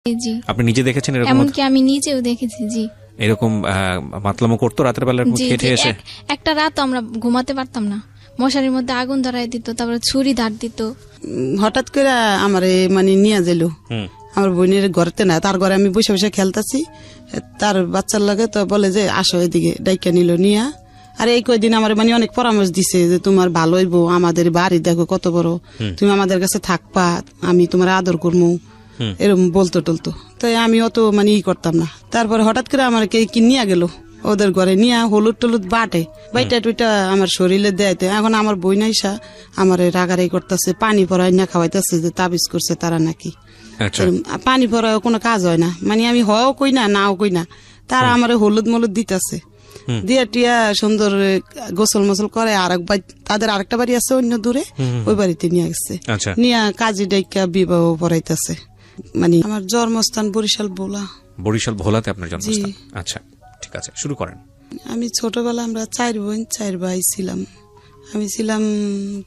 জি। আপনি নিজে দেখেছেন এরকম? এমনকি আমি নিজেও দেখেছি। জি। এরকম মাতলামো করতো রাতের বেলা খেটে এসে? একটা রাত আমরা ঘুমাতে পারতাম না, মশারির মধ্যে আগুন ধরাই দিত, তারপরে ছুরি ধার দিত। হঠাৎ করে আমার মানে নিয়ে গেল আমার বোনের ঘরেতে না, তার ঘরে আমি বসে বসে খেলতেছি, তার বাচ্চার লাগে তো বলে যে আসো এদিকে, ডাইকা নিল নিয়া। আর এই কয়দিন আমার মানে অনেক পরামর্শ দিছে যে তোমার ভালো হইব, আমাদের বাড়ি দেখো কত বড়, তুমি আমাদের কাছে থাকবা, আমি তোমার আদর করবো, এরকম বলতো টলতো। তাই আমি অত মানে করতাম না। তারপরে হঠাৎ করে আমার কি নিয়ে গেল ওদের ঘরে, নিয়ে হলুদ টলুদ বাটে বাইটা টুইটা আমার শরীরে দেয়তে। এখন আমার বই নাইসা আমার রাগারাই করতেছে, পানি পরাই না খাওয়াইতেছে যে তাবিজ করছে তারা নাকি। পানি পরাও কোনো কাজ হয় না, মানে আমি হও কই না নাও কই না, তারা আমার হলুদ মলুদ দিতেছে, দিয়া টিয়া সুন্দর গোসল মোসল করে। তাদের আরেকটা বাড়ি আছে অন্য দূরে, ওই বাড়িতে নিয়ে গেছে, নিয়ে কাজী ডাইকা বিবাহ পড়াইতেছে। মানে আমার জন্মস্থান বরিশাল ভোলা। বরিশাল ভোলাতে আপনার জন্মস্থান? আচ্ছা, ঠিক আছে, শুরু করেন। আমি ছোটবেলা আমরা 4 বোন 4 ভাই ছিলাম। আমি ছিলাম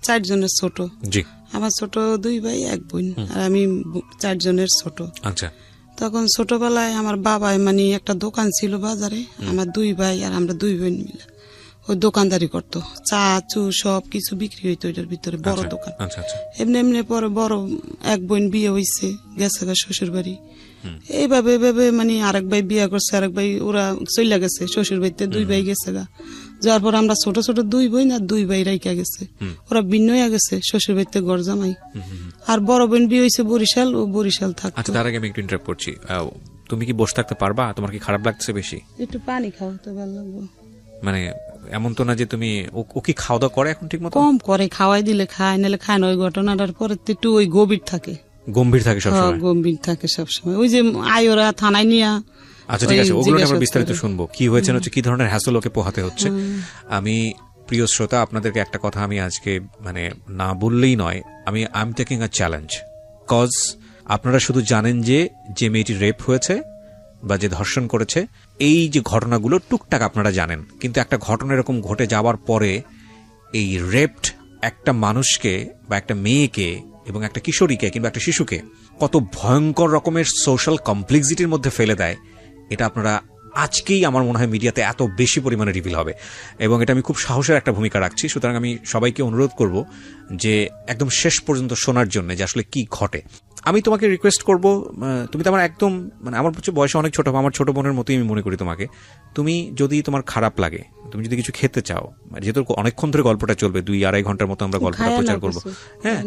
4 জনের ছোট। জি। আমার ছোট 2 ভাই 1 বোন, আর আমি 4 জনের ছোট। আচ্ছা। তখন ছোটবেলায় আমার বাবাই মানে একটা দোকান ছিল বাজারে, আমার 2 ভাই আর আমরা 2 বোন মিলে ওই দোকানদারি করতো, চা চু সব কিছু বিক্রি হইতো ওইটার ভিতরে, বড় দোকান। এমনি এমনি পরে বড় 1 বোন বিয়ে হয়েছে, গেছে গা শ্বশুর বাড়ি। এইভাবে এভাবে মানে আরেক ভাই বিয়ে করছে, আরেক ভাই ওরা চলে গেছে শ্বশুর বাড়িতে, 2 ভাই গেছে গা। যাওয়ার পর আমরা ছোট ছোট 2 বোন আর 2 ভাই রাইকা গেছে, ওরা ভিন্ন হয়ে গেছে শ্বশুর বাড়িতে ঘর জামাই। আর বড় বোন বিয়ে হয়েছে বরিশাল, ও বরিশাল থাকতো। আচ্ছা, তার আগে আমি একটু ইন্টারাপ্ট করছি। তুমি কি বসে থাকতে পারবা? তোমার কি খারাপ লাগছে বেশি? একটু পানি খাও তো ভালো লাগবে। মানে এমন তো না যে তুমি, ও কি খাওয়া দাওয়া করে এখন ঠিক মতো? কম করে, খাওয়াই দিলে খায়, নাহলে খায় না। ওই ঘটনাটার পরে একটু ওই গভীর থাকে, গম্ভীর থাকে সবসময়। গম্ভীর থাকে সবসময়। ওই যে আয়োরা থানায় নিয়া। আচ্ছা, ঠিক আছে, ওগুলো আমরা বিস্তারিত শুনবো, কি হয়েছে হচ্ছে, কি ধরনের হ্যাসল ওকে পোহাতে হচ্ছে। আমি প্রিয় শ্রোতা, আপনাদেরকে একটা কথা আমি আজকে মানে না বললেই নয়, I am taking a challenge. Cause আপনারা শুধু জানেন যে মেয়েটি রেপ হয়েছে বা যে ধর্ষণ করেছে, এই যে ঘটনাগুলো টুকটাক আপনারা জানেন, কিন্তু একটা ঘটনা এরকম ঘটে যাওয়ার পরে এই রেপড একটা মানুষকে বা একটা মেয়েকে এবং একটা কিশোরীকে কিংবা একটা শিশুকে কত ভয়ঙ্কর রকমের সোশ্যাল কমপ্লেক্সিটির মধ্যে ফেলে দেয়, এটা আপনারা আজকেই আমার মনে হয় মিডিয়াতে এত বেশি পরিমাণে রিভিল হবে, এবং এটা আমি খুব সাহসের একটা ভূমিকা রাখছি। সুতরাং আমি সবাইকে অনুরোধ করব যে একদম শেষ পর্যন্ত শোনার জন্য যে আসলে কি ঘটে। আমি তোমাকে রিকোয়েস্ট করব, তুমি তো আমার একদম মানে আমার বয়সে অনেক ছোট, আমার ছোট বোনের মতোই আমি মনে করি তোমাকে। তুমি যদি তোমার খারাপ লাগে, তুমি যদি কিছু খেতে চাও, যেহেতু অনেকক্ষণ ধরে গল্পটা চলবে, 2-2.5 ঘন্টার মতো আমরা গল্পটা প্রচার করবো, হ্যাঁ,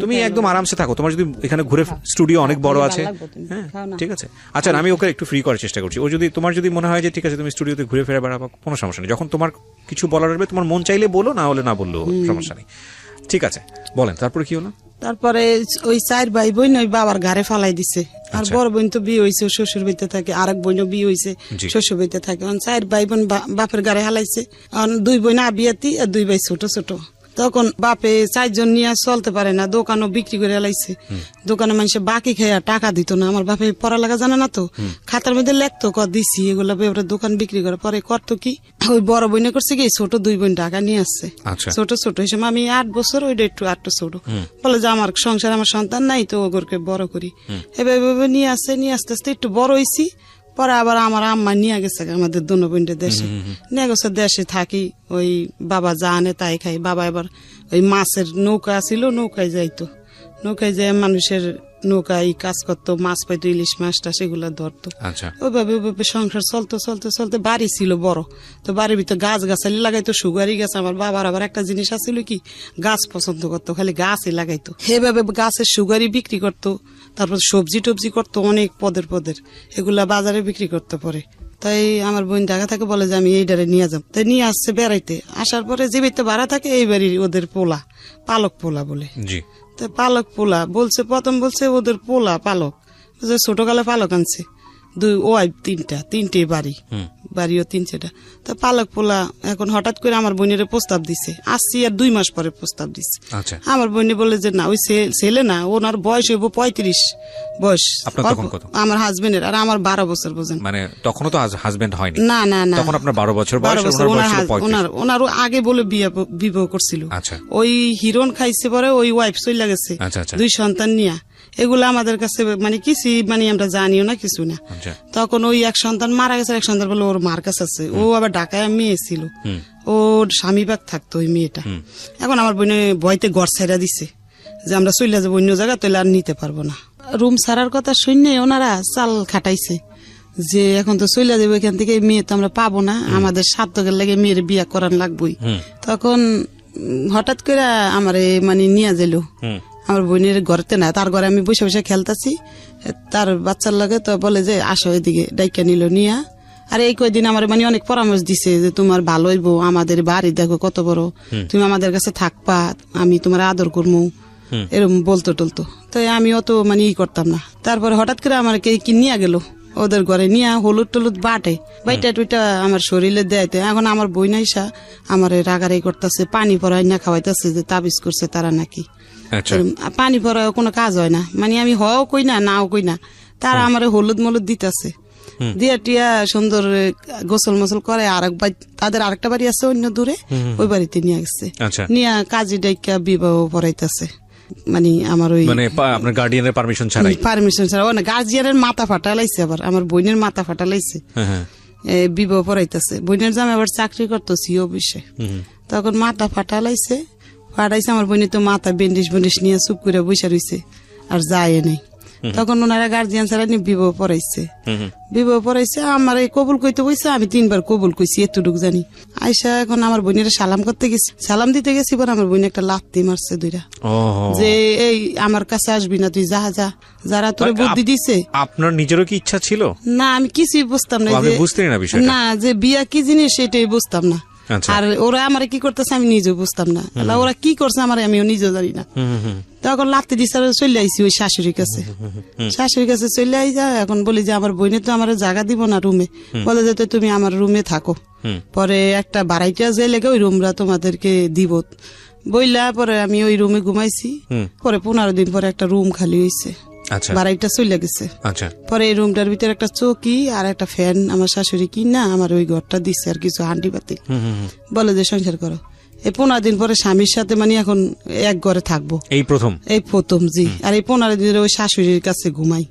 তুমি একদম আরামসে থাকো। তোমার যদি এখানে ঘুরে, স্টুডিও অনেক বড় আছে, হ্যাঁ, ঠিক আছে। আচ্ছা, আমি ওকে একটু ফ্রি করার চেষ্টা করছি। ও যদি তোমার যদি মনে হয় যে ঠিক আছে তুমি স্টুডিওতে ঘুরে ফেরা বেড়াবো, কোনো সমস্যা নেই। যখন তোমার কিছু বলার হবে, তোমার মন চাইলে বলো, না হলে না বললেও সমস্যা নেই। ঠিক আছে, বলেন তারপরে কি হলো? তারপরে ওই 4 ভাই বোন ওই বাবার ঘরে ফালাই দিছে। আর বড় বোন তো বিয়ে হয়েছে, শ্বশুর বাড়িতে থাকে, আরেক বোনও বিয়ে হয়েছে, শ্বশুর বাড়িতে থাকে। 4 ভাই বোন বাপের ঘরে হালাইছে। 2 বোন আবিয়াতি আর 2 ভাই ছোট ছোট। তখন বাপে 4 জন নিয়ে চলতে পারে না, দোকানও বিক্রি করে হালাইছে। দোকানে মানুষে বাকি খেয়ে টাকা দিত না। আমার বাপে পড়ালেখা জানে না তো, খাতার মধ্যে লেখতো দিছি এগুলা, দোকান বিক্রি করে। পরে করতো কি, ওই বড় বোনে করছে কি, ছোট 2 বোন টাকা নিয়ে আসছে, ছোট ছোট। এই সময় আমি 8 বছর, ওইটা একটু 8 ছোট। বলে যে আমার সংসার, আমার সন্তান নাই তো, ওগুলোকে বড় করি। এভাবে নিয়ে আসছে, নিয়ে আস্তে আস্তে একটু বড় হয়েছি। পরে আবার আমার আম্মা নিয়ে গেছে আমাদের দোনো বোনটা দেশে, নিয়ে গেছে। দেশে থাকি, ওই বাবা যা আনে তাই খাই। বাবা এবার ওই মাছের নৌকা ছিল, নৌকায় যাইতো, নৌকায় যায় মানুষের নৌকায় কাজ করতো, মাছ পাইতো, ইলিশ মাছটা সেগুলো ধরতো। ওইভাবে সংসার চলতে চলতে চলতে বাড়ি ছিল বড়, তো বাড়ির ভিতরে গাছ গাছালি লাগাইতো, সুগারি গাছ। আমার বাবার আবার একটা জিনিস আছিল কি, গাছ পছন্দ করতো, খালি গাছই লাগাইতো। সেভাবে গাছের সুগারি বিক্রি করতো, তারপর সবজি টবজি করতো, অনেক পদের এগুলা বাজারে বিক্রি করতে পারে। তাই আমার বোন ঢাকা থাকে, বলে যে আমি এইটারে নিয়ে যাব। তাই নিয়ে আসছে বেড়াইতে। আসার পরে যে বাড়িতে ভাড়া থাকে, এই বাড়ির ওদের পোলা, পালক পোলা বলে। তো পালক পোলা বলছে, প্রথম বলছে ওদের পোলা পালক, ছোটকালে পালক আনছে। 2 ওয়াইফ 3টে বাড়িও 3-4টা। তা পালক পোলা এখন হঠাৎ করে আমার বোনের প্রস্তাব দিছে, আসছি আর 2 মাস পরে প্রস্তাব দিচ্ছে। আমার বোনে বলে যে না, ওই ছেলে না, ওনার বয়স হইব 35 বয়স। আমার হাজবেন্ডের, আর আমার 12 বছর। বোঝেন, মানে তখনও তো হাজবেন্ড হয়নি? না না না, তখন আপনার 12 বছর বয়স। ওনারও আগে বলে বিবাহ করছিল। ওই হিরোন খাইছে, পরে ওই ওয়াইফ চলে গেছে 2 সন্তান নিয়ে। এগুলো আমাদের কাছে মানে কিছু মানে আমরা জানিও না কিছু না। আচ্ছা তখন ওই এক সন্তান মারা গেছে, এক সন্তান বলে ওর মার কাছে আছে, ও আবার ঢাকায় মেয়ে ছিল, ওর স্বামী বাগ থাকতো ওই মেয়েটা। এখন আমার বোনে ভয়তে ঘর ছেড়ে দিছে যে আমরা চলে যাবো অন্য জায়গা, তাহলে আর নিতে পারবো না। রুম ছাড়ার কথা শুনে ওনারা চাল খাটাইছে যে এখন তো চলে যাবো এখান থেকে, মেয়ে তো আমরা পাবো না, আমাদের সার্থকের লাগে মেয়ের বিয়া করান লাগবই। তখন হঠাৎ করে আমার মানে নিয়ে যাইলো আমার বোনের ঘরেতে না, তার ঘরে আমি বসে বসে খেলতেছি, তার বাচ্চার লাগে, তো বলে যে আসো এদিকে, ডাইকা নিল নিয়া। আর এই কয়দিন আমার মানে অনেক পরামর্শ দিছে যে তোমার ভালো হইব, আমাদের বাড়ি দেখো কত বড়, তুমি আমাদের কাছে থাকবা, আমি তোমার আদর করবো, এরকম বলতো টলতো। তো আমি অত মানে করতাম না। তারপরে হঠাৎ করে আমার কি নিয়ে গেল ওদের ঘরে, নিয়ে হলুদ টলুদ বাটে বাইটা টুইটা আমার শরীরে দেয়। এখন আমার বই নাইসা আমার রাগারাই করতেছে, পানি পরাই না খাওয়াইতেছে যে তাবিজ করছে তারা নাকি। পানি পরায় কোনো কাজ হয় না, মানে আমি হও কই না নাও কই না, তারা আমার হলুদ মলুদ দিতেছে, দিয়া টিয়া সুন্দর গোসল মোসল করে। তাদের আরেকটা বাড়ি আছে অন্য দূরে, ওই বাড়িতে নিয়ে গেছে, নিয়ে কাজী ডাইকা বিবাহ পড়াইতেছে। মানে আমার ওই আপনার গার্ডিয়ানের পারমিশন ছাড়া গার্জিয়ানের মাথা ফাটা লাইছে, আবার আমার বোনের মাথা ফাটা লাইছে, বিবাহ পড়াইতেছে। বোনের জামে আবার চাকরি করতো সিও অফিসে। তখন মাথা ফাটা লাইছে, ফাটাইছে আমার বোনের, তো মাথা বেন্ডিশ বেন্ডিশ নিয়ে চুপ করে বসে রয়েছে, আর যায় নাই। তখন ওনারা গার্জিয়ান ছাড়া নিয়ে বিবাহ পড়াইছে। বিবাহ পড়াইছে আমার এই কবুল কইতে বইছে, আমি 3 বার কবুল কইছি, এতটুকু জানি। আইসা এখন আমার বোনের সালাম করতে গেছি, সালাম দিতে গেছি, পর আমার বোন একটা লাথি মারছে 2টা, যে এই আমার কাছে আসবি না, তুই যা যা, যারা তোর বুদ্ধি দিছে। আপনার নিজেরও কি ইচ্ছা ছিল? না, আমি কিছুই বুঝতাম না, না যে বিয়া কি জিনিস সেটাই বুঝতাম না। আর ওরা আমার কি করতেছে আমি নিজেও বুঝতাম না, ওরা কি করছে আমার আমিও নিজেও জানি না। তখন লাত্তি দিছে, চলে আইসি ওই শাশুড়ির কাছে। শাশুড়ির কাছে চলে আইসা এখন বলি যে আমার বোনে তো আমার জায়গা দিব না রুমে, বলে যে তুমি আমার রুমে থাকো, পরে একটা বাড়াইটা যে লেগে ওই রুমরা তোমাদেরকে দিব বইলা। পরে আমি ওই রুমে ঘুমাইছি, পরে 15 দিন পরে একটা রুম খালি হয়েছে, বাড়াইটা চলে গেছে। পরে এই রুমটার ভিতরে একটা চৌকি আর একটা ফ্যান আমার শাশুড়ি কিনা আমার ওই ঘরটা দিচ্ছে, আর কিছু হান্ডি পাতি, বলে যে সংসার করো। এই 15 দিন পরে স্বামীর সাথে মানে এখন এক ঘরে থাকবো, এই প্রথম জি। আর এই 15 দিনের ওই শাশুড়ির কাছে ঘুমাই।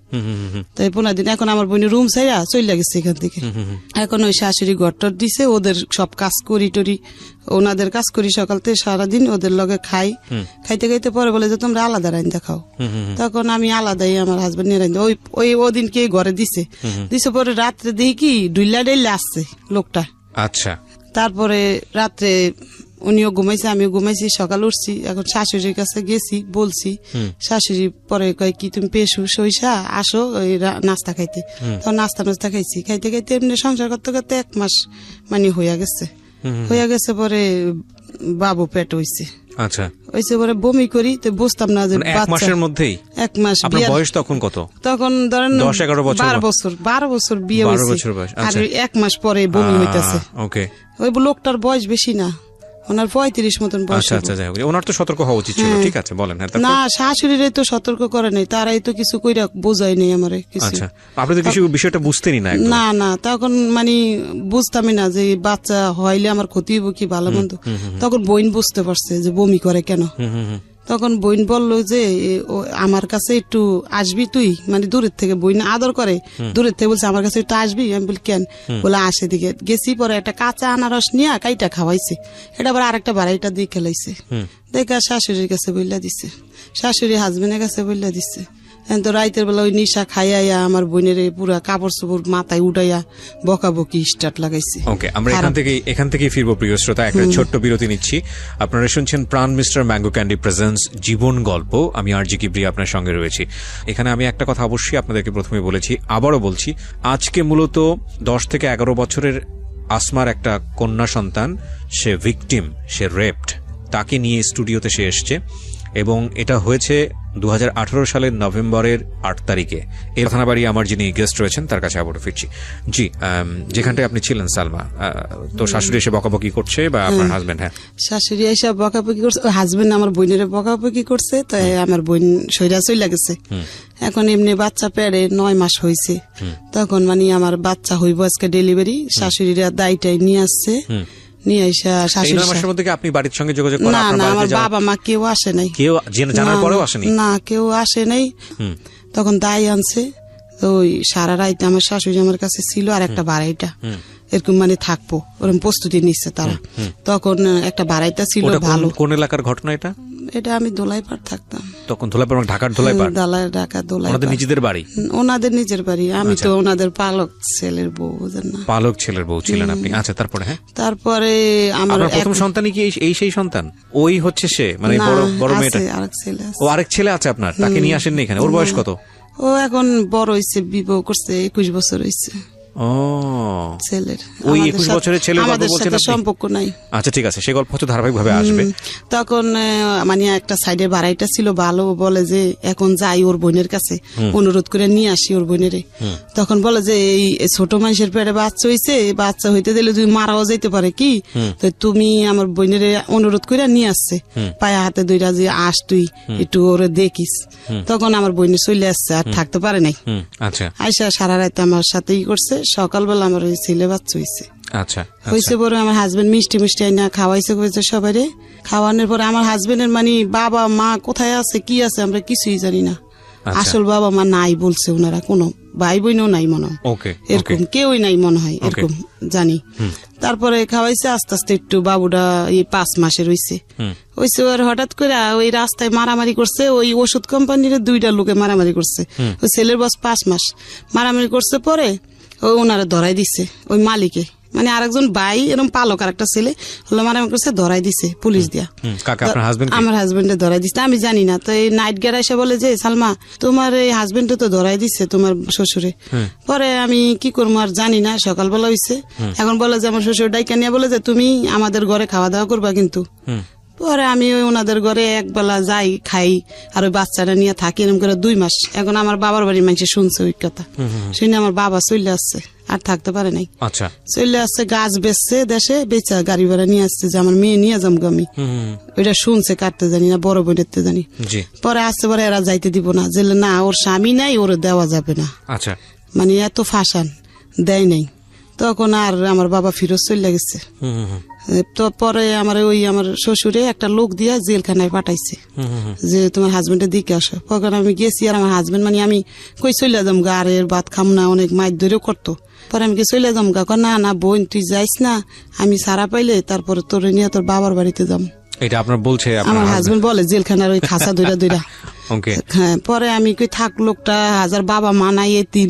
তো এই 15 দিন এখন আমার বোনের রুম ছাইরা চলে গেছে এখান থেকে। এখন ওই শাশুড়ি ঘরটর দিছে, ওদের সব কাজ করি টরি, ওনাদের কাজ করি সকাল থেকে সারাদিন, ওদের লগে খাই, খাইতে খাইতে পরে বলে যে তোমরা আলাদা রাইন দেখাও। তখন আমি আলাদাই আমার হাজবেন্ড নিয়ে রাইন, ওই ওদিনকে ঘরে দিছে। পরে রাত্রে দেখি কি ডুইলা ডেলে আসছে লোকটা। আচ্ছা, তারপরে রাত্রে উনিও ঘুমাইছে, আমিও ঘুমাইছি, সকাল উঠছি। এখন শাশুড়ির কাছে গেছি, বলছি, শাশুড়ি পরে কয় কি তুমি পেশু সইসা আসো ওই নাস্তা খাইতে। তখন নাস্তা খাইছি, খাইতে খাইতে এমনি সংসার করতে করতে 1 মাস মানে হইয়া গেছে। পরে বাবু পেট হইছে। আচ্ছা, হইছে পরে বমি করি, তো বুঝতাম না যে 1 মাসের মধ্যেই। 1 মাস। আপনার বয়স তখন কত? তখন ধরেন 10-11 বছর। 12 বছর বিয়ে হয়েছে, আর 1 মাস পরে বমি হইতাছে। ওই লোকটার বয়স বেশি না, ওনার 35 মতন বয়স। আচ্ছা, ওনার তো সতর্ক হওয়া উচিত ছিল। ঠিক আছে, বলেন। না, শাশুড়িরে তো সতর্ক করে নাই, তারাই তো কিছু কইরা বোঝাই নেই আমারে কিছু। আচ্ছা, আপনি তো কিছু বিষয়টা বুঝতেনই না। না, তখন মানে বুঝতামই না যে বাচ্চা হইলে আমার ক্ষতি হইব কি ভালো মন্দ। তখন বোন বুঝতে পারছে যে বমি করে কেন। তখন বোন বললো যে আমার কাছে একটু আসবি তুই, মানে দূরের থেকে বোন আদর করে, দূরের থেকে বলছে আমার কাছে একটু আসবি। আমি বলি কেন, বলে আসে দিকে গেছি। পরে একটা কাঁচা আনারস নিয়ে কাইটা খাওয়াইছে, এটা আবার আরেকটা বাড়াইটা দিয়ে খেলাইছে। দেখা শাশুড়ির কাছে বইলা দিছে, শাশুড়ি হাজবেন্ডের কাছে বইলা দিছে। তো রাইতের বেলা ওই নিশা খাইয়া আমার বোনের পুরা কাপড় চোপড় মাথায় উঠাইয়া বকাবকি স্টার্ট লাগাইছে। ওকে, আমরা এখান থেকে ফিরবো প্রিয় শ্রোতা। একটা ছোট্ট বিরতি নিচ্ছি। আপনারা শুনছেন প্রাণ মিস্টার ম্যাঙ্গো ক্যান্ডি প্রেজেন্টস জীবন গল্প। আমি আরজি কিবরিয়া আপনার সঙ্গে রয়েছি। এখানে আমি একটা কথা অবশ্যই আপনাদেরকে প্রথমে বলেছি, আবারও বলছি, আজকে মূলত 10 থেকে 11 বছরের আসমার একটা কন্যা সন্তান, সে ভিকটিম, সে রেপড, তাকে নিয়ে স্টুডিওতে সে এসছে, এবং এটা হয়েছে 2018 সালের নভেম্বরের 8 তারিখে। এর থানাবাড়ি আমার যিনি গেস্ট রয়েছেন তার কাছে আবারও ফিরছি। জি, যেখানটায় আপনি ছিলেন সালমা, তো শাশুড়ি এসে বকাবকি করছে বা আপনার হাজবেন্ড? হ্যাঁ, শাশুড়ি এসে বকাবকি করছে, হাজবেন্ড আমার বোনের বকাবকি করছে, তাই আমার বোন সইরা চলে গেছে। এখন এমনি বাচ্চা পেড়ে 9 মাস হয়েছে। তখন মানে আমার বাচ্চা হইব আজকে ডেলিভারি, শাশুড়িরা দায়টাই নিয়ে আসছে, নিয়ে আইসা এই শাশুড়ি 9 মাসের মধ্যে কি আপনি বাড়ির সঙ্গে যোগাযোগ করা, না আপনার না আমার বাড়িতে যাওয়া, বাবা মা কেউ আসে নাই, কেউ জানার না, পরেও আসেনি? না কেউ আসে নাই। হুম। তখন দায় আনছে, তো ওই সারা রাইতে আমার শাশুড়ি আমার কাছে ছিল, আর একটা বাড়াইটা এরকম মানে থাকবো ওরকম প্রস্তুতি নিচ্ছে তারা। তখন একটা বাড়াইটা ছিল ওটা ভালো। কোন এলাকার ঘটনা এটা? এটা আমি দোলাইপাড় থাকতাম তখন ধোলাইপাড়, ঢাকার ধোলাইপাড়, ঢাকা ওনাদের দোলাইপাড়, নিজেদের বাড়ি? ওনাদের নিজের বাড়ি। আমি তো ওনাদের পালক ছেলের বউ, বুঝেন না? পালক ছেলের বউ ছিলেন আপনি। আচ্ছা, তারপরে? হ্যাঁ, তারপরে আমার আপনার প্রথম সন্তানই কি এই সেই সন্তান? ওই হচ্ছে সে, মানে না, বড় মেয়েটা? আছে, আরেক ছেলে আছে। ও, আরেক ছেলে আছে আপনার, তাকে নিয়ে আসেননি এখানে? ওর বয়স কত? ও এখন বড় হইছে, বিবাহ করছে, 21 বছর হইছে ও, ছেলের। ওই আমাদের 21 সাথে- বছরের ছেলের গল্প আমাদের বলছেন সাথে আপনি? সম্পর্ক নাই। আচ্ছা, ঠিক আছে, সে গল্প হচ্ছে ধারাবাহিক ভাবে আসবে। তখন মানে একটা সাইডে বাড়াইটা ছিল ভালো, বলে যে এখন যাই ওর বোনের কাছে, অনুরোধ করে নিয়ে আসি ওর বোনেরে। তখন বলে যে এই ছোট মানুষের পেটে বাচ্চা হইছে, বাচ্চা হইতে দিলে তুমি মারাও যাইতে পারে কি, তো তুমি আমার বোনেরে অনুরোধ করে নিয়ে আসছে, পায়ে হাতে দুইটা যে আস তুই একটু ওরে দেখিস। তখন আমার বোনে চলে আসছে, আর থাকতে পারে নাই। আচ্ছা আইসা সারা রাত আমার সাথেই করছে। সকালবেলা আমার ওই ছেলে বাচ্চা হইছে। আচ্ছা হয়েছে পরে আমার হাজবেন্ড মিষ্টি মিষ্টি আইনা খাওয়াইছে সবাই। খাওয়ানোর পরে আমার হাজবেন্ডের মানে বাবা মা কোথায় আছে কি আছে আমরা কিছুই জানি না। আসল বাবা মা নাই বলছে ওনারা, কোনো ভাই বোনও নাই মনে হয়, ওকে, এরকম কেউই নাই মনে হয়, এরকম জানি। তারপরে খাওয়াইছে আস্তে আস্তে, একটু বাবুটা 5 মাসের হইছে। আর হঠাৎ করে ওই রাস্তায় মারামারি করছে, ওই ওষুধ কোম্পানির 2টা লোকে মারামারি করছে। ওই ছেলের বয়স 5 মাস, মারামারি করছে। পরে ওনারা ধরাই দিছে ওই মালিকে, মানে আরেকজন ভাই এরকম পালক আর একটা ছেলে হলো মারামারি করছে, ধরাই দিছে পুলিশ দিয়া। আমার হাজবেন্ডে ধরাই দিছে, আমি জানি না। তো এই নাইট গের এসে বলে যে সালমা তোমার এই হাজবেন্ডে তো ধরাই দিছে তোমার শ্বশুরে। পরে আমি কি করবো আর জানি না, সকালবেলা হইছে। এখন বলে যে আমার শ্বশুর ডাইকা নিয়ে বলে যে তুমি আমাদের ঘরে খাওয়া দাওয়া করবা কিন্তু। পরে আমি ওই ওনাদের ঘরে একবেলা যাই, খাই, আর ওই বাচ্চাটা নিয়ে থাকি এরকম করে 2 মাস। এখন আমার বাবার বাড়ির মানুষ শুনছে ওই কথা, শুনে আমার বাবা চলে আসছে, আর থাকতে পারে নাই। আচ্ছা, চলে আসছে, গাছ বেচছে দেশে, বেচা গাড়ি ভাড়া নিয়ে আসছে যে আমার মেয়ে নিয়ে যাম আমি। ওইটা শুনছে, কাটতে জানি না, বড় বোনেরতে জানি। পরে আসছে, পরে এরা যাইতে দিব না, যে না ওর স্বামী নাই, ওর দেওয়া যাবে না। আচ্ছা, মানে এত ফাঁসান দেয় নাই। তখন আর আমার বাবা ফিরত চলে গেছে। তো পরে আমার শ্বশুরে একটা লোক দিয়া জেলখানায় পাঠাইছে যে তোমার হাজবেন্ডের দিকে আসো। তখন আমি গেছি, আর আমার হাজবেন্ড মানে আমি কই চলে যাম গা, আর এর ভাত খাম না, অনেক মাইর ধরেও করতো। পরে আমি কি চলে যাম গা, না না বোন তুই যাইস না, আমি সারা পাইলে তারপরে তোর নিয়ে তোর বাবার বাড়িতে যাম। এটা আপনার বলছে আমার হাজবেন্ড বলে, জেলখানার ওই খাসা দুইটা। হ্যাঁ, পরে আমি কই থাক, লোকটা হাজার বাবা মা নাই, এতিম,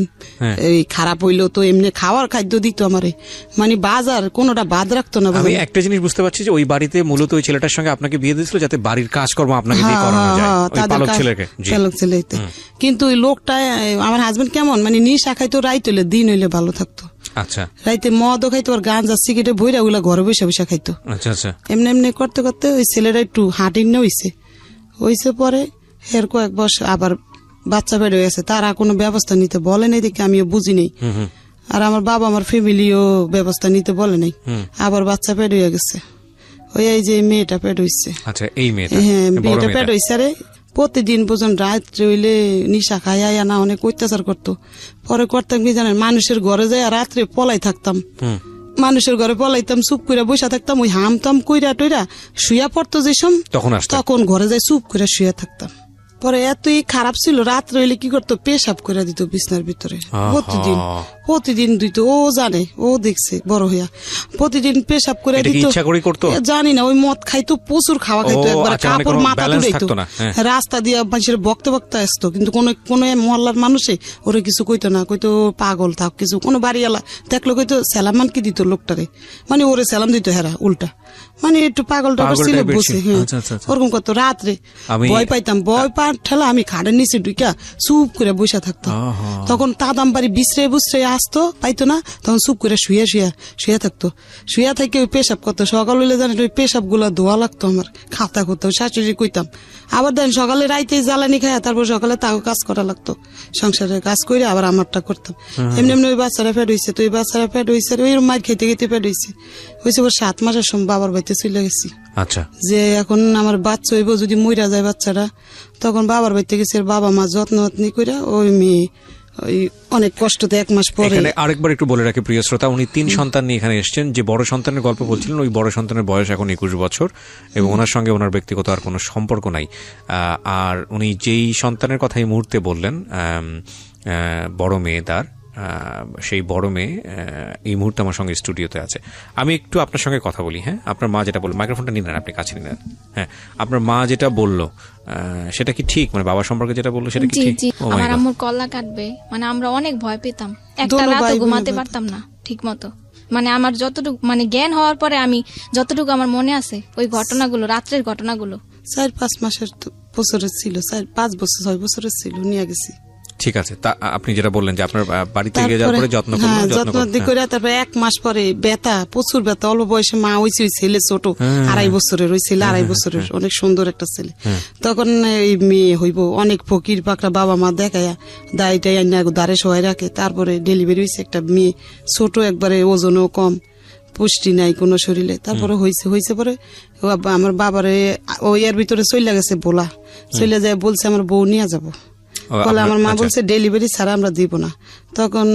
এই খারাপ হইলো তো এমনি খাওয়ার খাদ্য দিত আমারে, মানে বাজার কোনোটা বাদ রাখতো না। আমি একটা জিনিস বুঝতে পারছি যে ওই বাড়িতে মূলত ওই ছেলেটার সঙ্গে আপনাকে বিয়ে দিয়েছিল যাতে বাড়ির কাজকর্ম আপনাকে দিয়ে করানো যায়, ওই পালক ছেলেকে। পালক ছেলেতে। কিন্তু ওই লোকটা আমার হাজবেন্ড কেমন, মানে নিশা খাইতো, রাইত হইলে, দিন হইলে ভালো থাকতো। আচ্ছা, রাইতে মদও খাইতো, আর গাঁজা সিগারেটে বইরা ওগুলা ঘরে বসে বসে খাইতো। আচ্ছা আচ্ছা, এমনি এমনি করতে করতে ওই ছেলেটা একটু হাঁটিন হইছে। পরে এর কয়েক বছর আবার বাচ্চা বেড়ে গেছে, তারা কোনো ব্যবস্থা নিতে বলে নাই দেখে আমিও বুঝি নেই। আর আমার বাবা আমার ফ্যামিলিও ব্যবস্থা নিতে বলে নাই। আবার বাচ্চা পেট হয়ে গেছে, ওই এই যে মেয়েটা পেট হইছে। আচ্ছা, এই মেয়েটা? হ্যাঁ, মেয়েটা পেট হইছে। আরে প্রতিদিন পর্যন্ত রাত্রে হইলে নিশা খাইয়া না অনেক অত্যাচার করতো। পরে করতাম কি জানেন, মানুষের ঘরে যাই রাত্রে পলাই থাকতাম, মানুষের ঘরে পলাইতাম, চুপ করে বসে থাকতাম, ওই হামতাম কইরা টইরা শুয়া পড়তো যে তখন ঘরে যাই চুপ করে শুয়ে থাকতাম। পরে এতই খারাপ ছিল, রাত্রে হইলে কি করতো, পেশাব করে দিত বিছনার ভিতরে। প্রতিদিন দিত, ও জানে, ও দেখছে বড় হইয়া, প্রতিদিন পেশাব করে দিত। জানি না, ওই মদ খাইতো, প্রচুর খাওয়া খাইতো, একবার কাপড় মাথা তুলাইতো, রাস্তা দিয়ে মানুষের বক্তে আসতো। কিন্তু কোন মহল্লার মানুষে ওরে কিছু কইতো না, কইতো পাগল থাক কিছু। কোনো বাড়িওয়ালা দেখলো কইতো সালামান কি দিত লোকটারে, মানে ওরে সালাম দিত হেরা উল্টা, মানে একটু পাগল টাগল ছিল বসে। হ্যাঁ, ওরকম করতো। রাত্রে ভয় পাইতাম, ভয় পা ঠেলা আমি খাটের নিচে ঢুকা চুপ করে বসে থাকতাম। তখন তাদাম বাড়ি বিশ্রে বুসরে আসতো, পাইতো না, তখন চুপ করে শুয়ে থাকতো। শুয়ে থেকে ওই পেশাব করতো। সকাল হইলে জানি ওই পেশাব গুলা ধোয়া লাগতো আমার, খাতা করতো, শাশুড়ি কইতাম। আবার দেন সকালে রাইতে জ্বালানি খায়, তারপর সকালে তাও কাজ করা লাগতো, সংসারের কাজ করে আবার আমারটা করতাম। এমনি এমনি ওই বাচ্চারা ফেট হয়েছে, তো ওই বাচ্চারা ফেট হয়েছে, ওই মার খেতে খেতে ফেট হয়েছে। 7 মাসের সময় বাবার বাড়িতে চলে গেছি। আচ্ছা, যে এখন আমার বাচ্চা হইব, যদি মইরা যায় বাচ্চারা, তখন বাবার বাড়িতে গেছে, বাবা মা যত্ন করে ওই মেয়ে ওই অনেক কষ্টতে 1 মাস পরে। এখানে আরেকবার একটু বলে রাখি প্রিয় শ্রোতা, উনি 3 সন্তান নিয়ে এখানে এসেছেন। যে বড় সন্তানের গল্প বলছিলেন, ওই বড় সন্তানের বয়স এখন 21 বছর এবং ওনার সঙ্গে ওনার ব্যক্তিগত আর কোনো সম্পর্ক নাই। আর উনি যেই সন্তানের কথা এই মুহূর্তে বললেন, বড় মেয়ে তার, সেই বড় মেয়ে এই মুহূর্তে আমার সঙ্গে স্টুডিওতে আছে। আমি একটু আপনার সঙ্গে কথা বলি। হ্যাঁ, আপনার মা যেটা বলল, মাইক্রোফোনটা নিন, আপনি কাছে নিন। হ্যাঁ, আপনার মা যেটা বললো সেটা কি ঠিক? মানে বাবা সম্পর্কে যেটা বললো সেটা কি জি ঠিক? জি, Oh my আমার God! আম্মুর কল্লা কাটবে, মানে আমরা অনেক ভয় পেতাম, একটা রাতও ঘুমাতে পারতাম না ঠিক মতো। মানে আমার যতটুকু মানে জ্ঞান হওয়ার পরে আমি যতটুকু আমার মনে আছে ওই ঘটনাগুলো, রাত্রের ঘটনাগুলো। 4-5 মাসের বছরের ছিল, 4-5 বছর 6 বছরের ছিল, নিয়ে গেছি। ঠিক আছে, তা আপনি যেটা বললেন যে আপনার বাড়িতে গিয়ে যাওয়ার পরে যত্ন করলেন, যত্ন করে তারপরে 1 মাস পরে ব্যথা, প্রচুর ব্যথা, অল্প বয়সে মা হয়েছে, ওই ছেলে ছোট 2.5 বছরের, ওই ছেলে 2.5 বছরের, অনেক সুন্দর একটা ছেলে। তখন এই মেয়ে হইব, অনেক ফকির পাকড়া বাবা মা দেখায়া দায়টাই আইনা দাঁড়ে সবাই রাখে। তারপরে ডেলিভারি হয়েছে একটা মেয়ে, ছোট একবারে, ওজনও কম, পুষ্টি নাই কোনো শরীরে। তারপরে হয়েছে পরে আমার বাবারে ওই এর ভিতরে চলে গেছে, বলা চলে যায়, বলছে আমার বউ নিয়ে যাবো। বলে আমার মা বলছে ডেলিভারি ছাড়া আমরা দিব না। তখন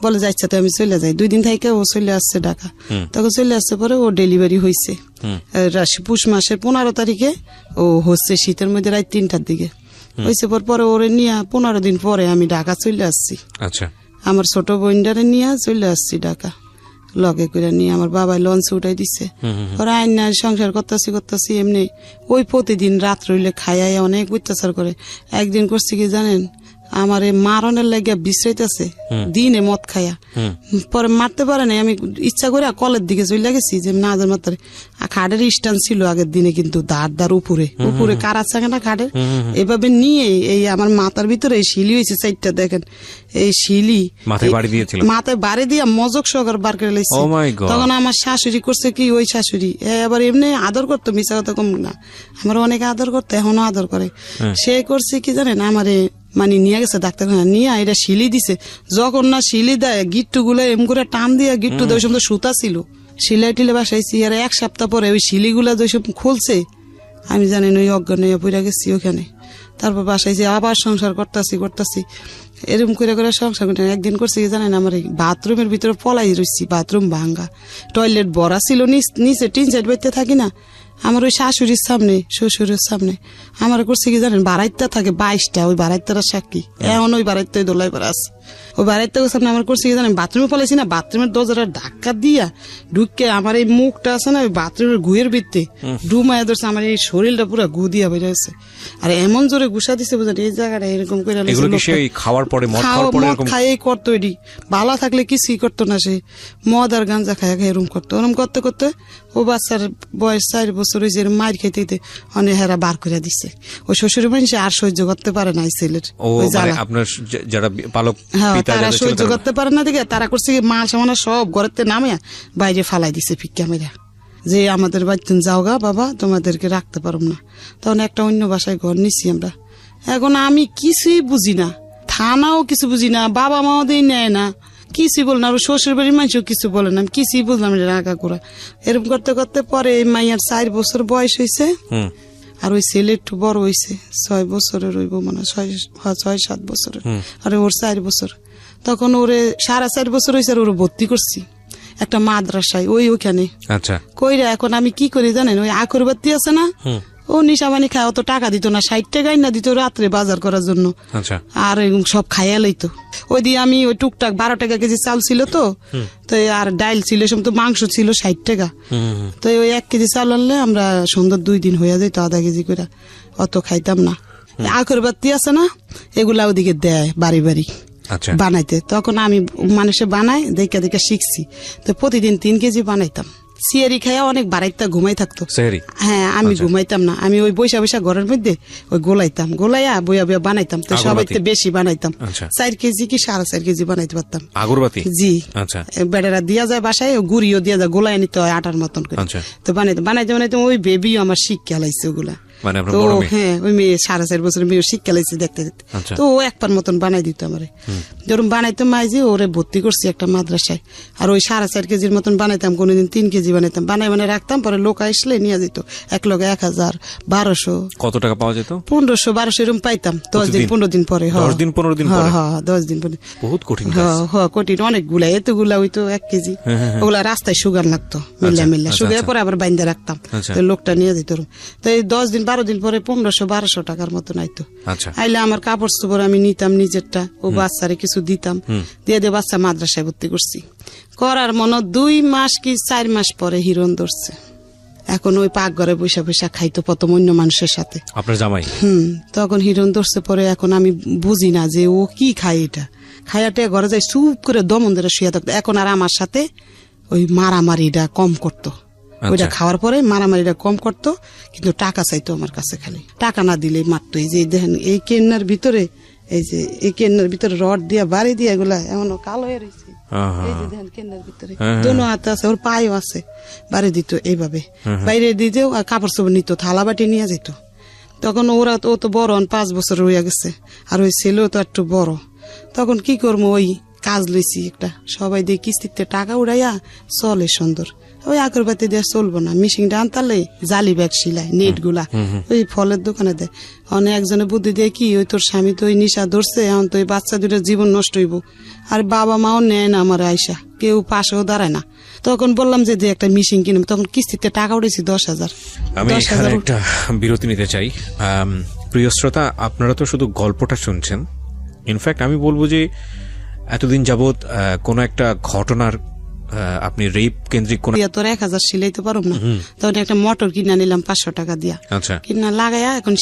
বলে যাচ্ছে, তো আমি চলে যাই। 2 দিন থেকে ও চলে আসছে ঢাকা। তখন চলে আসছে পরে ও ডেলিভারি হয়েছে পুষ মাসের 15 তারিখে। ও হচ্ছে শীতের মধ্যে রাত 3টার দিকে হয়েছে। পরে ওরে নিয়ে 15 দিন পরে আমি ঢাকা চলে আসছি। আচ্ছা, আমার ছোট বোনটারে নিয়ে চলে আসছি ঢাকা, লগে করে নিয়ে আমার বাবাই লঞ্চে উঠাই দিচ্ছে। ওরা আইন সংসার করতেছি এমনি। ওই প্রতিদিন রাত রইলে খাইয়াই অনেক অত্যাচার করে। একদিন করছি কি জানেন, আমার মারণের লাগিয়া বিশ্রাইতেছে দিনে মদ খাইয়া, পরে মারতে পারে নাই। আমি ইচ্ছা করে কলের দিকে চলে গেছি যে না মারতে। খাটের স্ট্যান্ড ছিল আগের দিনে, কিন্তু দাঁড় উপরে কারা চাঙে না খাটের, এভাবে নিয়ে এই আমার মাথার ভিতরে এই শিলি হয়েছে 4টা, দেখেন এই শিলি মাথায় বাড়ি দিয়া মজক সহকার বার করে লাইছে। তখন আমার শাশুড়ি করছে কি, ওই শাশুড়ি আবার এমনি আদর করতো, মিশা কথা কম না, আমার অনেক আদর করতো, এখনো আদর করে। সে করছে কি জানেন, আমারে মানে নিয়ে গেছে ডাক্তারখানা, নিয়ে এটা শিলি দিছে। যখন না শিলি দেয়, গিট্টু গুলো এম করে টান দিয়া, গিট্টু ওই সময় সুতা ছিল, সিলাই টিলে বাসাইছি। আর 1 সপ্তাহ পরে ওই শিলিগুলা যেসব খুলছে, আমি জানি ওই অজ্ঞান হয়ে পড়ে গেছি ওখানে। তারপর বাসাইছি, আবার সংসার করতেছি এরকম করে সংসার করতে। একদিন করছি কি জানেন, আমার এই বাথরুমের ভিতরে পলাই রয়েছি, বাথরুম ভাঙ্গা, টয়লেট ভরা ছিল, নিচে টিন সাইড বাইতে থাকি না, আমার ওই শাশুড়ির সামনে শ্বশুরের সামনে আমার করছে কি জানেন, বারাইত্যা থাকে 22টা, ওই বারাইত্যার সাক্ষী এখন ওই বারাইত্যায় দোলাই পারা আছে। ওই বারাইত্যা সামনে আমার করছে কি জানেন, বাথরুমে পালাইছি না, বাথরুমের দরজাটা ধাক্কা দিয়া ঢুকে আমার এই মুখটা আছে না, ওই বাথরুমের গুয়ের ভিত্তে ডুমায়া ধরছে, আমার এই শরীরটা পুরো গু দিয়া বেরিয়ে আছে। আর এমন জোরে ঘুষা দিছে, বুঝলেন, এই জায়গাটা এরকম করে খাওয়ার পরে মদ খাইয়ে করতো। এটি ভালো থাকলে কিছুই করতো না, সে মদ আর গাঞ্জা খাইয়া এরকম করতো। ওরম করতে করতে ও বাচ্চার বয়স 4 বছর হয়েছে, মার খেতে অনেক হেরা বার করে দিচ্ছে। ওই শ্বশুরের মানুষ আর সহ্য করতে পারে না, এই ছেলের আপনার যারা পালক তারা সহ্য করতে পারে না দেখে তারা করছে মা সামানা সব ঘরের নামে বাইরে ফালাই দিছে ফিক্কা মেরা, যে আমাদের বাড়িতে যাও গা বাবা, তোমাদেরকে রাখতে পারব না। তখন একটা অন্য বাসায় ঘর নিচ্ছি আমরা। এখন আমি কিছুই বুঝি না, থানাও কিছু বুঝি না, বাবা মাও দিয়ে নেয় না, কিছুই বলে না, আর শ্বশুর বাড়ির মানুষও কিছু বলে না, আমি কিছুই বুঝলাম রাগা করা। এরকম করতে করতে পরে এই মাইয়ার 4 বছর বয়স হয়েছে, আর ওই ছেলে একটু বড় হয়েছে, 6 বছরের হইব, মানে 6-7 বছরের, আর ওর 4 বছর। তখন ওরে 4.5 বছর হয়েছে, আর ওর ভর্তি করছি একটা মাদ্রাসায় ওইখানে। আচ্ছা, কইরা এখন আমি কি করি জানেন, ওই আকরবাতি আছে না, ও নিশাবানি খায়, অত টাকা দিত না, 60 টাকাই না দিত রাত্রে বাজার করার জন্য। আর সব খাইয়া লইতো। ওই দিয়ে আমি ওই টুকটাক 12 টাকা কেজি চাল ছিল তো, আর ডাইল ছিল, সব তো মাংস ছিল 60 টাকা। তো ওই 1 কেজি চাল আনলে আমরা সুন্দর 2 দিন হইয়া যাইতো, আধা কেজি করে, অত খাইতাম না। আকরবাতি আছে না, এগুলা ওদিকে দেয় বাড়ি বাড়ি বানাইতে। তখন আমি মানুষে বানাই দেখে দেখে শিখছি। তো প্রতিদিন 3 কেজি বানাইতাম। সিয়ারি খাইয়া অনেক বাড়াইতা ঘুমাই থাকতো। হ্যাঁ, আমি ঘুমাইতাম না, আমি ওই বৈশা বৈশা ঘরের মধ্যে ওই গোলাইয়া বইয়া বইয়া বানাইতাম। তো সবাইতে বেশি বানাইতাম, 4 কেজি কি 4.5 কেজি বানাইতে পারতাম আগরবাতি। জি, বেড়ারা দিয়া যায় বাসায়, গুড়িও দিয়া যায়, গোলাই নিতে হয় আটার মতন করে। তো বানাইতে ওই বেবিও আমার শিক্ষা লাইছে ওগুলা। মানে আপনার তো বড় মেয়ে? হ্যাঁ ওই মেয়ে 4.5 বছরের মেয়ে শিক্ষা লাইছে দেখতে দেখতে। আচ্ছা। তো ও একবার মতন বানাই দিত আমারে, যেরকম বানাইতো মাইজি ওরে ভর্তি করছি একটা মাদ্রাসায়। আর ওই 4.5 কেজির মতন বানাইতাম, কোনোদিন 3 কেজি বানাইতাম, বানাই রাখতাম, পরে লোক আসলে নিয়ে যেত এক লগে 1000 1200 কত টাকা পাওয়া যেত? 1500 1200 এরকম পাইতাম 10 দিন 15 দিন পরে। 10 দিন 15 দিন পরে? হ্যাঁ 10 দিন পরে। বহুত কঠিন কাজ। কঠিন অনেকগুলা, এতগুলা হইতো 1 কেজি। ওগুলা রাস্তায় সুগার লাগতো মিল্লা মিল্লা, সুগার পরে আবার বাইন্দা রাখতাম, তো লোকটা নিয়ে যেত। তো এই 10 দিন 12 দিন পরে 1500 1200 টাকার মতন আইতো। আচ্ছা। আইলে আমার কাপড় চোপড় আমি নিতাম নিজেরটা, ও বাচ্চারে কিছু দিতাম, দিয়ে দিয়ে বাচ্চা মাদ্রাসায় ভর্তি করছি। করার মনে 2 মাস কি 4 মাস পরে হিরণ ধরছে। এখন ওই পাকঘরে বৈশা বৈশা খাইতো প্রথম অন্য মানুষের সাথে। আপনার জামাই? তখন হিরণ ধরছে পরে। এখন আমি বুঝি না যে ও কি খায়, এটা খাইয়াটে ঘরে যাই চুপ করে দমন ধরে শুয়ে থাকতো। এখন আর আমার সাথে ওই মারামারিটা কম করতো, ওইটা খাওয়ার পরে মারামারিটা কম করতো, কিন্তু টাকা চাইতো আমার কাছে, খালি টাকা না দিলে মারতো। এই যে দেখেন এই কেন্নার ভিতরে, এই যে এই কেন্নার ভিতরে রড দিয়া বাড়ি দিয়া এগুলা এমন কালো হয়ে রয়েছে। এই যে দেখেন কেন্নার ভিতরে দোনো হাতে আছে, ওর পায়েও আছে, বাড়ি দিত এইভাবে। বাইরে দিতেও কাপড় চোপড় নিত, থালা বাটি নিয়ে যেত। তখন ওরা ও তো বড় 5 বছর হইয়া গেছে, আর ওই ছেলেও তো একটু বড়। তখন কি করবো, ওই কাজ লইছি একটা, সবাই দিয়ে কিস্তিতে টাকা উড়াইয়া চলে সুন্দর। ওই আগরবাতি দিয়ে চলবো না, মেশিনটা আনতালে জালি ব্যাগ সিলাই নেট গুলা ওই ফলের দোকানে দেয়। অনেক একজনে বুদ্ধি দিয়ে কি, ওই তোর স্বামী তো ওই নিশা ধরছে, এখন তো ওই বাচ্চা দুটার জীবন নষ্ট হইব, আর বাবা মাও নেয় না আমার আইসা, কেউ পাশেও দাঁড়ায় না। তখন বললাম যে একটা মেশিন কিনবো, তখন কিস্তিতে টাকা উঠেছি 10,000। আমি এখানে একটা বিরতি নিতে চাই। প্রিয় শ্রোতা, আপনারা তো শুধু গল্পটা শুনছেন, ইনফ্যাক্ট আমি বলবো যে এতদিন যাবৎ কোন একটা ঘটনার আপনি রেপ কেন্দ্রিক কোন তোর 1000 সিলাইতে পারব না, তখন একটা মোটর কিনা নিলাম 500 টাকা দিয়া। আচ্ছা। কিনা লাগাইয়া এখন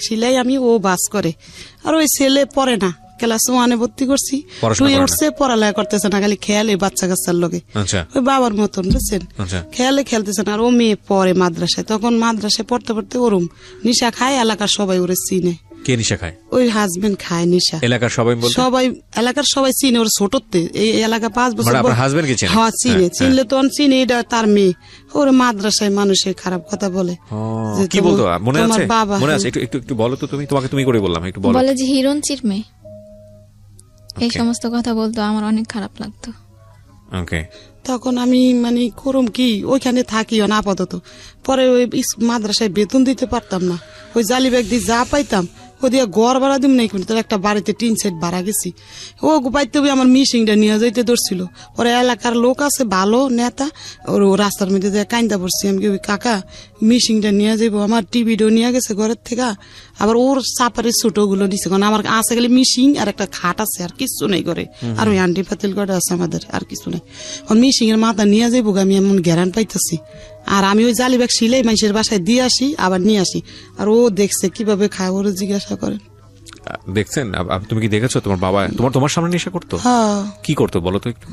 সিলাই আমি, ও বাস করে। আর ওই ছেলে পড়ে না, ক্লাস 1-এ ভর্তি করছি, 2 উঠছে, পড়ালেখা করতেছে না, খালি খেয়ালে বাচ্চা কাচ্চার লগে। আচ্ছা। ওই বাবার মতন বুঝছেন, খেয়ালে খেলতেছে না। আর ও মেয়ে পড়ে মাদ্রাসায়, তখন মাদ্রাসায় পড়তে পড়তে ওরম নিশা খায়, এলাকার সবাই ওরে চিনে। কে নিশা খায়? ওই হাজবেন্ড খায় নিশা। এলাকার সবাই বলতে? সবাই, এলাকার সবাই চিনে, ওর ছোটতে এই এলাকা 5 বছর। মানে আপনার হাজবেন্ড কে চিনে? হ্যাঁ চিনে, চিনলে তো চিনে, এটা তার মেয়ে। ওর মাদ্রাসায় মানুষের খারাপ কথা বলে। কি বলতো মনে আছে? বাবা মনে আছে? একটু বলো তো তুমি, তোমাকে তুমি করে বললাম, একটু বলো। বলে যে হিরণ চিরমে, এই সমস্ত কথা বলতো, আমার অনেক খারাপ লাগতো। ওকে। তখন আমি মানে করম কি, ওইখানে থাকিও না আপাতত। পরে ওই মাদ্রাসায় বেতন দিতে পারতাম না, ওই জালি ব্যাগ দিয়ে যা পাইতাম ও দিয়ে ঘর ভাড়া দিব নাই, কিন্তু একটা বাড়িতে টিন সেট ভাড়া গেছি। ও পাইতে আমার মিশিংটা নিয়ে যাইতে ধরছিল। ওরা এলাকার লোক আছে ভালো নেতা, ওর রাস্তার মধ্যে কাইন্দা পড়ছি আমি, ওই কাকা মিশিংটা নিয়ে যাবো, আমার টিভিটাও নিয়ে গেছে ঘরের থেকে, আবার ওর চাপারের ছোট গুলো নিচ্ছে, কারণ আমার আছে গেলে মিশিং আর একটা খাট আছে, আর কিছু নেই করে, আর ওই আন্টি পাতিল করে আছে আমাদের, আর কিছু নেই। মিশিং এর মাথা নিয়ে যাবো, আমি এমন গ্যারান পাইতেছি। আর আমি ওই জালি ব্যাগ সিলাই মানুষের বাসায় দিয়ে আসি, আবার নিয়ে আসি। আর ও দেখছে কিভাবে খায়, ওর জিজ্ঞাসা করেন। দেখছেন? তুমি কি দেখেছো তোমার বাবা তোমার সামনে নেশা করতো? কি করতো বলো তো একটু।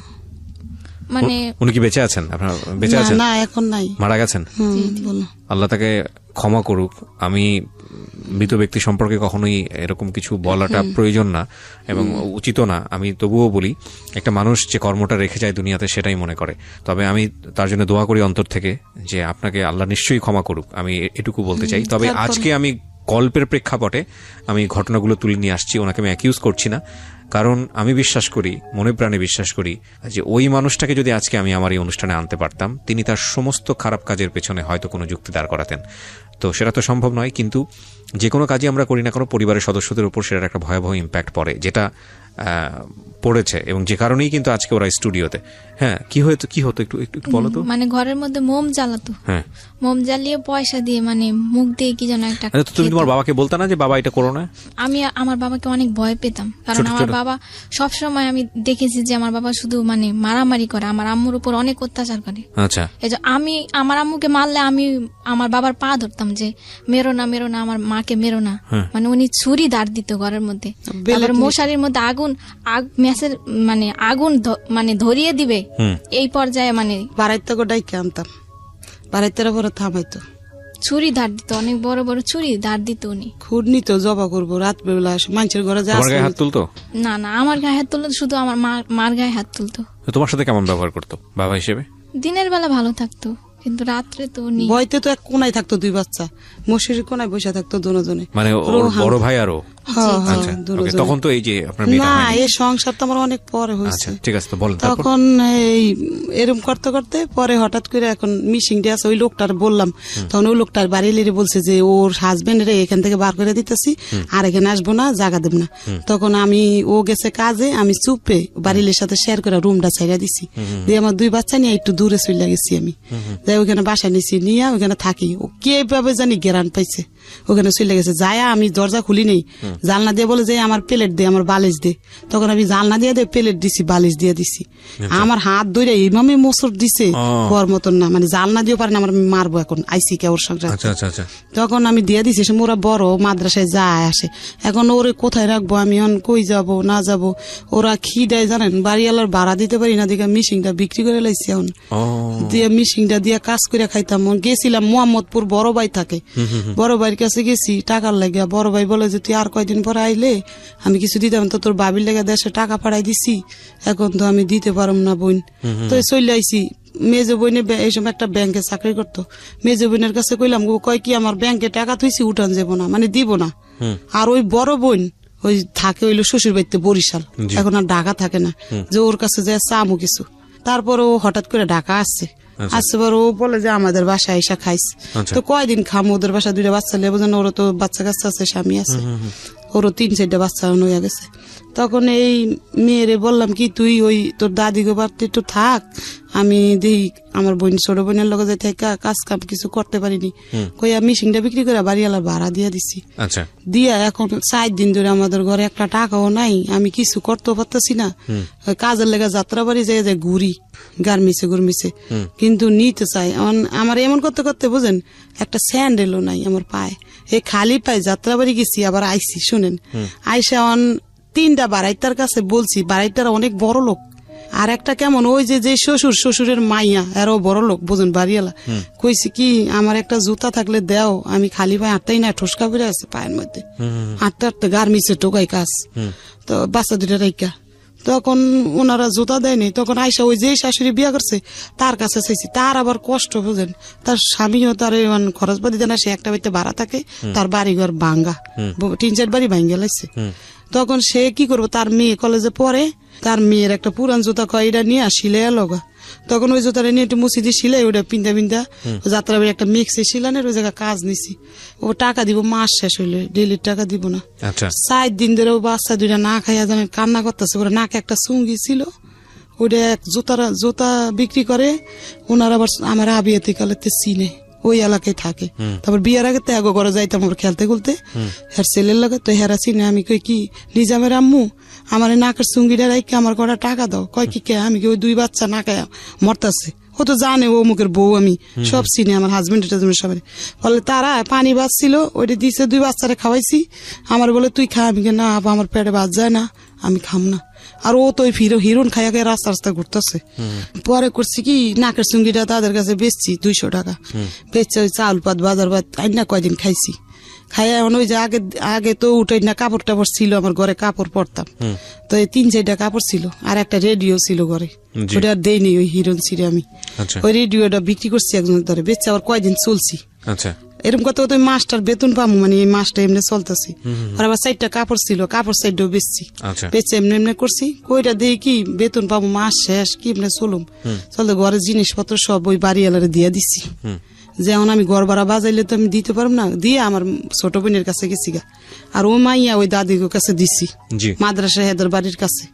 মানে উনি কি বেঁচে আছেন? আপনার বেঁচে আছেন? না, এখন নাই, মারা গেছেন। আল্লাহ তাকে ক্ষমা করুক। আমি মৃত ব্যক্তি সম্পর্কে কখনোই এরকম কিছু বলাটা প্রয়োজন না এবং উচিত না। আমি তবুও বলি, একটা মানুষ যে কর্মটা রেখে যায় দুনিয়াতে, সেটাই মনে করে। তবে আমি তার জন্য দোয়া করি অন্তর থেকে যে আপনাকে আল্লাহ নিশ্চয়ই ক্ষমা করুক, আমি এটুকু বলতে চাই। তবে আজকে আমি গল্পের প্রেক্ষাপটে আমি ঘটনাগুলো তুলে নিয়ে আসছি, ওনাকে আমি অ্যাকিউজ করছি না, কারণ আমি বিশ্বাস করি, মনে প্রাণে বিশ্বাস করি যে ওই মানুষটাকে যদি আজকে আমি আমার এই অনুষ্ঠানে আনতে পারতাম, তিনি তার সমস্ত খারাপ কাজের পেছনে হয়তো কোনো যুক্তি দাঁড় করাতেন। তো সেটা তো সম্ভব নয়, কিন্তু যে কোনো কাজই আমরা করি না কোনো, পরিবারের সদস্যদের উপর সেটার একটা ভয়াবহ ইম্প্যাক্ট পড়ে, যেটা পড়েছে, এবং যে কারণেই কিন্তু আজকে ওরা স্টুডিওতে। হ্যাঁ, কি হতো একটু বলো তো। মানে ঘরের মধ্যে মোম জ্বালাতো, মোম জ্বালিয়ে পয়সা দিয়ে, মানে মুখ দিয়ে কি যেন একটা। তুমি তোমার বাবাকে বলতে না যে বাবা এটা করো না? আমি আমার বাবাকে অনেক ভয় পেতাম, কারণ আমার বাবা সবসময়, আমি দেখেছি যে আমার বাবা শুধু মানে মারামারি করে, আমার আম্মুর উপর অনেক অত্যাচার করে। আচ্ছা। এই যে আমি আমার আম্মুকে মারলে আমি আমার বাবার পা ধরতাম যে মেরো না, আমার মাকে মেরো না। মানে উনি ছুরি দাঁড় দিত ঘরের মধ্যে, তারপরে মশারির মধ্যে ম্যাচের মানে আগুন মানে ধরিয়ে দিবে, এই পর্যায়ে মানে বাড়াইতে ডাইকে আনতাম, বাড়াইতে পরে থামাইতো, ছুরি ধার দিত, অনেক বড় বড় ছুরি ধার দিত উনি। খুদ নিত, জবা করবো রাত বেলা মানুষের ঘরে হাত তুলতো? না, আমার গায়ে হাত তুলতো, শুধু আমার মার গায়ে হাত তুলতো। তোমার সাথে কেমন ব্যবহার করতো বাবা হিসেবে? দিনের বেলা ভালো থাকতো, কিন্তু রাত্রে তো উনি বইতে তো এক কোনায় থাকতো দুই বাচ্চা, মশারির কোনায় বসে থাকতো দুজনে। মানে ওর বড় ভাই আরো? হ্যাঁ, হ্যাঁ, আচ্ছা, দুজনে। okay, তখন তো এই যে আপনার মেয়েটা না, হয়নি। এই সংসার তো আমার অনেক পরে আচ্ছা, হয়েছে। ঠিক আছে, তো বলেন তারপর। তখন এই এরকম করতে করতে পরে হঠাৎ করে এখন মিশিং দিয়ে আছে, ওই লোকটার বললাম, তখন ওই লোকটার বাড়ি লেরে বলছে যে ওর হাজবেন্ড রে এখান থেকে বার করে দিতেছি, আর এখানে আসবো না, জায়গা দেব না। তখন আমি, ও গেছে কাজে, আমি চুপে বাড়ির সাথে শেয়ার করে রুমটা ছাইড়া দিছি, দিয়ে আমার দুই বাচ্চা নিয়ে একটু দূরে চলে গেছি আমি, যাই ওখানে বাসা নিছি, নিয়ে ওখানে থাকি। ও কিভাবে জানি গেরান পাইছে, ওখানে চলে গেছে। যায় আমি দরজা খুলি নেই, জালনা দিয়ে বলে যে আমার প্লেট দে, আমার বালিশ দে। তখন আমি জালনা দিয়ে প্লেট দিছি, বালিশ দিয়ে দিছি। আমার হাত ধরে এইভাবে মোচড় দিছে, হওয়ার মতন না, মানে জালনা দিয়ে পারে না, আমার মারবো এখন, আইসি কে ওর সঙ্গে। আচ্ছা আচ্ছা আচ্ছা। তখন আমি দিয়ে দিছি, সে মোরা বড় মাদ্রাসায় যায় আসে, এখন ওরে কোথায় রাখবো আমি, এখন কই যাব না যাব। ওরা খিদায় জানেন, বাড়িওয়ালার ভাড়া দিতে পারি না, দিকে মিশিংটা বিক্রি করে লাইছি এখন, দিয়ে মিশিংটা দিয়ে কাজ করে খাইতাম। গেছিলাম মোহাম্মদপুর, বড় ভাই থাকে, বড় ভাইয়ের কাছে গেছি টাকার লাগিয়া। বড় ভাই বলে যে তুই আর কয়দিন পরে আইলে আমি কিছু দিতাম, তো তোর বাবির লেগে দেশে টাকা পাঠাই দিছি, এখন তো আমি দিতে পারম না বোন। তো চলে আইছি। মেজো বোনে এই সময় একটা ব্যাংকে চাকরি করতো, মেজো বোনের কাছে কইলাম, কয় কি আমার ব্যাংকে টাকা থুইছি, উঠান যাব না, মানে দিব না। আর ওই বড় বোন ওই থাকে হইলো শ্বশুর বাড়িতে বরিশাল, এখন আর ঢাকা থাকে না, যে ওর কাছে যায় চামু কিছু। তারপর ও হঠাৎ করে ঢাকা আসছে, আসছে পর ও বলে যে আমাদের বাসায় এসে খাইছে। তো কয়দিন খামো, ওদের বাসা দুইটা বাচ্চা লেবো, যেন ওরও তো বাচ্চা কাচ্চা আছে, স্বামী আছে, ওরও 3-4টা বাচ্চা হয়ে গেছে। তখন এই মেয়েরে বললাম কি তুই ওই তোর দাদি গো বাড়তে একটু থাক, আমি দেখি আমার বোন, ছোট বোনের লগে যাই থেকে কাজ কাম কিছু করতে পারিনি, কইয়া মিশিংটা বিক্রি করে বাড়িওয়ালার ভাড়া দিয়ে দিছি। আচ্ছা, দিয়া এখন 4 দিন ধরে আমাদের ঘরে একটা টাকাও নাই, আমি কিছু করতেও পারতেছি না। কাজের লেগে যাত্রা বাড়ি যাই যাই ঘুরি, গার্মিছে গুরমিছে, কিন্তু নিতে চাই। আমার এমন করতে করতে বুঝেন একটা স্যান্ডেলও নাই আমার পায়ে, এই খালি পায়ে যাত্রা বাড়ি গেছি, আবার আইসি। শুনেন, আইসা 3টা বাড়াইতার কাছে বলছি, বাড়াইতারা অনেক বড় লোক, আর একটা কেমন ওই যে শ্বশুরের মাইয়া, এরও বড় লোক, বুঝুন বাড়িওয়ালা। কইছি কি আমার একটা জুতা থাকলে দেও, আমি খালি পায়ে হাঁটতেই না, ঠোসকা করে আছে পায়ের মধ্যে, হাঁটতে হাঁটতে গার্মিছে টোকাই কাজ। তো বাচ্চা 2টা রাইকা, তখন ওনারা জুতা দেয়নি। তখন আইসা ওই যে শাশুড়ি বিয়া করছে তার কাছে চাইছি, তার আবার কষ্ট বুঝেন, তার স্বামীও তার খরচ পাতি দেয় না, সে একটা বাড়িতে ভাড়া থাকে, তার বাড়িঘর ভাঙ্গা, 3-4 বাড়ি ভাঙ্গা লাগছে। তখন সে কি করবো, তার মেয়ে কলেজে পড়ে, তার মেয়ের একটা পুরান জুতা কয় এটা নিয়ে সিলাই লগা। তখন ওই জুতাটা নিয়ে একটু মুছি দিয়ে সিলাই, ওটা পিন্দা যাত্রা বাড়ি একটা মিক্সে সিলানের ওই জায়গায় কাজ নিছি। ও টাকা দিব মাস শেষ হইলে, ডেলির টাকা দিব না। 4 দিন ধরে ও বাচ্চা 2টা না খাইয়া জানেন কান্না করতেছে, ওরা নাকে একটা চুঙ্গি ছিল, ওটা জুতা বিক্রি করে। ওনার আবার আমার আবিয়াতে কালেতে চিনে, ওই এলাকায় থাকে। তারপর বিয়ের আগে তো ঘরে যাইতাম আমরা খেলতে খুলতে, হের ছেলের লাগে, তো হেরা চিনে। আমি কই কি নিজামের আম্মু আমার নাকের চুঙ্গিটা রাইকে আমার কটা টাকা দাও। কয় কি কে, আমি কি ওই 2 বাচ্চা না খায় মরতাছে, ও তো জানে ও মুখের বউ, আমি সব চিনি, আমার হাজবেন্ড সবাই। বলে তারা পানি বাঁচছিল, ওইটা দিছে, 2 বাচ্চারে খাওয়াইছি। আমার বলে তুই খা, আমি না আবার আমার পেটে বাদ যায় না, আমি খাম না। আর ও তো হিরোন খাইয়া খাই রাস্তা রাস্তা ঘুরতেছে। পরে করছি কি নাকের চুঙ্গিটা তাদের কাছে বেচছি 200 টাকা, বেচছে ওই চাউল পাত বাজার পাত আইনা কয়দিন খাইছি। খাইয়া ওই যে আগে তো উঠে না কাপড় টাপড় ছিল, আমার ঘরে কাপড় পরতাম, তো এই 3-4টা কাপড় ছিল, আর একটা রেডিও ছিল ঘরে, ওটা আর দেয়নি ওই হিরোন ছিঁড়ে আমি। ওই রেডিওটা বিক্রি করছি একজনের ধরে, বেচছে আবার কয়দিন চলছি। এরকম কত তো মাসটার বেতন পাবো, মানে এই মাসটা এমনি চলতেছি। আর আবার 4টা কাপড় ছিল, কাপড় 4টাও বেচছি, বেচে এমনি করছি। কইটা দিয়ে কি বেতন পাবো, মাস শেষ কি এমনি চলুম চলতে, ঘরের জিনিসপত্র সব ওই বাড়িওয়ালারে দিয়ে দিছি। যেমন আমি ঘর ভাড়া বাজাইলে তো আমি দিতে পারবো না, দিয়ে আমার ছোট বোনের কাছে গেছি গা, আর ও মাইয়া ওই দাদির কাছে দিছি মাদ্রাসা হেদের বাড়ির কাছে।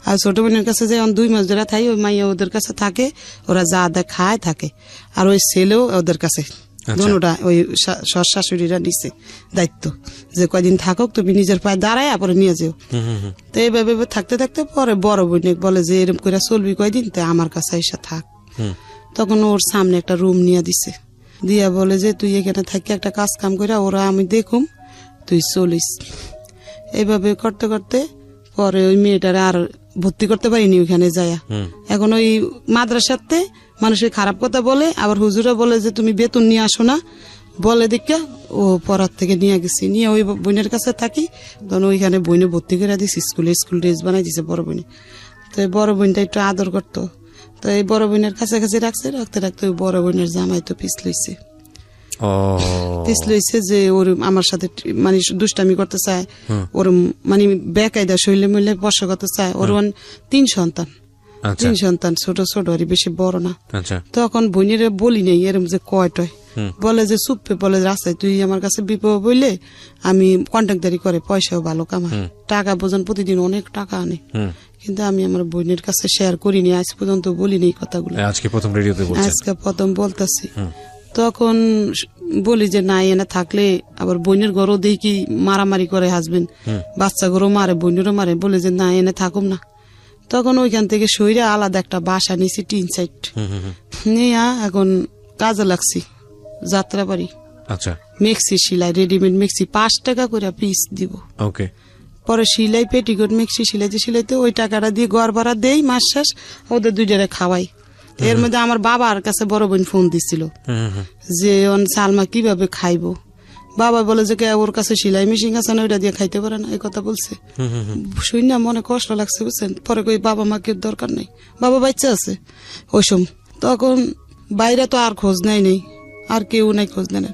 আর ছোট বোনের কাছে যেমন 2 মাস ধরে থাই, ওই মাইয়া ওদের কাছে থাকে, ওরা যা দা খায় থাকে, আর ওই ছেলেও ওদের কাছে। দোনোটা ওই শাশুড়িরা নিছে দায়িত্ব, যে কয়দিন থাকুক তুমি নিজের পায়ে দাঁড়ায় পরে নিয়ে যাও। তো এইভাবে থাকতে থাকতে পরে বড় বোন বলে যে এরকম করে চলবি কয়দিন, তো আমার কাছে এসে থাক। তখন ওর সামনে একটা রুম নিয়ে দিছে, দিয়া বলে যে তুই এখানে থাকি একটা কাজ কাম করে, ওরা আমি দেখুম, তুই চলিস। এইভাবে করতে করতে পরে ওই মেয়েটারে আর ভর্তি করতে পারিনি ওইখানে যায়া। এখন ওই মাদ্রাসাতে মানুষের খারাপ কথা বলে, আবার হুজুরা বলে যে তুমি বেতন নিয়ে আসো না, বলে দেখা ও পড়ার থেকে নিয়ে গেছি, নিয়ে ওই বোনের কাছে থাকি। তখন ওইখানে বোনে ভর্তি করে দিছি স্কুল ড্রেস বানাই দিছে বড় বোনে। তো বড় বোনটা একটু আদর করতো, তো এই বড় বোনের কাছাকাছি রাখছে, রাখতে রাখতে ওই বড় বোনের জামাই তো পিছলইছে, পিছলইছে যে ওর আমার সাথে মানে দুষ্টামি করতে চায়, ওর মানে বেকায়দা শৈলে মইলে বর্ষ করতে চায়। ওর 3 সন্তান, 3 সন্তান, ছোট ছোট আর বেশি বড় না। তখন বোনের বলি নেই এরম যে কয়টয়, বলে যে চুপে, বলে রাস্তায় তুই আমার কাছে বিপদ বললে আমি কন্ট্রাক্টদারি করে পয়সাও ভালো কামাই, টাকা বোঝান প্রতিদিন অনেক টাকা আনে, কিন্তু আমি আমার বোনের কাছে শেয়ার করিনি, আজ পর্যন্ত বলিনি এই কথাগুলো, আজকে প্রথম রেডিওতে বলছেন, আজকে প্রথম বলতেছি। তখন বলি যে না এনে থাকলে আবার বোনের ঘরও দেখি মারামারি করে হাসবেন, বাচ্চা ঘরও মারে, বোনেরও মারে, বলে যে না এনে থাকুম না। তখন ওইখান থেকে সইরা আলাদা একটা বাসা নিয়েছি, টিন সাইড নিয়ে এখন কাজে লাগছি যাত্রাবাড়ি। আচ্ছা, মেক্সি সিলাই, রেডিমেড মেক্সি 5 টাকা করে পিস দিব। ওকে, পরে সিলাই পেটিকোট মেক্সি সিলাইতে সিলাইতে ওই টাকাটা দিয়ে ঘর ভাড়া দেই, মাস শেষ ওদের 2 খাওয়াই। এর মধ্যে আমার বাবার কাছে বড় বোন ফোন দিছিল যে সালমা কিভাবে খাইবো, বাবা বলে যে ওর কাছে সিলাই মেশিন আছে না, ওইটা দিয়ে খাইতে পারে না, এই কথা বলছে। শুনি না মনে কষ্ট লাগছে বুঝছেন। পরে কই বাবা মাকে দরকার নেই, বাবা বাচ্চা আছে ওই সময়। তখন বাইরে তো আর খোঁজ নেই, আর কেউ নাই খোঁজ নেন।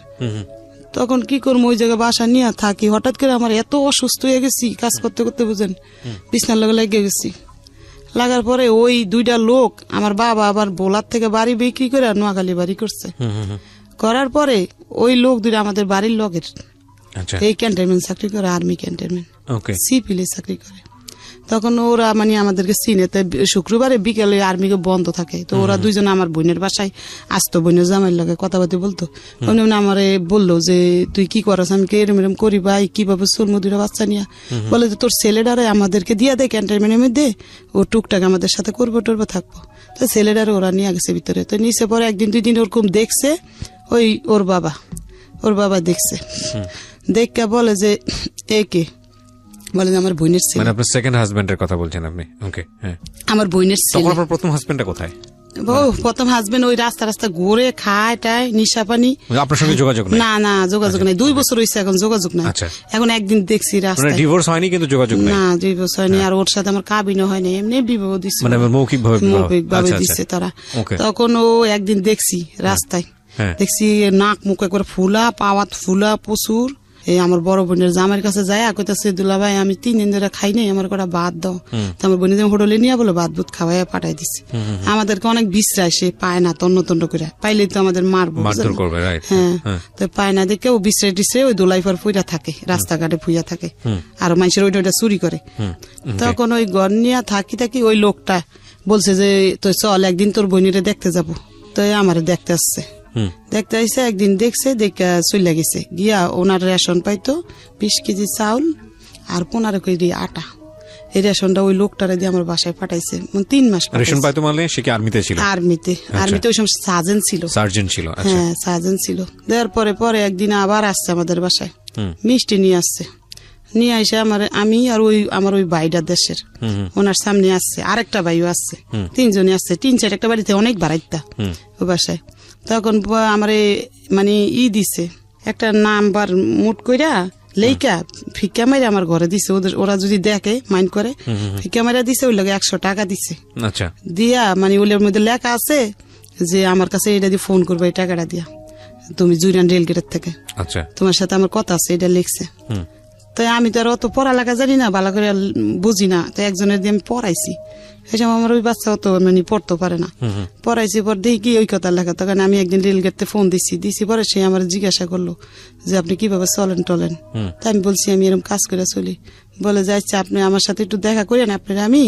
তখন কি করবো, ওই জায়গায় বাসা নিয়ে থাকি। হঠাৎ করে আমার এত অসুস্থ হয়ে গেছি, কাজ করতে করতে বুঝেন, বিছনার লগে লেগে গেছি। লাগার পরে ওই 2টা লোক, আমার বাবা আবার বোলার থেকে বাড়ি বিক্রি করে নোয়াখালী বাড়ি করছে, করার পরে ওই লোক 2টা আমাদের বাড়ির লগের এই ক্যান্টনমেন্ট চাকরি করে, আর্মি ক্যান্টনমেন্ট সিপিএল চাকরি করে। তখন ওরা মানে আমাদেরকে চিনে, শুক্রবারে বিকেলে আর্মিকে বন্ধ থাকে, তো ওরা 2জন আমার বোনের বাসায় আসতো, বোনের জামাইয়ের লগে কথাবার্তা বলতো। আমারে বললো যে তুই কি করস, আমি এরম এরম করি ভাই, কিভাবে চলবো 2টা বাচ্চা নিয়ে। বলে যে তোর ছেলেটারে আমাদেরকে দিয়ে দে ক্যান্টনমেন্টের মধ্যে, ও টুকটাক আমাদের সাথে করবো টরবো থাকবো। তো ছেলেটারে ওরা নিয়ে গেছে ভিতরে। তো নিচে পরে 1 দিন 2 দিন ওরকম দেখছে, ওই ওর বাবা দেখছে, দেখে বলে যে একে বলে আমার বোনের ছেলে। মানে আপনার সেকেন্ড হাজবেন্ডের কথা বলছেন আপনি? ওকে, হ্যাঁ, আমার বোনের ছেলে। তখন আপনার প্রথম হাজবেন্ডটা কোথায়? প্রথম হাজবেন্ড ওই রাস্তা ঘুরে খায় টায়, নিশা পানি। আপনার সঙ্গে যোগাযোগ নাই? না যোগাযোগ নাই, 2 বছর হয়েছে এখন যোগাযোগ নাই। এখন একদিন দেখছি রাস্তায়, ডিভোর্স হয়নি কিন্তু যোগাযোগ নাই? না, ডিভোর্স হয়নি। আর ওর সাথে আমার কাবিনও হয়নি, এমনি বিবাহ দিচ্ছে, মানে মৌখিক ভাবে দিচ্ছে তারা। তখন ও একদিন দেখছি রাস্তায়, দেখছি নাক মুখ একবার ফুলা, পাওয়াত ফুলা প্রচুর। এই আমার বড় বোনের জামাইয়ের কাছে যায়, কইতাছে দুলা ভাই আমি 3 দিন ধরে খাই নাই, আমার কটা ভাত দাও। তো আমার বোনের হোটেলে নিয়ে বলে ভাত বুত খাওয়াই পাঠাই দিচ্ছে। আমাদেরকে অনেক বিশ্রায়, সে পায় না, তন্ন করে পাইলে তো আমাদের মারবো, হ্যাঁ। তো পায় না দেখে ও বিশ্রায় টিশ্রে ওই দোলাইফার ফুইরা থাকে, রাস্তাঘাটে ফুইয়া থাকে, আর মানুষের ওইটা চুরি করে। তখন ওই ঘর নিয়ে থাকি ওই লোকটা বলছে যে তুই চল একদিন তোর বোনেরে দেখতে যাবো। তো আমারে দেখতে আসছে, দেখতে আইসে, একদিন দেখছে, দেখে চলে গেছে। গিয়া ওনার রেশন পাইতো 20 কেজি চাউল আর 15 কেজি আটা। এই রেশনটা ওই লোকটারে দিয়ে আমার বাসায় পাঠাইছে। 3 মাস রেশন পাইতো। মানে সে কি আর্মিতে ছিল? আর্মিতে ওই সময় সার্জেন্ট ছিল। হ্যাঁ, সার্জেন্ট ছিল। দেওয়ার পরে একদিন আবার আসছে আমাদের বাসায়, মিষ্টি নিয়ে আসছে। নিয়ে আসে আমি আর ওই আমার ওই ভাইটা দেশের, ওনার সামনে আসছে, আরেকটা ভাইও আসছে, 3 জনই আসছে। 3-4 একটা বাড়িতে অনেক বাড়াইতা ওই বাসায়। তখন আমার মানে দিছে একটা নাম্বার মুট কইরা লেইকা ফিকা মাইরা আমার ঘরে দিছে। ওরা যদি দেখে মাইন্ড করে, ফিকা মাইরা দিছে, ওই লাগে 100 টাকা দিছে। আচ্ছা, দিয়া মানে ওইটার মধ্যে লেখা আছে যে আমার কাছে এটা দিয়ে ফোন করবে, এই টাকাটা দিয়া তুমি জুরিয়ান রেলগেটের থেকে, আচ্ছা তোমার সাথে আমার কথা আছে, এটা লিখছে। তো আমি তো আর অত পড়ালেখা জানি না, ভালো করে বুঝি না। তো একজনের দিয়ে আমি পড়াইছি, এই সময় আমার ওই বাচ্চা অত মানে পড়তে পারে না, পড়াইছি। পর দেখি কি ওই কথা লেখা। তখন আমি একদিন রেলগেটে ফোন দিছি পরে সে আমার জিজ্ঞাসা করলো যে আপনি কিভাবে চলেন টলেন। তাই আমি বলছি আমি এরকম কাজ করে চলি। বলে যে আচ্ছা আপনি আমার সাথে একটু দেখা করেন, আপনার আমি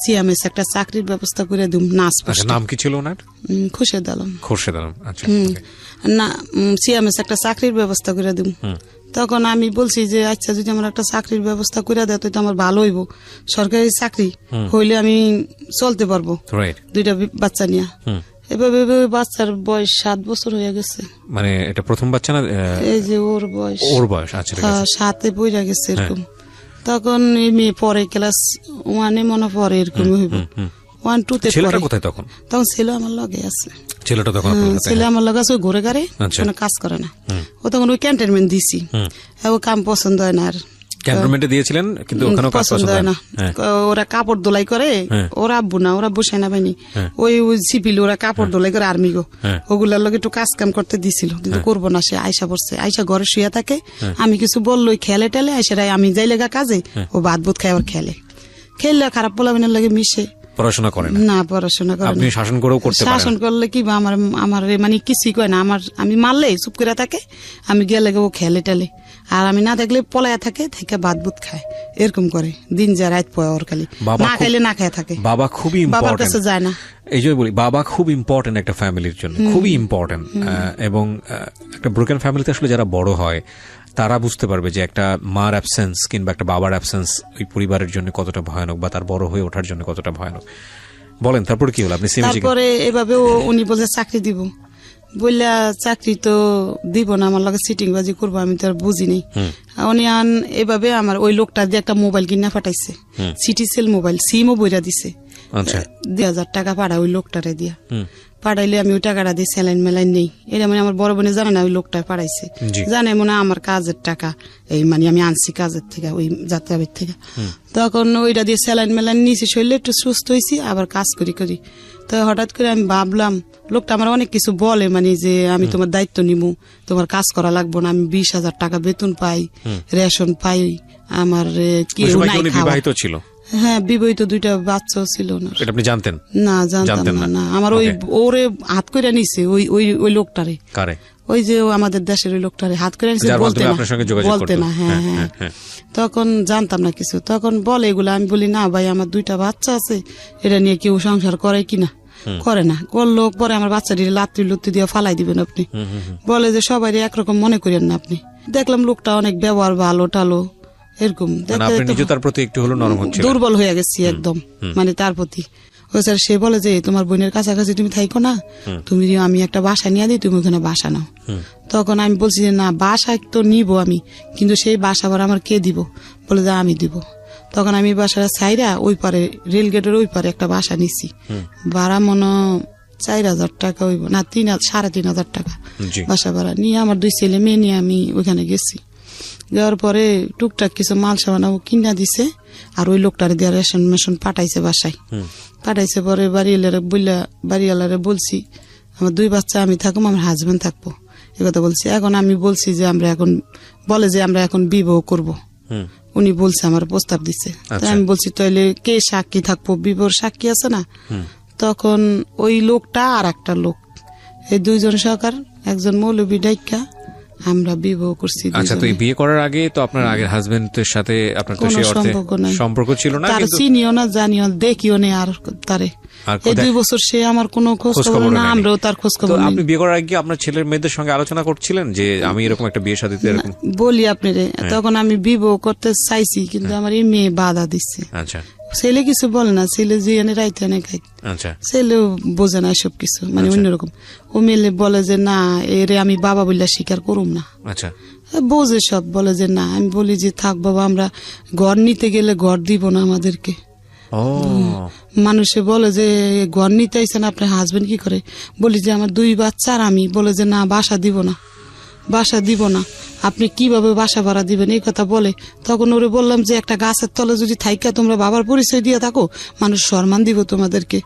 সিএমএস একটা চাকরির ব্যবস্থা করে দিম। নাচ নাম কি ছিল ওনার? খুরশেদ আলম। আচ্ছা, না সিএমএস একটা চাকরির ব্যবস্থা করে দিম। তখন আমি বলছি যে আচ্ছা যদি আমার একটা চাকরির ব্যবস্থা করে দেয় তো আমার ভালো হইব, সরকারি চাকরি হইলে আমি চলতে পারবো 2টা বাচ্চা নিয়ে। এভাবে বাচ্চার বয়স 7 বছর হয়ে গেছে। মানে এটা প্রথম বাচ্চা না? এই যে ওর বয়স আচ্ছা 7-এ পড়ে গেছে এরকম। তখন এই মেয়ে পরে ক্লাস 1-এ মনে পড়ে এরকম হইব, 1-2-তে পড়ে। কোথায় তখন? ছেলে আমার লগে আছে। ছেলেটা তখন ছেলে আমার লগে আছে, ওই ঘুরে গাড়ে কোনো কাজ করে না। ও তখন ওই ক্যান্টনমেন্ট দিছি, ও কাম পছন্দ হয় না আর। ক্যান্টনমেন্টে দিয়েছিলেন কিন্তু ওখানেও কাজ পছন্দ হয় না। ওরা কাপড় দোলাই করে, ওরা আব্বু না, ওরা সেনা বাহিনী, ওই সিপিল, ওরা কাপড় দোলাই করে আর্মি গো, ওগুলার লগে একটু কাজ কাম করতে দিছিল, কিন্তু করবো না। সে আয়সা পড়ছে, আয়সা ঘরে শুয়ে থাকে, আমি কিছু বললো খেলে টেলে আয়সারাই, আমি যাই লেগা কাজে, ও ভাত বুত খাই আবার খেললে খারাপ পোলাবিনের লাগে মিশে। পড়াশোনা করেন না, পড়াশোনা করে আপনি শাসন করেও করতে পারেন। শাসন করলে কি বা আমার মানে কিছুই কয় না, আমি মারলে চুপ করে থাকে, আমি গেলে ও খেলে টেলে, আর আমি না দেখলে পলায়া থাকে, থেকে ভাত বুত খায়, এরকম করে দিন যা রাত পয় ওর খালি না খাইলে না খায় থাকে। বাবা খুবই বাবার কাছে যায় না, এই যে বলি বাবা খুব ইম্পর্টেন্ট একটা ফ্যামিলির জন্য, খুবই ইম্পর্টেন্ট। এবং একটা ব্রোকেন ফ্যামিলিতে আসলে যারা বড় হয় তারা বুঝতে পারবে যে একটা মার অ্যাবসেন্স কিংবা একটা বাবার অ্যাবসেন্স ওই পরিবারের জন্য কতটা ভয়ানক, বা তার বড় হয়ে ওঠার জন্য কতটা ভয়ানক। বলেন তারপরে কি হলো? আপনি তারপরে এভাবে উনি বলছে চাকরি দিব, বললা চাকরি তো দিব না, আমার লগে সিটিং বাজি করবো, আমি তো আর বুঝিনি। উনি এভাবে আমার ওই লোকটা দিয়ে একটা মোবাইল কিনা পাঠাইছে, সিটি সেল মোবাইল, সিমও বইরা দিছে, 2,000 টাকা পাঠা ওই লোকটারে দিয়া পাঠাইলে আমি ওই টাকাটা দিয়ে স্যালাইন মেলাইন নেই, এটা মানে আমার বড় বোনে জানে না, ওই লোকটা পাঠাইছে, জানে মনে আমার কাজের টাকা, এই মানে আমি আনছি কাজের থেকে, ওই যাত্রাবাড়ির থেকে। তখন ওইটা দিয়ে স্যালাইন মেলাইন নিয়েছি, শরীরে একটু সুস্থ হয়েছি, আবার কাজ করি। তো হঠাৎ করে আমি ভাবলাম, লোকটা আমার অনেক কিছু বলে, মানে যে আমি তোমার দায়িত্ব নিবো, তোমার কাজ করা লাগবো না, আমি 20,000 টাকা বেতন পাই, রেশন পাই, আমার কেউ নাই খাওয়া। ছিল? হ্যাঁ, বিবাহিত, 2টা বাচ্চাও ছিল না। আপনি জানতেন? না, জানতাম না। আমার ওই ওরে হাত করে নিছে, ওই লোকটারে, ওই যে আমাদের দেশের ওই লোকটারে হাত করে নিছে, বলতে না। হ্যাঁ, তখন জানতাম না কিছু, তখন বলে এগুলো, আমি বলি না ভাই, আমার 2টা বাচ্চা আছে, এটা নিয়ে কেউ সংসার করে কিনা, করে না, করলো পরে আমার বাচ্চাটির লাত্তি লুত্তি দিয়ে ফালাই দিবেন আপনি, বলে যে সবাই একরকম মনে করেন না আপনি। দেখলাম লোকটা অনেক ব্যবহার ভালো টালো, এরকম দুর্বল হয়ে গেছি একদম, মানে তার প্রতি। সে বলে যে তোমার বোনের কাছাকাছি তুমি থাইকো না, তুমি আমি একটা বাসা নিয়ে দিই, তুমি ওখানে বাসা নাও। তখন আমি বলছি যে না, বাসা তো নিব আমি, কিন্তু সেই বাসা ভাড়া আমার কে দিব? বলে যে আমি দিব। তখন আমি বাসাটা ছাইরা ওই পারে, রেল গেটের ওই পারে একটা বাসা নিছি, ভাড়া মনে 4,000 টাকা হইব না, 3,500 টাকা বাসা ভাড়া নিয়ে আমার 2 ছেলে মেয়ে নিয়ে আমি ওইখানে গেছি। যাওয়ার পরে টুকটাক কিছু মাল সামানা কিনা দিছে, আর ওই লোকটার দিয়ে রেশন মেশন পাঠাইছে বাসায়, পাঠাইছে। পরে বাড়িওয়ালারে বলছি আমার 2 বাচ্চা আমি থাকবো, আমার হাজবেন্ড থাকবো, একথা বলছি। এখন আমি বলছি যে আমরা এখন, বলে যে আমরা এখন বিবাহ করব, উনি বলছে আমার প্রস্তাব দিছে। আমি বলছি তাহলে কে সাক্ষী থাকবো, বিবাহর সাক্ষী আছে না? তখন ওই লোকটা আর একটা লোক, এই 2 জন সরকার, একজন মৌলবী ডাইকা আমরা বিবাহ করছি। আচ্ছা, তো বিয়ে করার আগে তো আপনার আগের হাজবেন্ডের সাথে আপনার তো সেই অর্থে সম্পর্ক ছিল না, তার চিনিও না, জানিও, দেখিও না, আর তারে এই 2 বছর সে আমার কোনো খোঁজ খবর না, আমরাও তার খোঁজ খবর না। আপনি বিয়ে করার আগে আপনার ছেলের মেয়েদের সঙ্গে আলোচনা করছিলেন যে আমি এরকম একটা বিয়ে শাদীতে এরকম? বলি আপনারে, তখন আমি বিবাহ করতে চাইছি, কিন্তু আমার এই মেয়ে বাধা দিচ্ছে। আচ্ছা, ছেলে কিছু বলে না, ছেলে যে এনে রাইতে এনে খাই, ছেলেও বোঝে না সব কিছু, মানে অন্যরকম। ও মেলে বলে যে না, এরে আমি বাবা বললে স্বীকার করুম না। আচ্ছা, বোঝে সব, বলে যে না। আমি বলি যে থাক বাবা, আমরা ঘর নিতে গেলে ঘর দিব না আমাদেরকে। মানুষে বলে যে ঘর নিতে আইছেন, আপনার হাজবেন্ড কি করে? বলি যে আমার 2 বাচ্চা আর আমি। বলে যে না, বাসা দিব না, বাসা দিব না। আপনি কিভাবে বাসা ভাড়া দিবেন, এই কথা বলে। তখন ওরে বললাম যে একটা গাছের তলে যদি থাইকা তোমরা বাবার পরিচয় দিয়ে থাকো, মানুষ সম্মান দিব তোমাদেরকে,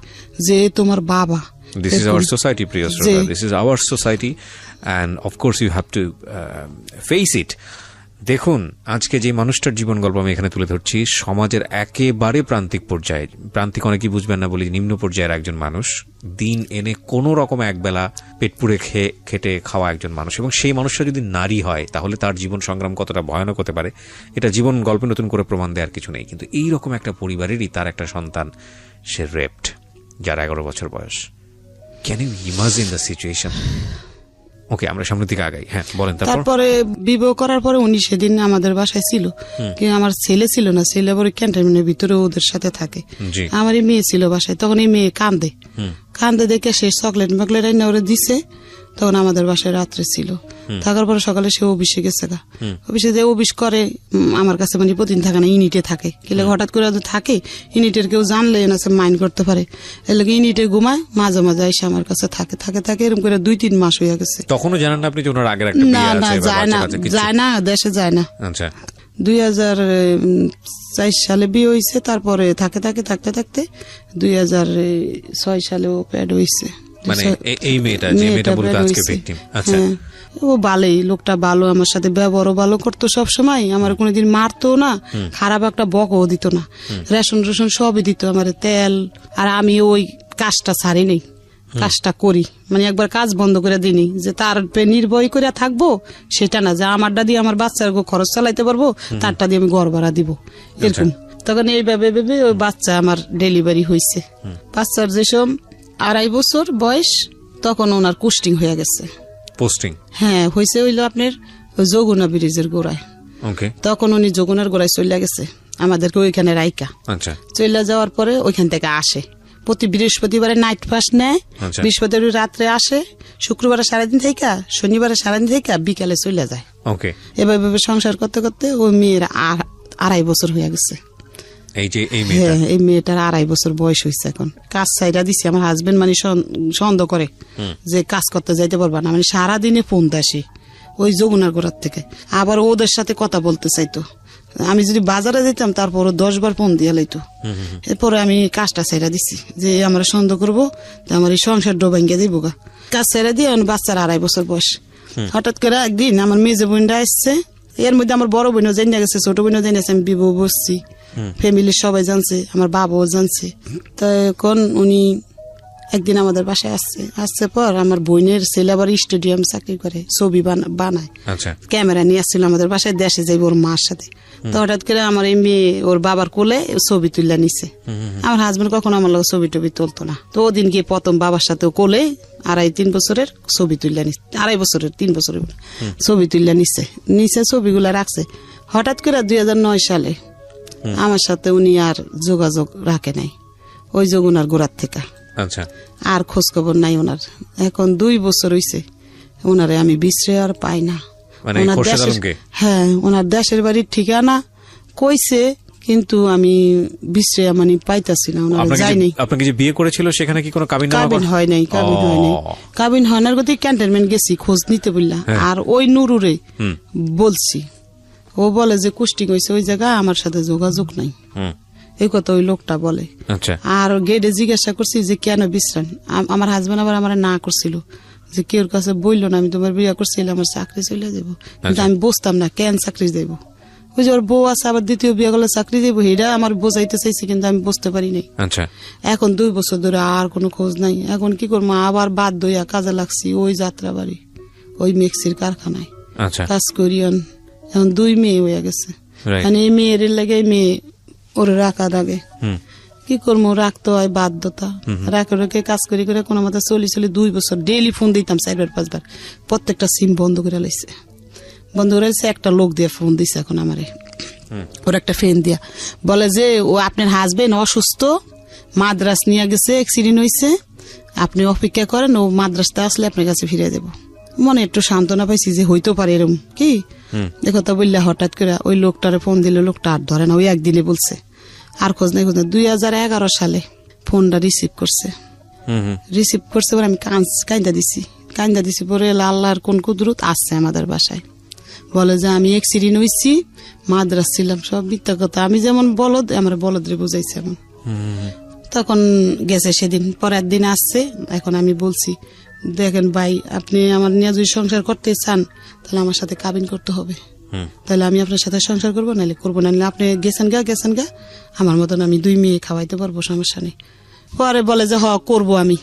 যে তোমার বাবা। This is our society, Priya Shroda. This is our society, and of course you have to face it. দেখুন, আজকে যে মানুষটার জীবন গল্প আমি এখানে তুলে ধরছি, সমাজের একেবারে প্রান্তিক পর্যায়ে, প্রান্তিক অনেকেই বুঝবেন না বলি, নিম্ন পর্যায়ের একজন মানুষ, দিন এনে কোনো রকম একবেলা পেট পুড়ে খেটে খাওয়া একজন মানুষ, এবং সেই মানুষটা যদি নারী হয় তাহলে তার জীবন সংগ্রাম কতটা ভয়ানক হতে পারে, এটা জীবন গল্পে নতুন করে প্রমাণ দেওয়ার কিছু নেই। কিন্তু এইরকম একটা পরিবারেরই তার একটা সন্তান, সে রেপড, যার 11 বছর বয়স। Can you imagine the situation? Okay, আমরা সামনের দিকে আগাই। হ্যাঁ, বলেন। তারপরে বিবাহ করার পরে উনি সেদিন আমাদের বাসায় ছিল, কিন্তু আমার ছেলে ছিল না, ছেলে পরে ক্যান্টনমেন্টের ভিতরে ওদের সাথে থাকে। আমার এই মেয়ে ছিল বাসায়, তখন এই মেয়ে কান্দে দেখে সে চকলেট মকলেট এনে ওরে দিছে। তখন আমাদের বাসায় রাত্রে ছিল, থাকার পরে সকালে সে অফিসে গেছে, অফিসে যে অফিস করে আমার কাছে, মানে প্রতিদিন থাকে না, ইউনিটে থাকে। কেলে হঠাৎ করে থাকে, ইউনিটের কেউ জানলে না মাইন্ড করতে পারে, এর লাগে ইউনিটে ঘুমায়, মাঝে মাঝে এসে আমার কাছে থাকে এরকম করে 2-3 মাস হয়ে গেছে। তখনও জানেন না আপনি যে ওনার আগের একটা বিয়ে আছে? না, যায় না, দেশে যায় না। আচ্ছা, 2004 সালে বিয়ে হয়েছে, তারপরে থাকতে থাকতে 2006 সালে ও প্যাড হয়েছে। মানে এই মেয়েটা যে মেয়েটা বলতে আজকে ভিকটিম। আচ্ছা, ও ভালোই, লোকটা ভালো, আমার সাথে ব্যবহারও ভালো করতো সব সময়, আমার কোনোদিন মারতো না, খারাপ একটা বকও দিত না, রেশন সবই দিত আমার, তেল। আর আমি ওই কাজটা ছাড়ি নেই, কাজটা করি, মানে একবার কাজ বন্ধ করে দিইনি, যে তার নির্ভয় করে থাকবো সেটা না, যে আমারটা দিয়ে আমার বাচ্চার খরচ চালাইতে পারবো, তারটা দিয়ে আমি ঘর ভাড়া দিব, এরকম। তখন এইভাবে ভেবে ওই বাচ্চা আমার ডেলিভারি হয়েছে। বাচ্চার যেসব 2.5 বছর বয়স, তখন ওনার পোস্টিং হয়ে গেছে। পোস্টিং? হ্যাঁ, হয়েছে হইলো আপনার যমুনা ব্রিজের গোড়ায়। তখন উনি যমুনার গোড়ায় চলে গেছে, আমাদেরকে ওইখানে রাইকা। আচ্ছা, চলে যাওয়ার পরে ওইখান থেকে আসে, প্রতি বৃহস্পতিবারে নাইট ফাস্ট নেয়, বৃহস্পতিবার রাত্রে আসে, শুক্রবারে সারাদিন থেকে, শনিবারে সারাদিন থেকে, বিকালে চলে যায়। এভাবে সংসার করতে করতে ওই মেয়ের 2.5 বছর হয়ে গেছে। এই মেয়েটার 2.5 বছর বয়স হয়েছে। এখন কাজ ছাইরা দিছি, আমার হাজবেন্ড মানে সন্দেহ করে যে কাজ করতে যাইতে পারবা না, মানে সারাদিনে ফোন দেয় ওই যমুনার গোড়ার থেকে, আবার ওদের সাথে কথা বলতে চাইতো। আমি যদি বাজারে যেতাম তারপর 10 বার ফোন দিয়ে লাইতো। এরপরে আমি কাজটা ছাইরা দিছি, যে আমরা সন্দেহ করবো, আমার এই সংসার ডোবাঙ্গে দিব গা। কাজ ছাইরা দিয়ে বাচ্চার 2.5 বছর বয়স। হঠাৎ করে একদিন আমার মেজো বোনটা আসছে, এর মধ্যে আমার বড় বোনও জেনে গেছে, ছোট বোনও জেনে গেছে, আমি বিবাহ বসছি, ফ্যামিলির সবাই জানছে, আমার বাবাও জানছে। তখন উনি একদিন আমাদের বাসায় আসছে পর আমার বোনের ছেলে আবার স্টেডিয়াম চাকরি করে, ছবি বানায়, ক্যামেরা নিয়ে আসছিল আমাদের বাসায়, দেশে যাইব ওর মার সাথে। তো হঠাৎ করে আমার এই মেয়ে ওর বাবার কোলে ছবি তুলে নিছে। আমার হাজবেন্ড কখনো আমার লোক ছবি টবি তুলতো না, তো ওদিন গিয়ে প্রথম বাবার সাথে কোলে 2.5-3 বছরের ছবি তুলে নিচ্ছে, 2.5 বছরের 3 বছরের ছবি তুলে নিছে, ছবিগুলা রাখছে। হঠাৎ করে 2009 সালে আমার সাথে উনি আর যোগাযোগ রাখে নাই, ওই যমুনার গোড়ার থেকে। আচ্ছা, আর খোঁজ খবর নাই ওনার। এখন 2 বছর হইছে, ওনারে আমি বিশ্রে আর পাই না। হ্যাঁ, ওনার দেশের বাড়ির ঠিকানা কইছে, কিন্তু আমি বিশ্রে মানে পাইতাছি না, ওনার যাইনি। আপনাকে যে বিয়ে করেছিল সেখানে কি কোনো কাবিন হয় নাই? কাবিন হয় না, গতি ক্যান্টনমেন্ট গেছি খোঁজ নিতে বললা। আর ওই নুরুরে বলছি, ও বলে যে কুষ্টিং হয়েছে ওই জায়গা, আমার সাথে যোগাযোগ নাই, এই কথা ওই লোকটা বলে। আর গেটে জিজ্ঞাসা করছি যে কেন বিশ্রাম, আমার হাজবেন্ড আবার আমার না করছিল, যে কেউ কাছে বললো না আমি তোমার বিয়ে করছিলাম, আমার চাকরি চলে যাবো, কিন্তু আমি বুঝতাম না কেন চাকরি যাইব। ওই যে ওর বউ আছে, আবার দ্বিতীয় বিয়ে করলে চাকরি যাবো, এটা আমার বোঝাইতে চাইছি, কিন্তু আমি বুঝতে পারি নাই। এখন 2 বছর ধরে আর কোনো খোঁজ নাই। এখন কি করবো, আবার বাধ্য হইয়া কাজে লাগছি ওই যাত্রা বাড়ি, ওই মিক্সির কারখানায় কাজ করি। এখন 2 মেয়ে হয়ে গেছে, মানে এই মেয়ের লাগে মেয়ে ওর রাখা লাগে, কি করবো, রাখতে হয় বাধ্যতা। রেখে কাজ করি করে কোনো মতো চলি 2 বছর ডেইলি ফোন দিতাম 4-5 বার, প্রত্যেকটা সিম বন্ধ করে লাইছে। একটা লোক দিয়ে ফোন দিছে এখন আমারে, ওর একটা ফ্রেন্ড দিয়া বলে যে ও আপনার হাজবেন্ড অসুস্থ, মাদ্রাস নিয়ে গেছে, অ্যাক্সিডেন্ট হয়েছে, আপনি অপেক্ষা করেন, ও মাদ্রাসতে আসলে আপনার কাছে ফিরে দেব। মনে একটু সান্ত্বনা পাইছি যে হইতে পারে এরকম কি দেখো। তা বললে হঠাৎ করে ওই লোকটারে ফোন দিলে, লোকটা আর ধরে না, ওই একদিনে বলছে, আর খোঁজ নাই। 2011 সালে ফোনটা রিসিভ করছে পরে আমি কান্দা দিছি পরে আল্লাহর কোন কুদরত আসছে আমাদের বাসায়, বলে যে আমি অ্যাক্সিডেন্ট হয়েছি, মাদ্রাস ছিলাম, সব মিথ্যা কথা। আমি যেমন বলদ, আমার বলদরে বুঝাইছে এমন। তখন গেছে সেদিন, পরের দিন আসছে। এখন আমি বলছি, দেখেন ভাই, আপনি আমার নিয়ে যদি সংসার করতে চান তাহলে আমার সাথে কাবিন করতে হবে, তাহলে আমি আপনার সাথে সংসার করবো, নাহলে করবো না। আপনি গেছেন গা আমার মতন আমি 2 মেয়ে খাওয়াইতে পারবো, সমস্যা নেই। পরে বলে যে করবো, আমি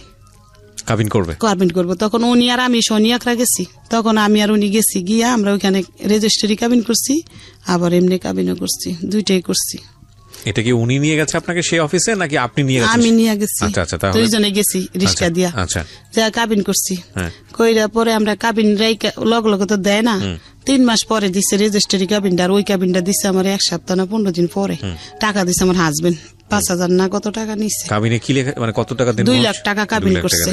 কাবিন করবো। তখন উনি আর আমি শনিয়াকরা গেছি, তখন আমি আর উনি গেছি, গিয়া আমরা ওইখানে রেজিস্ট্রি কাবিন করছি, আবার এমনি কাবিনও করছি, 2টাই করছি। এটা কি উনি নিয়ে গেছে আপনাকে সেই অফিসে, নাকি আপনি নিয়ে গেছেন? আমি নিয়ে গেছি, 2জনে গেছি রিক্সা দিয়া, যা কাবিন করছি। কইরা পরে আমরা কাবিন লগ তো দেয় না, 3 মাস পরে দিচ্ছে রেজিস্ট্রি কাবিনটা। আর ওই কাবিনটা দিচ্ছে আমার 1 সপ্তাহ না 15 দিন পরে। টাকা দিচ্ছে আমার হাজবেন্ড, 5,000 না কত টাকা নিচ্ছে। কাবিনে কি লেখা, মানে কত টাকা দিন? 2 লাখ টাকা কাবিন করছে।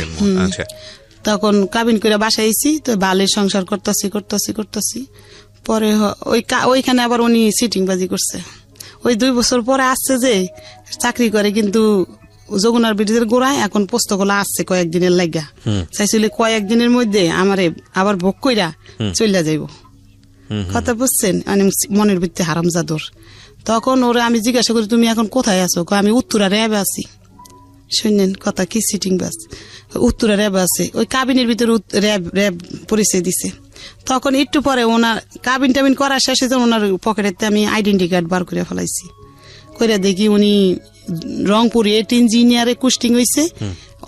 তখন কাবিন করে বাসায় আইছি, তো বালের সংসার করতেছি। পরে ওইখানে আবার উনি সিটিং বাজি করছে। ওই 2 বছর পরে আসছে যে চাকরি করে, কিন্তু যমুনার ব্রিজের গোড়ায় এখন পোস্তগুলো আসছে কয়েকদিনের লাগা, চাইছিল কয়েকদিনের মধ্যে আমারে আবার ভোগ কইরা চলে যাইব। কথা বুঝছেন, মানে মনের ভিত্তি হারামজাদর। তখন ওরা আমি জিজ্ঞাসা করি তুমি এখন কোথায় আছো, আমি উত্তরা র্যাবে আছি। শুনলেন কথা কি সিটিং বাস, উত্তরা র্যাব আছে, ওই কাবিনের ভিতরে র্যাব পরিচয় দিছে। তখন একটু পরে ওনার কাবিন টাবিন করার শেষে ওনার পকেটেতে আমি আইডেন্টি কার্ড বার করে ফেলাইছি, করে দেখি উনি রংপুর 8 ইঞ্জিনিয়ারে কুস্টিং হয়েছে,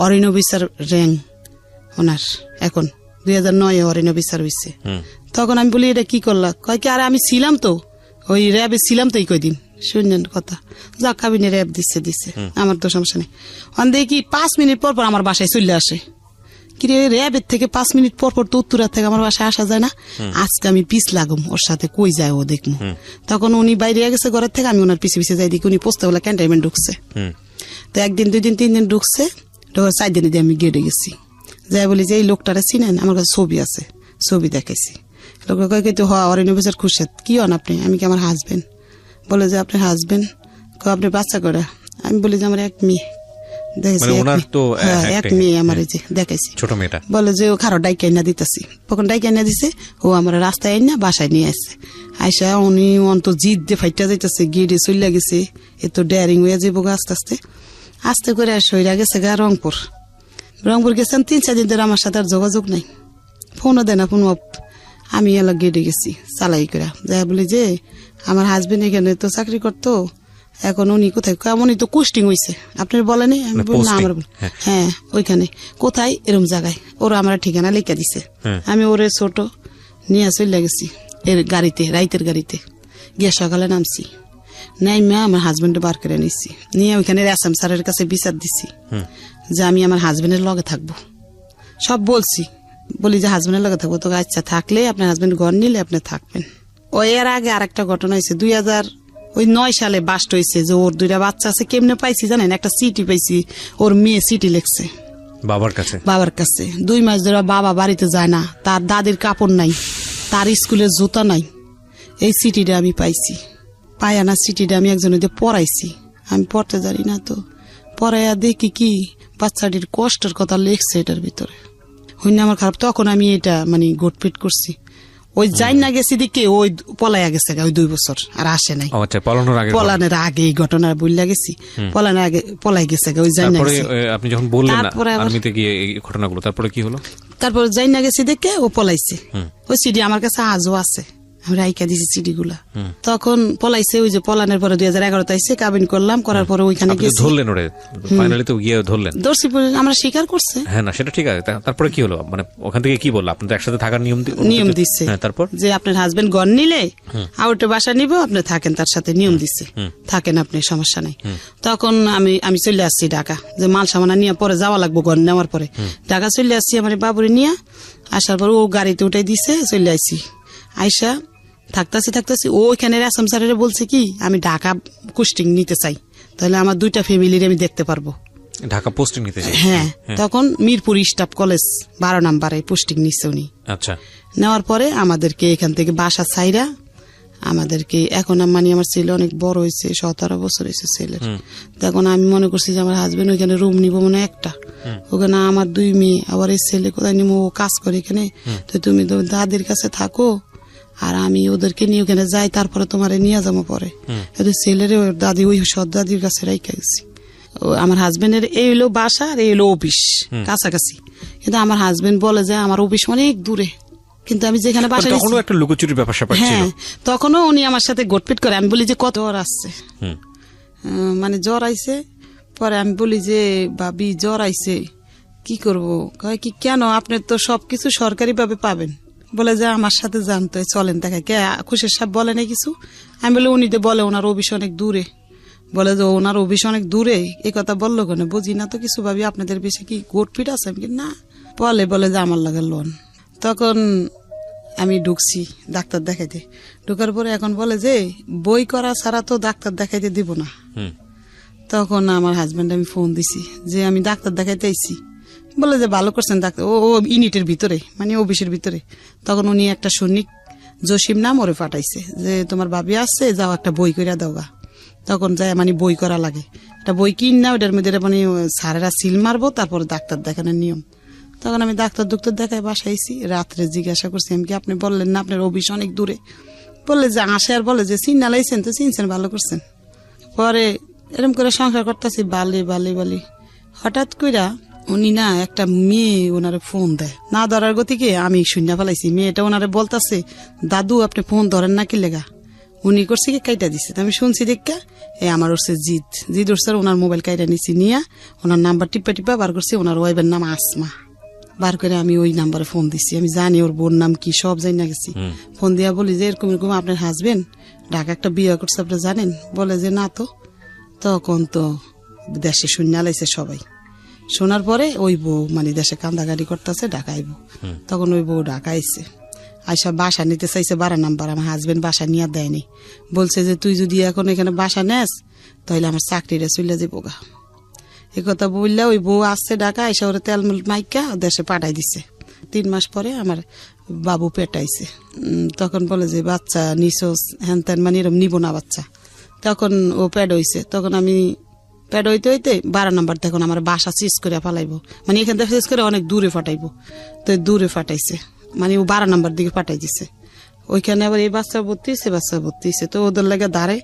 অরিন অফিসার র্যাঙ্ক ওনার এখন 2009 অরিন অফিসার হয়েছে। তখন আমি বলি এটা কি করলা, কয় কি আরে আমি ছিলাম তো ওই র্যাবে ছিলাম তো এই কয়দিন। শুনলেন কথা, যা কাবিনে র্যাব দিচ্ছে আমার তো সমস্যা নেই। অন দেখি 5 মিনিট পর পর আমার বাসায় চলে আসে, কিরে র্যাবের থেকে 5 মিনিট পর পর তো উত্তরা থেকে আমার বাসায় আসা যায় না, আজকে আমি পিছ লাগুম ওর সাথে, কই যায় ও দেখবো। তখন উনি বাইরে গেছে ঘরের থেকে, আমি ওনার পিছিয়ে পিছিয়ে যাই, দেখি উনি পোস্তাওয়ালা ক্যান্টনমেন্ট ঢুকছে। তো 1 দিন 2 দিন 3 দিন ঢুকছে, 4 দিনে দিয়ে আমি গেটে গেছি, যাই বলি যে এই লোকটারে চিনেন, আমার কাছে ছবি আছে, ছবি দেখাইছি। লোকটা কয় কিন্তু অরিন অফিসার খুরশেদ, কি হন আপনি? আমি কি আমার হাজবেন্ড? বলে যে আপনার হাজবেন্ড, আপনি বাচ্চা করে? আমি বলি যে আমার 1 মেয়ে। এক মেয়ে আমার, এই যে দেখাইছি ছোট মেয়েটা। বলে যে ও খারো ডাইকে না দিতেছি, তখন ডাইকে না দিছে, ও আমার রাস্তায় আইনা বাসায় নিয়ে আসছে। আইসা উনি অন্ত জিদ দিয়ে ফাইটা যাইতেছে, গিয়ে চলে গেছে, এত ডেয়ারিং হয়ে যাবো আস্তে আস্তে আস্তে করে। আর সইরা গেছে গা রংপুর গেছেন 3-4 দিন ধরে আমার সাথে আর যোগাযোগ নাই, ফোনও দেয় না, ফোন অফ। আমি এলাকা গেটে গেছি চালাই করে, যাই বলি যে আমার হাজবেন্ড এখানে তো চাকরি করতো, এখন উনি কোথায়? উনি তো কুস্টিং হয়েছে, আপনার বলেনি? আমি বলি না আমার, হ্যাঁ ওইখানে কোথায় এরম জায়গায়, ওরা আমার ঠিকানা লিখে দিছে। আমি ওরে ছোট নিয়ে চলে গেছি এর গাড়িতে, রাইতের গাড়িতে গিয়ে সকালে নামছি, নাইমা আমার হাজবেন্ড বার করে নিচ্ছি, নিয়ে ওইখানে এসএম স্যারের কাছে বিচার দিছি যে আমি আমার হাজবেন্ডের লগে থাকবো, সব বলছি। বলি যে হাজবেন্ডের লগে থাকবো, তো আচ্ছা থাকলে আপনার হাজবেন্ড ঘর নিলে আপনি থাকবেন। ওই এর আগে আরেকটা ঘটনা হয়েছে, 2009 সালে বাস্ট হয়েছে, যে ওর 2টা বাচ্চা আছে। কেমনে পাইছি জানেন? একটা চিঠি পাইছি, ওর মেয়ে চিঠি লিখছে বাবার কাছে। 2 মাস ধরে বাবা বাড়িতে যায় না, তার দাদির কাপড় নাই, তার স্কুলের জুতা নাই। এই চিঠিটা আমি পাইছি, পাই না চিঠিটা আমি একজনের দিয়ে পড়াইছি, আমি পড়তে জানি না, তো পড়াইয়া দেখি কি বাচ্চাটির কষ্টের কথা লিখছে এটার ভিতরে। হইনা আমার খারাপ, তখন আমি এটা মানে গোটপিট করছি। ওই যাই না গেছি দিকে ওই পলাইয়া গেছে ওই 2 বছর আর আসে নাই। পলানের আগে এই ঘটনা বললা গেছি, পলানের আগে পলাই গেছে ওই যাই না। আপনি যখন বললেন আর্মিতে গিয়ে এই ঘটনাগুলো, তারপরে কি হলো? তারপর যাই না গেছি দেখে ও পলাইছে। ওই সিডি আমার কাছে আজও আছে, আমি রাইকা দিছি সিডিগুলা। তখন পলাইছে, ওই যে পলানের পরে 2011 আইছে, কাবিন করলাম, করার পরে ওইখানে গেছি। ধরলেন ওরে ফাইনালি? তো গিয়ে ধরলেন? দর্শি আমরা স্বীকার করছে। হ্যাঁ না সেটা ঠিক আছে, তারপরে কি হলো? মানে ওখান থেকে কি বললো? আপনাদের একসাথে থাকার নিয়ম দিচ্ছে। তারপর যে আপনার হাজবেন্ড ঘর নিলে আউটে বাসা নিব, আপনি থাকেন তার সাথে, নিয়ম দিচ্ছে, থাকেন আপনি, সমস্যা নাই। তখন আমি চলে আসছি ঢাকা, যে মাল সামানা নিয়ে পরে যাওয়া লাগবো, ঘর নেওয়ার পরে ঢাকা চলে আসছি আমার বাবুরে নিয়ে। আসার পর ও গাড়িতে উঠাই দিছে, চলে আসছি। আইসা থাকতেছি ওইখানে আসাম স্যারেরা বলছে কি আমি ঢাকা পোস্টিং নিতে চাই, তাহলে আমার 2টা ফ্যামিলির আমি দেখতে পারবো। ঢাকা পোস্টিং নিতে চাই? হ্যাঁ। তখন মিরপুর স্টাফ কলেজ 12 নম্বরে পোস্টিং নিচ্ছে উনি। আচ্ছা। নেওয়ার পরে আমাদেরকে এখান থেকে বাসা ছাইরা আমাদেরকে, এখন মানে আমার ছেলে অনেক বড় হয়েছে, 17 বছর হয়েছে ছেলের। তখন আমি মনে করছি যে আমার হাজবেন্ড ওইখানে রুম নিবো মনে একটা, ওখানে আমার 2 মেয়ে, আবার এই ছেলে কোথায় নিবো, ও কাজ করে এখানে, তো তুমি তো দাদির কাছে থাকো আর আমি ওদেরকে নিয়ে ওখানে যাই, তারপরে তোমারে নিয়ে যাবো পরে। ছেলের দাদি ওই সৎ দাদির কাছে রাইখা গেছি। আমার হাজবেন্ডের এই হলো বাসা আর এই হলো অফিস কাছাকাছি, কিন্তু আমার হাজবেন্ড বলে যে আমার অফিস অনেক দূরে, কিন্তু আমি যেখানে বাসা একটা লুকোচুরির ব্যাপার স্যাপার ছিল। হ্যাঁ, তখনও উনি আমার সাথে গোটপিট করে। আমি বলি যে কত জ্বর আসছে, মানে জ্বর আইছে। পরে আমি বলি যে ভাবি জ্বর আইছে কি করবো? কয় কি কেন, আপনি তো সবকিছু সরকারি ভাবে পাবেন। বলে যে আমার সাথে জানতো চলেন দেখা কে খুশির সাহেব বলে না কিছু। আমি বলি উনি তো বলে ওনার অফিস অনেক দূরে, বলে যে ওনার অফিস অনেক দূরে, এই কথা বললো কেন? বুঝি না তো কিছু, ভাবি আপনাদের বেশি কি গোটপিট আছে? আমি না, বলে যে আমার লাগে লোন। তখন আমি ঢুকছি ডাক্তার দেখাইতে, ঢুকার পরে এখন বলে যে বই করা ছাড়া তো ডাক্তার দেখাইতে দিব না। তখন আমার হাজবেন্ড আমি ফোন দিছি যে আমি ডাক্তার দেখাইতে আইছি, বলে যে ভালো করছেন ডাক্তার, ও ইউনিটের ভিতরে মানে অফিসের ভিতরে। তখন উনি একটা সৈনিক জসিম নাম ওরে পাঠাইছে যে তোমার ভাবি আসছে, যাও একটা বই করে দাওগা। তখন যায় মানে বই করা লাগে, একটা বই কিন না, ওটার মধ্যে মানে স্যারেরা সিল মারবো, তারপর ডাক্তার দেখানোর নিয়ম। তখন আমি ডাক্তার দেখায় বাসাইছি। রাত্রে জিজ্ঞাসা করছি, আমি কি আপনি বললেন না আপনার অফিস অনেক দূরে? বললে যে আসে আর বলে যে চিন্না লাইছেন তো চিনছেন, ভালো করছেন। পরে এরকম করে সংসার করতেছি বালি হঠাৎ কইরা উনি না একটা মেয়ে ওনারে ফোন দেয়, না ধরার গতিকে আমি শূন্য ফেলাইছি। মেয়েটা ওনারে বলতেছে, দাদু আপনি ফোন ধরেন না কি লেগা? উনি করছে কি কাইটা দিছে। আমি শুনছি দেখা আমার উঠছে জিদ উঠছে, ওনার মোবাইল কাইটা নিছি, নিয়ে ওনার নাম্বার টিপা বার করছি। ওনার ওয়াইফের নাম আসমা। বার করে আমি ওই নাম্বারে ফোন দিছি। আমি জানি ওর বোন নাম কি, সব জানি না গেছি। ফোন দিয়া বলি যে এরকম আপনার হাজবেন্ড ঢাকা একটা বিয়ে করছে, আপনি জানেন? বলে যে না তো। তখন তো দেশে শূন্য লাইছে সবাই। শোনার পরে ওই বউ মানে দেশে কান্দাগাড়ি করতেছে, ঢাকাইব। তখন ওই বউ ঢাকাইছে, আইসা বাসা নিতে চাইছে 12 নাম্বার। আমার হাজবেন্ড বাসা নিয়ে দেয়নি, বলছে যে তুই যদি এখন এখানে বাসা নেস তাহলে আমার চাকরিটা চলে যাবো গা। এ কথা বললে ওই বউ আসছে ঢাকা, আইসা ওরা তেল মাইকা দেশে পাঠাই দিছে। 3 মাস পরে আমার বাবু পেটাইছে। তখন বলে যে বাচ্চা নিছোস হ্যান ত্যান, মানে এরকম নিব না বাচ্চা। তখন ও প্যাড হইছে। তখন আমি প্যাড হইতে 12 নাম্বার তখন আমার বাসা চিজ করে ফালাইবো, মানে এখান থেকে চিজ করে অনেক দূরে ফাটাইবো। তো দূরে ফাটাইছে, মানে ও 12 নাম্বার দিকে পাঠাই দিছে। ওইখানে আবার এই বাচ্চা ভর্তি হয়েছে। তো ওদের লাগে দাঁড়ে।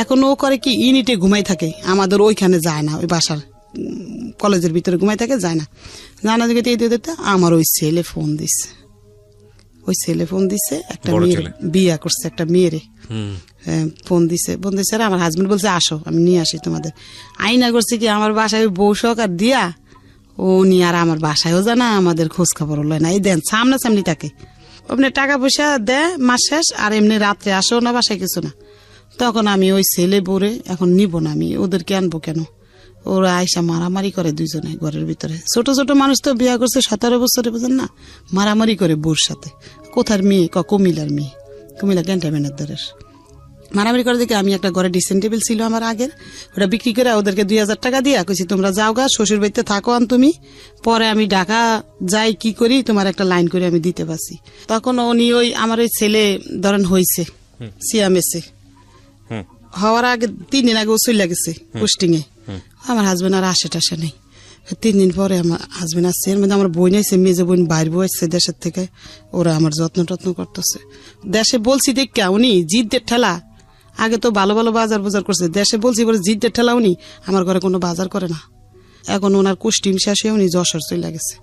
এখন ও করে কি ইউনিটে ঘুমাই থাকে, আমাদের ওইখানে যায় না, ওই বাসার কলেজের ভিতরে ঘুমাই থাকে, যায় না। জানা দিকে দিতে আমার ওই ছেলে ফোন দিছে, একটা মেয়ের বিয়া করছে, একটা মেয়েরে ফোন দিছে। আমার হাজবেন্ড বলছে আসো আমি নিয়ে আসি তোমাদের। আইনা করছে কি আমার বাসায় বউ সহকার দিয়া উনি আর আমার বাসায়ও জানা, আমাদের খোঁজ খবর লয় না। এই দেন সামনাসামনি থাকে, আপনি টাকা পয়সা দেয় মাস শেষ, আর এমনি রাত্রে আসেও না বাসায় কিছু না। তখন আমি ওই ছেলে বোরে এখন নিব না, আমি ওদেরকে আনবো কেন? ওরা আইসা মারামারি করে দুইজনে ঘরের ভিতরে। ছোট ছোট মানুষ তো বিয়ে করছে 17 বছরে, বুঝেন না? মারামারি করে বউর সাথে। কোথার মেয়ে? কুমিল্লার মেয়ে, কুমিল্লা ক্যান্টনমেন্টের দরের। মারামারি করে দেখে আমি একটা ঘরে ড্রেসিং টেবিল ছিল আমার আগের, ওটা বিক্রি করে ওদেরকে 2000 টাকা দিয়া কইছি তোমরা যাও গা, শ্বশুর বাড়িতে থাকো আন তুমি, পরে আমি ঢাকা যাই কি করি তোমার একটা লাইন করে আমি দিতে পারছি। তখন উনি ওই আমার ওই ছেলে ধরেন হয়েছে সিয়ামেসে, হওয়ার আগে 3 দিন আগে ও চলে গেছে পোস্টিং এ। আমার হাজবেন্ড আর আসে টাসে নেই। 3 দিন পরে আমার হাজবেন্ড আসছে, এর মধ্যে আমার বোন আছে, মেজে বোন বাইর বউ আসছে দেশের থেকে, ওরা আমার যত্ন করতেছে। দেশে বলছি দেখা উনি জিদ্দের ঠেলা, আগে তো ভালো বাজার করছে, দেশে বলছি বলে জিদ্দের ঠেলা উনি আমার ঘরে কোনো বাজার করে না। এখন ওনার কুষ্টিম শেষ হয়ে উনি যশোর চলে গেছে।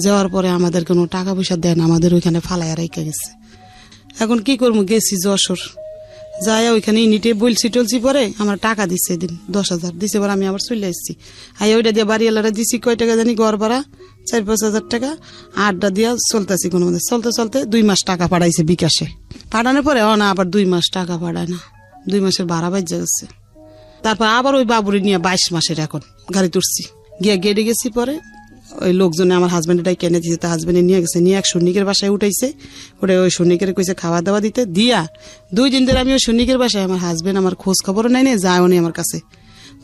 যাওয়ার পরে আমাদের কোনো টাকা পয়সা দেন, আমাদের ওইখানে ফালাইয়া রেখে গেছে। এখন কি করবো, গেছি যশোর, যাই ওইখানে ইউনিটে বলছি টলছি, পরে আমার টাকা দিচ্ছে এদিন 10,000 দিছে, পরে আমি আবার চলে আসছি। ওইটা দিয়ে বাড়িওয়ালারা দিছি কয় টাকা জানি, ঘর ভাড়া 4-5 হাজার টাকা, আড্ডা দিয়া চলতেছি। কোনো মধ্যে চলতে 2 মাস টাকা পাঠাইছে বিকাশে। পাঠানোর পরে না আবার 2 মাস টাকা পাঠায় না, 2 মাসের ভাড়া বাজ্যা গেছে। তারপর আবার ওই বাবুরি নিয়ে 22 মাসের এখন গাড়ি তুলছি, গিয়ে গেটে গেছি। পরে ওই লোকজনে আমার হাজবেন্ডটাই কেনে দিয়েছে, তা হাজবেন্ডে নিয়ে গেছে, নিয়ে এক সৈনিকের বাসায় উঠাইছে। ওটা ওই সৈনিকের কইছে খাওয়া দাওয়া দিতে দিয়া 2 দিন ধরে আমি ওই সৈনিকের বাসায়, আমার হাজবেন্ড আমার খোঁজ খবর নাই যায়ও নি আমার কাছে।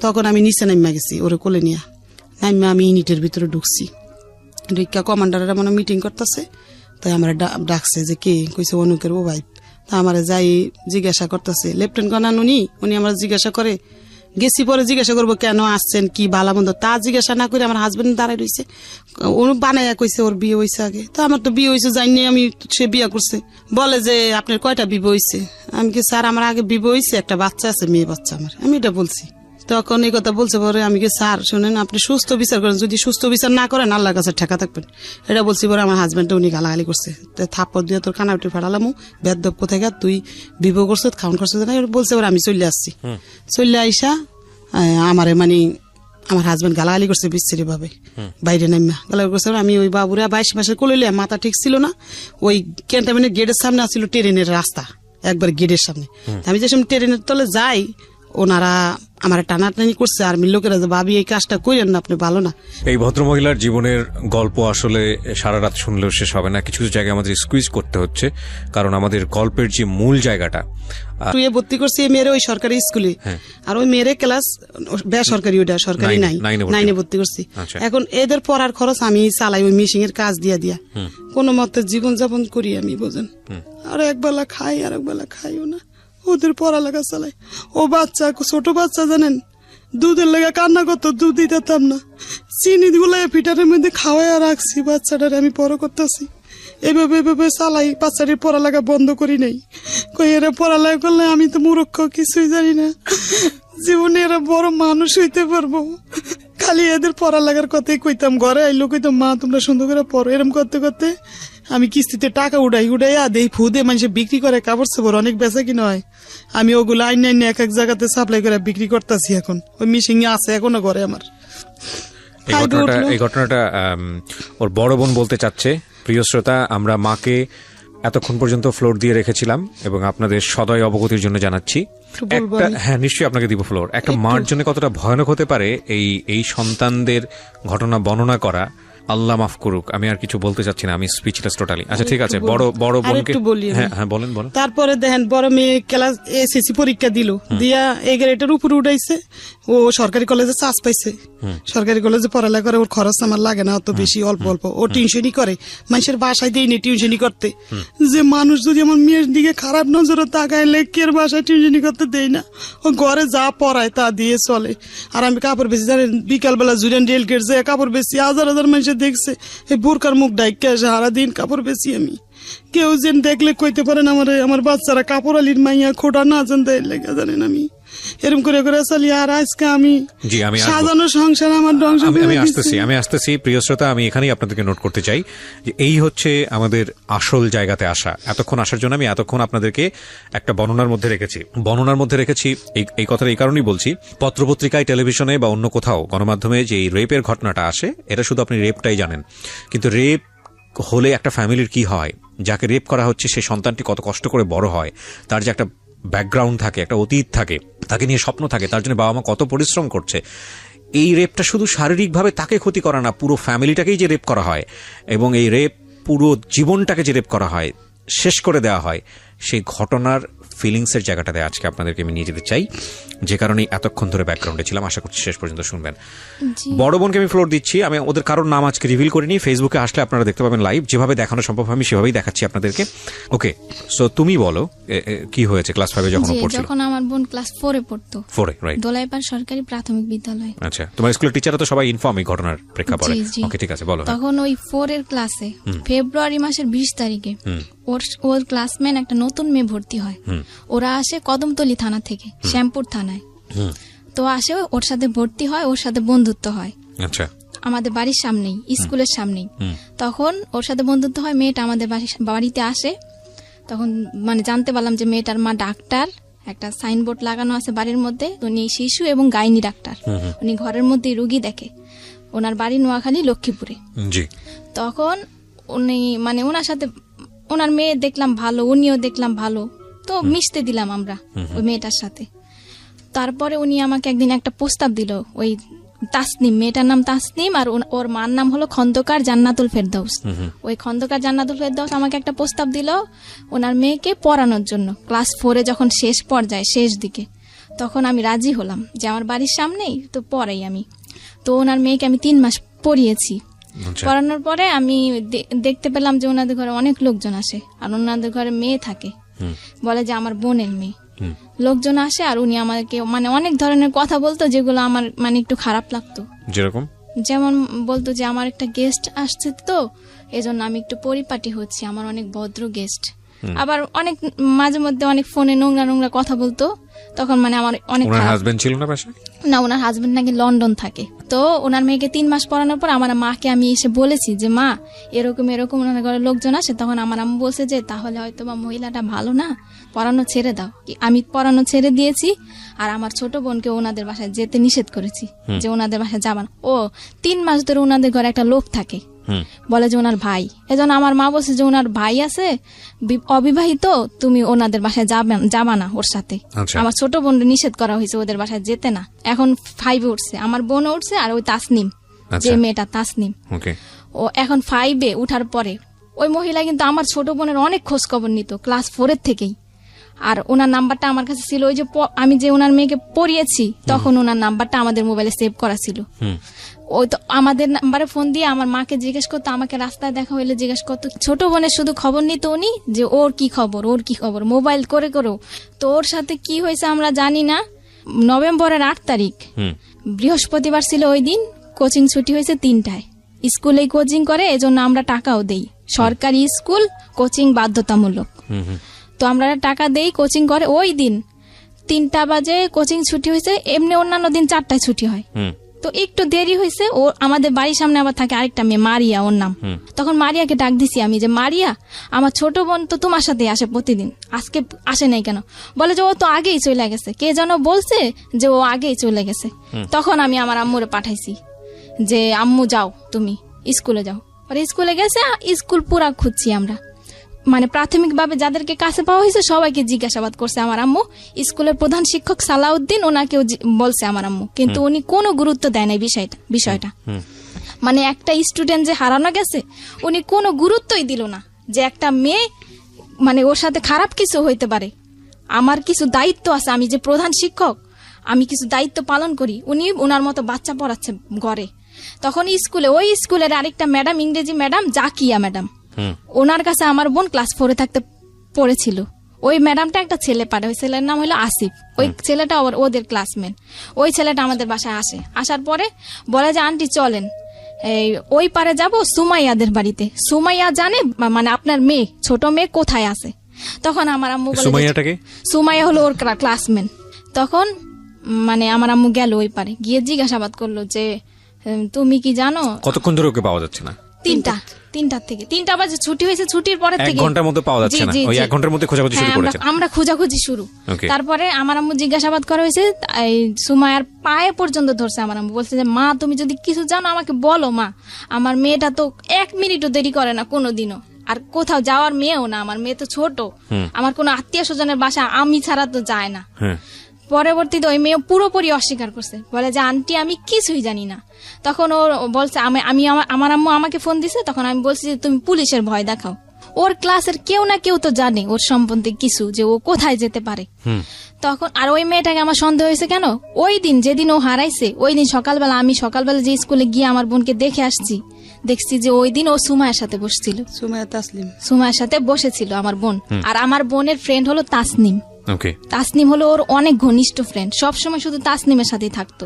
তখন আমি নিচে নামিয়া গেছি ওরে কোলে নিয়ে, নামিয়া আমি ইউনিটের ভিতরে ঢুকছি। ঢুকা কমান্ডারেরা মনে মিটিং করতেছে, তাই আমার ডাকছে যে কে, কইছে অনুকের ও ভাই। তা আমার যাই জিজ্ঞাসা করতেছে, লেফটেন্ট কর্নেল উনি আমার জিজ্ঞাসা করে গেছি। পরে জিজ্ঞাসা করবো কেন আসছেন, কি ভালো মন্দ, তা জিজ্ঞাসা না করে আমার হাজবেন্ড দাঁড়ায় রয়েছে। ও বানাইয়া কইছে ওর বিয়ে হয়েছে আগে। তো আমার তো বিয়ে হয়েছে জানি আমি, সে বিয়ে করছে। বলে যে আপনার কয়টা বিয়ে হয়েছে? আমি কি স্যার আমার আগে বিয়ে হয়েছে, একটা বাচ্চা আছে, মেয়ে বাচ্চা আমার, আমি এটা বলছি। তখন এই কথা বলছে। পরে আমি কি স্যার শুনেন, আপনি সুস্থ বিচার করেন, যদি সুস্থ বিচার না করেন আল্লাহর কাছে ঠেকা থাকবেন, এটা বলছি। পরে আমার হাজবেন্ডটা উনি গালাগালি করছে, থাপ্পড় দিয়ে তোর কানা উঠে ফাড়ালাম, বেদব কোথায় গা তুই বিবাহ করছো, খাউন করছো না, বলছে। পরে আমি চলে আসছি, চলে আইসা আমারে মানে আমার হাজবেন্ড গালাগালি করছে বিচ্ছিরি ভাবে, বাইরে নামিয়া গালাগালি করছে। আমি ওই বাবুরা 22 মাসের কোলে, মাথা ঠিক ছিল না, ওই ক্যান্টনমেন্টের গেটের সামনে আসছিল ট্রেনের রাস্তা, একবার গেটের সামনে। আমি যে সময় ট্রেনের তলে যাই, ওনারা আমার টানাটানি করছে, আর লোকেরা যে ভাবি এই কাজটা করেন না, আপনি ভালো না। এই ভদ্রমহিলার জীবনের গল্প আসলে সারা রাত শুনলেও শেষ হবে না। কিছু কিছু জায়গায় আমাদের স্কুইজ করতে হচ্ছে, কারণ আমাদের গল্পের যে মূল জায়গাটা। তুই ভর্তি করছি মেয়ের ওই সরকারি স্কুলে, আর ওই মেয়ের ক্লাস বেসরকারি, ওটা সরকারি নাই, 9-এ ভর্তি করছি। এখন এদের পড়ার খরচ আমি চালাই, ওই মেশিং এর কাজ দিয়া কোন মতে জীবন যাপন করি আমি, বোঝেন। আর একবেলা খাই আর একবেলা খাইও না, ওদের পড়ালেখা চালাই। ও বাচ্চা, ছোট বাচ্চা জানেন, দুধের লেগে কান্না করতো, দুধ দিতাম না, চিনি গুলাই ফিটারের মধ্যে খাওয়াইয়া রাখছি, বাচ্চাটার আমি বড় করতেছি। এভাবে এভাবে চালাই, বাচ্চাটির পড়ালেখা বন্ধ করি নাই। কই এরা পড়ালেখা করলে আমি তো মূর্খ, কিছুই জানি না, জীবনে এরা বড় মানুষ হইতে পারবো। খালি এদের পড়ালেখার কথাই কইতাম, ঘরে আইলো কইতাম মা তোমরা সুন্দর করে পড়ো। এরম করতে করতে আমি কিস্তিতে টাকা উড়াইয়া দেই, ফুদে মানুষে বিক্রি করে, কাপড় চোপড় অনেক বেচা কিনা হয়। আমি ওগুলো আইন এক এক জায়গাতে সাপ্লাই করে বিক্রি করতেছি এখন। ওই মিশিং আছে এখনো ঘরে আমার। এই ঘটনাটা ওর বড় বোন বলতে চাচ্ছে। প্রিয় শ্রোতা, আমরা মাকে এতক্ষণ পর্যন্ত ফ্লোর দিয়ে রেখেছিলাম এবং আপনাদের সদয় অবগতির জন্য জানাচ্ছি। হ্যাঁ, নিশ্চয়ই আপনাকে দিব ফ্লোর। একটা মার জন্য কতটা ভয়ানক হতে পারে এই সন্তানদের ঘটনা বর্ণনা করা, আল্লাহ মাফ করুক। আমি আর কিছু বলতে চাচ্ছি না, আমি স্পিচলেস টোটালি। আচ্ছা ঠিক আছে, বড় বোনকে হ্যাঁ বলেন। তারপরে দেখেন বড় মেয়ে ক্লাস এসএসসি পরীক্ষা দিল, দিয়া এই গ্রেডের উপরে উঠাইছে। ও সরকারি কলেজে চান্স পাইছে। সরকারি কলেজে পড়ালেখা করে, ওর খরচ আমার লাগে না অত বেশি, অল্প অল্প। ও টিউশনই করে, মানুষের বাসায় দিইনি টিউশনই করতে। যে মানুষ যদি আমার মেয়ের দিকে খারাপ নজরে তাকাইলে কের বাসায় টিউশনই করতে দেয় না, ও ঘরে যা পড়ায় তা দিয়ে চলে। আর আমি কাপড় বেশি জানেন, বিকালবেলা জুরিয়ান রেল গেট যে কাপড় বেশি, হাজার হাজার মানুষের দেখছে এই বোরকার মুখ ডাইকে সারাদিন কাপড় বেশি। আমি কেউ যেন দেখলে কইতে পারেন আমার বাচ্চারা কাপড় আলির মাইয়া খোটা না জান দেয় লেগে, জানেন আমি এরকম করে করে চলি। আর আজকে আমি সাজানো সংসার আমার ধ্বংস। আমি আসতেছি প্রিয় শ্রোতা, আমি এখানেই আপনাদেরকে নোট করতে চাই যে এই হচ্ছে আমাদের আসল জায়গাতে আসা। এতক্ষণ আসার জন্য আমি এতক্ষণ আপনাদেরকে একটা বর্ণনার মধ্যে রেখেছি। এই কথাটা এই কারণেই বলছি, পত্রপত্রিকায়, টেলিভিশনে বা অন্য কোথাও গণমাধ্যমে যে এই রেপের ঘটনাটা আসে, এটা শুধু আপনি রেপটাই জানেন, কিন্তু রেপ হলে একটা ফ্যামিলির কি হয়, যাকে রেপ করা হচ্ছে সেই সন্তানটি কত কষ্ট করে বড় হয়, তার যে একটা ব্যাকগ্রাউন্ড থাকে, একটা অতীত থাকে, তাকে নিয়ে স্বপ্ন থাকে, তার জন্য বাবা মা কত পরিশ্রম করছে। এই রেপটা শুধু শারীরিকভাবে তাকে ক্ষতি করা না, পুরো ফ্যামিলিটাকেই যে রেপ করা হয় এবং এই রেপ পুরো জীবনটাকে যে রেপ করা হয়, শেষ করে দেওয়া হয়, সেই ঘটনার ফিলিংসের জায়গাটাতে আজকে আপনাদেরকে আমি নিয়ে যেতে চাই, যে কারণে এতক্ষণ ধরে ব্যাকগ্রাউন্ডে ছিলাম। আশা করছি শেষ পর্যন্ত শুনবেন। বড় বোনকে আমি ফ্লোর দিচ্ছি। আমি ওদের কারোর নাম আজকে রিভিল করিনি, ফেসবুকে আসলে আপনারা দেখতে পাবেন লাইভ, যেভাবে দেখানো সম্ভব আমি সেভাবেই দেখাচ্ছি আপনাদেরকে। ওকে, সো তুমি বলো কি হয়েছে ক্লাস 5 যখন পড়ছিল? যখন আমার বোন ক্লাস 4 এ পড়তো, 4 এ, রাইট, দোলাইপাড় সরকারি প্রাথমিক বিদ্যালয়। আচ্ছা, তোমার স্কুলের টিচাররা তো সবাই ইনফর্ম এই ঘটনার প্রেক্ষাপটে। ওকে, ঠিক আছে, বলো। তখন ওই 4 এর ক্লাসে ফেব্রুয়ারি মাসের 20 তারিখে ওর ক্লাসমেট একটা নতুন মেয়ে ভর্তি হয়। ওরা আসে কদমতলী থানা থেকে, শ্যামপুর থানায়। তো আসে, ওর সাথে ভর্তি হয়, ওর সাথে বন্ধুত্ব হয়। আচ্ছা, আমাদের বাড়ির সামনেই, স্কুলের সামনেই। তখন ওর সাথে বন্ধুত্ব হয়, মেয়েটা আমাদের বাড়িতে আসে। তখন মানে জানতে পারলাম যে মেয়েটার মা ডাক্তার, একটা সাইনবোর্ড লাগানো আছে বাড়ির মধ্যে, উনি শিশু এবং গাইনি ডাক্তার। উনি ঘরের মধ্যে রুগী দেখে। ওনার বাড়ি নোয়াখালী, লক্ষ্মীপুরে। তখন উনি মানে ওনার সাথে, ওনার মেয়ে দেখলাম ভালো, উনিও দেখলাম ভালো, তো মিশতে দিলাম আমরা ওই মেয়েটার সাথে। তারপরে উনি আমাকে একদিন একটা প্রস্তাব দিল, ওই তাসনিম, মেয়েটার নাম তাসনিম, আর ওর মার নাম হলো খন্দকার জান্নাতুল ফেরদাউস। ওই খন্দকার জান্নাতুল ফেরদাউস আমাকে একটা প্রস্তাব দিল ওনার মেয়েকে পড়ানোর জন্য। ক্লাস 4 এ যখন শেষ পর্যায়ে, শেষ দিকে, তখন আমি রাজি হলাম যে আমার বাড়ির সামনেই তো পড়াই আমি। তো ওনার মেয়েকে আমি 3 মাস পড়িয়েছি। পড়ানোর পরে আমি দেখতে পেলাম যে ওনাদের ঘরে অনেক লোকজন আসে, আর ওনাদের ঘরে মেয়ে থাকে, বলে যে আমার বোনের মেয়ে। লোকজন আসে আর উনি আমাকে মানে অনেক ধরনের কথা বলতো, যেগুলো আমার মানে একটু খারাপ লাগতো। যেমন বলতো যে আমার একটা গেস্ট আসছে, তো এজন্য আমি একটু পরিপাটি হচ্ছি, আমার অনেক ভদ্র গেস্ট। আবার অনেক মাঝে মধ্যে অনেক ফোনে নোংরা নোংরা কথা বলতো। তখন মানে আমার অনেক হাজবেন্ড ছিল না বাসায়? না, ওনার হাজবেন্ড নাকি লন্ডন থাকে। তো ওনার মেয়েকে 3 মাস পড়ানোর পর আমার মাকে আমি এসে বলেছি যে মা, এরকম এরকম ওনার ঘরে লোকজন আসে। তখন আমার আম্মু বলছে যে তাহলে হয়তো বা মহিলাটা ভালো না, পড়ানো ছেড়ে দাও। আমি পড়ানো ছেড়ে দিয়েছি, আর আমার ছোট বোনকে ওনাদের বাসায় যেতে নিষেধ করেছি, যে ওনাদের বাসায় যাবা না। ও 3 মাস ধরে ওনাদের ঘরে একটা লোক থাকে, বলে যে ওনার ভাই। এজন্য আমার মা বলছে যে ওনার ভাই আছে, অবিবাহিত, তুমি ওনাদের বাসায় যাবা না ওর সাথে। আমার ছোট বোন নিষেধ করা হয়েছে ওদের বাসায় যেতে না। এখন 5 এ উঠছে, আমার বোন উঠছে, আর ওই তাসনিম, যে মেয়েটা তাসনিম, ও এখন 5 এ উঠার পরে ওই মহিলা কিন্তু আমার ছোট বোনের অনেক খোঁজ খবর নিত ক্লাস 4 এর থেকেই। আর ওনার নাম্বারটা আমার কাছে ছিল, ওই যে আমি যে ওনার মেয়েকে পড়িয়েছি, তখন ওনার নাম্বারটা আমাদের মোবাইলে সেভ করা ছিল। ওই তো আমাদের নাম্বারে ফোন দিয়ে আমার মাকে জিজ্ঞেস করতো, আমাকে রাস্তায় দেখা হইলে জিজ্ঞেস করতো। ছোট বোনের শুধু খবর নিত উনি, যে ওর কি খবর, মোবাইল করে করেও। তো ওর সাথে কি হয়েছে আমরা জানি না। নভেম্বরের 8 তারিখ বৃহস্পতিবার ছিল, ওই দিন কোচিং ছুটি হয়েছে 3টায়। স্কুলে কোচিং করে, এজন্য আমরা টাকাও দেই, সরকারি স্কুল কোচিং বাধ্যতামূলক, তো আমরা টাকা দেই কোচিং করে। ওই দিন 3টা বাজে কোচিং ছুটি হয়েছে, এমনি অন্যান্য দিন 4টায় ছুটি হয়, তো একটু দেরি হয়েছে। ও আমাদের বাড়ির সামনে আবার থাকে আরেকটা মেয়ে মারিয়া, ওর নাম। তখন মারিয়াকে ডাক দিছি আমি যে, মারিয়া আমার ছোট বোন তো তোমার সাথে আসে প্রতিদিন, আজকে আসে নাই কেন? বলে যে ও তো আগেই চলে গেছে, কে যেন বলছে যে ও আগেই চলে গেছে। তখন আমি আমার আম্মুরে পাঠাইছি যে আম্মু যাও তুমি স্কুলে যাও। পরে স্কুলে গেছে, স্কুল পুরা খুঁজছি আমরা, মানে প্রাথমিকভাবে যাদেরকে কাছে পাওয়া হয়েছে সবাইকে জিজ্ঞাসাবাদ করছে আমার আম্মু। স্কুলের প্রধান শিক্ষক সালাউদ্দিন, ওনাকেও বলছে আমার আম্মু, কিন্তু উনি কোনো গুরুত্ব দেয় নাই বিষয়টা। মানে একটা স্টুডেন্ট যে হারানো গেছে উনি কোনো গুরুত্বই দিল না, যে একটা মেয়ে মানে ওর সাথে খারাপ কিছু হইতে পারে, আমার কিছু দায়িত্ব আছে, আমি যে প্রধান শিক্ষক আমি কিছু দায়িত্ব পালন করি। উনি ওনার মতো বাচ্চা পড়াচ্ছে ঘরে। তখন স্কুলে, ওই স্কুলের আরেকটা ম্যাডাম, ইংরেজি ম্যাডাম জাকিয়া ম্যাডাম, ওনার কাছে আমার বোন ক্লাস 4 থাকতে পড়েছিল। ওই ম্যাডামটা একটা ছেলে পারে, ওই ছেলের নাম হলো আসিফ। ওই ছেলেটা ওদের ক্লাসমেট। ওই ছেলেটা আমাদের বাসায় আসে, আসার পরে বলে যে আন্টি চলেন এই ওই পারে যাব সুমাইয়াদের বাড়িতে, সুমাইয়া জানে মানে আপনার মেয়ে, ছোট মেয়ে কোথায় আছে। তখন আমার আম্মু বলে, সুমাইয়া হলো ওর ক্লাসমেট। তখন মানে আমার আম্মু গেল ওই পারে, গিয়ে জিজ্ঞাসাবাদ করলো যে তুমি কি জানো। কতক্ষণ ধরে ওকে পাওয়া যাচ্ছে না? 3টার থেকে 3টা বাজে ছুটি হয়েছে, ছুটির পরে থেকে 1 ঘন্টার মধ্যে পাওয়া যাচ্ছে না। ওই 1 ঘন্টার মধ্যে খোঁজাখুঁজি শুরু করেছে, আমরা খোঁজাখুঁজি শুরু। তারপরে আমার আম্মু জিজ্ঞাসাবাদ করা হয়েছে, এই সুমাইয়ার পায়ে পর্যন্ত ধরছে। আমার আম্মু বলছে যে মা তুমি যদি কিছু জানো আমাকে বলো মা, আমার মেয়েটা তো 1 মিনিটও দেরি করে না কোনোদিনও, আর কোথাও যাওয়ার মেয়েও না, আমার মেয়ে তো ছোট, আমার কোনো আত্মীয় স্বজনের বাসা আমি ছাড়া তো যায় না। পরবর্তীতে ওই মেয়ে পুরোপুরি অস্বীকার করছে, বলে যে আন্টি আমি কিছুই জানি না। তখন ও বলছে আমার আম্মু আমাকে ফোন দিছে, তখন আমি বলছি যে তুমি পুলিশের ভয় দেখাও। ওর ক্লাসের কেউ না কেউ তো জানে ওর সম্বন্ধে কিছু, যে ও কোথায় যেতে পারে। তখন আর ওই মেয়েটাকে আমার সন্দেহ হয়েছে কেন, ওই দিন যেদিন ও হারাইছে ওই দিন সকালবেলা আমি যে স্কুলে গিয়ে আমার বোনকে দেখে আসছি, দেখছি যে ওই দিন ও সুমাইয়ার সাথে বসছিল, সুমাইয়ার সাথে বসেছিল আমার বোন। আর আমার বোনের ফ্রেন্ড হলো তাসনিম। তাসনিম হলো ওর অনেক ঘনিষ্ঠ ফ্রেন্ড, সবসময় শুধু তাসনিমের সাথেই থাকতো।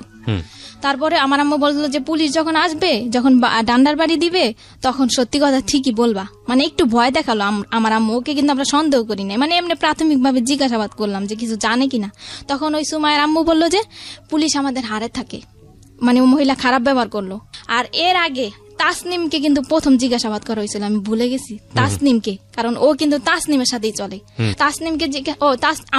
তারপরে আমার আম্মু বললো যে পুলিশ যখন আসবে, যখন ডান্ডার বাড়ি দিবে, তখন সত্যি কথা ঠিকই বলবা, মানে একটু ভয় দেখালো আমার আম্মু। ওকে কিন্তু আমরা সন্দেহ করি না, মানে এমনি প্রাথমিকভাবে জিজ্ঞাসাবাদ করলাম যে কিছু জানে কিনা। তখন ওই সুমাইয়ের আম্মু বললো যে পুলিশ আমাদের হারে থাকে, মানে ও মহিলা খারাপ ব্যবহার করলো। আর এর আগে তাসনিমকে কিন্তু প্রথম জিজ্ঞাসাবাদ করা হয়েছিল, আমি ভুলে গেছি তাসনিমকে, কারণ ও কিন্তু তাসনিমের সাথেই চলে। তাসনিমকে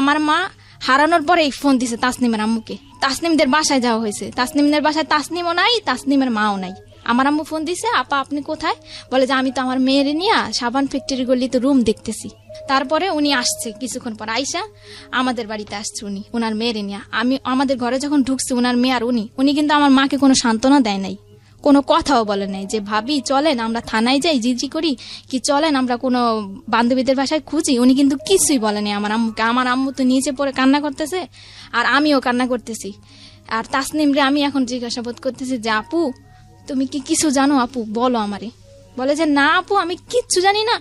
আমার মা হারানোর পরে ফোন দিছে তাসনিমের আম্মুকে, তাসনিমদের বাসায় যাওয়া হয়েছে। তাসনিমদের বাসায় তাসনিমও নাই, তাসনিমের মাও নাই। আমার আম্মু ফোন দিছে, আপা আপনি কোথায়? বলে যে আমি তো আমার মেয়ের নিয়ে সাবান ফ্যাক্টরি গলিতে রুম দেখতেছি। তারপরে উনি আসছে কিছুক্ষণ পর, আইসা আমাদের বাড়িতে আসছে উনি ওনার মেয়ের নিয়ে। আমি আমাদের ঘরে যখন ঢুকছে ওনার মেয়ে আর উনি কিন্তু আমার মাকে কোনো সান্ত্বনা দেয় নাই, কোনো কথাও বলে নাই যে ভাবি চলেন আমরা থানায় যাই জিজি করি, কি চলেন আমরা কোনো বান্ধবীদের বাসায় খুঁজি। উনি কিন্তু কিছুই বলেনি আমার আম্মুকে। আমার আম্মু তো নিচে পড়ে কান্না করতেছে, আর আমিও কান্না করতেছি। আর তাসনিম রে আমি এখন জিজ্ঞাসাবাদ করতেছি যে আপু তুমি কি কিছু জানো, আপু বলো আমারে। বলে যে না আপু আমি কিচ্ছু জানি না,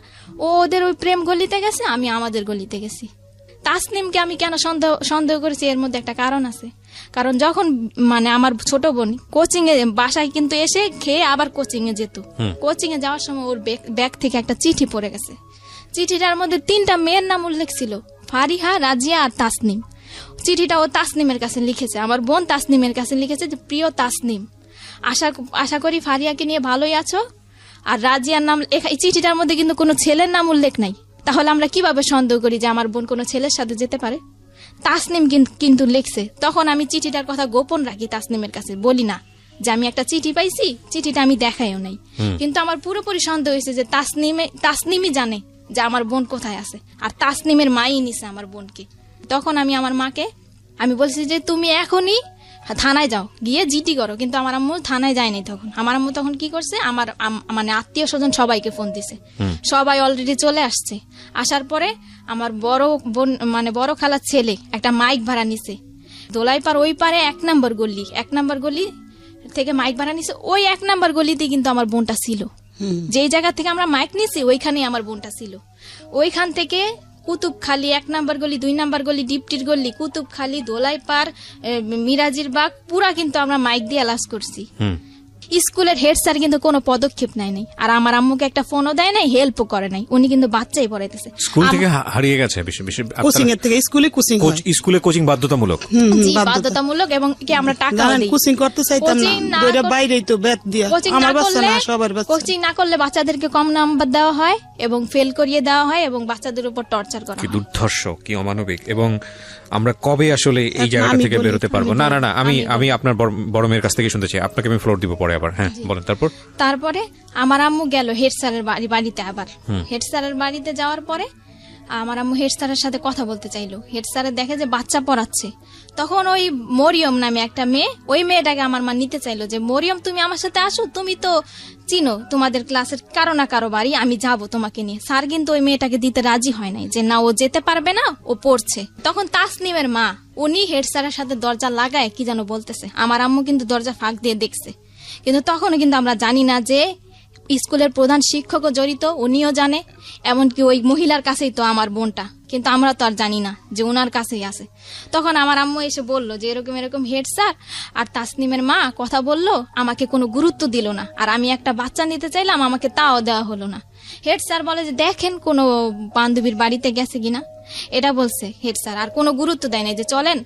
ও ওদের ওই প্রেম গলিতে গেছে, আমি আমাদের গলিতে গেছি। তাসনিমকে আমি কেন সন্দেহ করেছি, এর মধ্যে একটা কারণ আছে। কারণ যখন মানে আমার ছোট বোন কোচিং এ বাসায় কিন্তু এসে খেয়ে আবার কোচিং এ যেত, কোচিং এ যাওয়ার সময় ওর ব্যাগ থেকে একটা চিঠি পড়ে গেছে। চিঠিটার মধ্যে 3টা মেয়ের নাম উল্লেখ ছিল, ফারিহা, রাজিয়া আর তাসনিম। চিঠিটা ও তাসনিমের কাছে লিখেছে, আমার বোন তাসনিমের কাছে লিখেছে যে প্রিয় তাসনিম, আশা করি ফারিয়াকে নিয়ে ভালোই আছো। আর রাজিয়ার নাম এই চিঠিটার মধ্যে কিন্তু কোনো ছেলের নাম উল্লেখ নাই, তাহলে আমরা কিভাবে সন্দেহ করি যে আমার বোন কোনো ছেলের সাথে যেতে পারে? তাসনিম কিন্তু লিখছে। তখন আমি চিঠিটার কথা গোপন রাখি, তাসনিমের কাছে বলি না যে আমি একটা চিঠি পাইছি, চিঠিটা আমি দেখাইও নাই। কিন্তু আমার পুরোপুরি সন্দেহ হয়েছে যে তাসনিমই জানে যে আমার বোন কোথায় আছে, আর তাসনিমের মাই নিছে আমার বোনকে। তখন আমি আমার মাকে আমি বলছি যে তুমি এখনই থানায় যাও, গিয়ে জিটি করো। কিন্তু আমার আম্মু থানায় যায়নি। তখন আমার আম্মু তখন কি করছে, আমার মানে আত্মীয় স্বজন সবাইকে ফোন দিছে, সবাই অলরেডি চলে আসছে। আসার পরে আমার বড় বোন মানে বড় খালার ছেলে একটা মাইক ভাড়া নিছে দোলাইপাড় ওই পারে 1 নম্বর গলি থেকে মাইক ভাড়া নিছে। ওই 1 নম্বর গলিতে কিন্তু আমার বোনটা ছিল, যেই জায়গা থেকে আমরা মাইক নিছি ওইখানেই আমার বোনটা ছিল। ওইখান থেকে কুতুবখালী 1 নাম্বার গলি, 2 নাম্বার গলি, ডিপটির গলি, কুতুবখালী, দোলাইপাড়, মিরাজির বাগ পুরা কিন্তু আমরা মাইক দিয়ে অ্যালাউন্স করছি। স্কুলের হেড স্যার কিন্তু কোনো পদক্ষেপ নেয় নাই, আর আমার আম্মুকে একটা ফোনও দেয় নাই, হেল্পও করে নাই। উনি কিন্তু বাচ্চাই পড়াইতেছে। স্কুল থেকে হারিয়ে গেছে কোচিং এর থেকে স্কুলে কোচিং স্কুলে কোচিং বাধ্যতামূলক, জি বাধ্যতামূলক, এবং কি আমরা টাকা দেই। কোচিং করতে চাইতাম না, দুইটা বাইরেই তো বেত দিয়া আমার বাচ্চা না সবার বাচ্চা। কোচিং না করলে বাচ্চাদেরকে কম নাম্বার দেওয়া হয় এবং ফেল করিয়ে দেওয়া হয় এবং বাচ্চাদের উপর টর্চার করা হয়। কি দুর্ধর্ষ, কি অমানবিক। এবং আমরা কবে আসলে এই জায়গাটা থেকে বেরোতে পারবো? না না না, আমি আপনার বড় মেয়ের কাছ থেকে শুনতে চাই, আপনাকে আমি ফ্লোর দিব পরে আবার। হ্যাঁ বলেন। তারপরে আমার আম্মু গেল হেড স্যারের বাড়িতে। আবার হেড স্যারের বাড়িতে যাওয়ার পরে আমার আম্মু হেড স্যারের সাথে কথা বলতে চাইলো। হেড স্যারের দেখে যে বাচ্চা পড়াচ্ছে, তখন ওই মরিয়ম নামে একটা মেয়ে, ওই মেয়েটাকে আমার মা নিতে চাইলো যে মরিয়ম তুমি আমার সাথে আসো, তুমি তো চিনো তোমাদের ক্লাসের কারো না কারো বাড়ি, আমি যাব তোমাকে নিয়ে। স্যার কিন্তু ওই মেয়েটাকে দিতে রাজি হয় নাই, যে না ও যেতে পারবে না, ও পড়ছে। তখন তাসনিমের মা উনি হেড স্যারের সাথে দরজা লাগায় কি যেন বলতেছে। আমার আম্মু কিন্তু দরজা ফাঁক দিয়ে দেখছে, কিন্তু তখনও কিন্তু আমরা জানি না যে স্কুলের প্রধান শিক্ষকও জড়িত, উনিও জানে, এমনকি ওই মহিলার কাছেই তো আমার বোনটা, কিন্তু আমরা তো আর জানি না যে ওনার কাছেই আছে। তখন আমার আম্মু এসে বলল যে এরকম এরকম হেড স্যার আর তাসনিমের মা কথা বলল, আমাকে কোনো গুরুত্ব দিল না, আর আমি একটা বাচ্চা নিতে চাইলাম, আমাকে তাও দেওয়া হলো না। হেড স্যার বলে যে দেখেন কোনো বান্ধবীর বাড়িতে গেছে কিনা, এটা বলছে হেড স্যার, আর কোনো গুরুত্ব দেয় না যে চলেন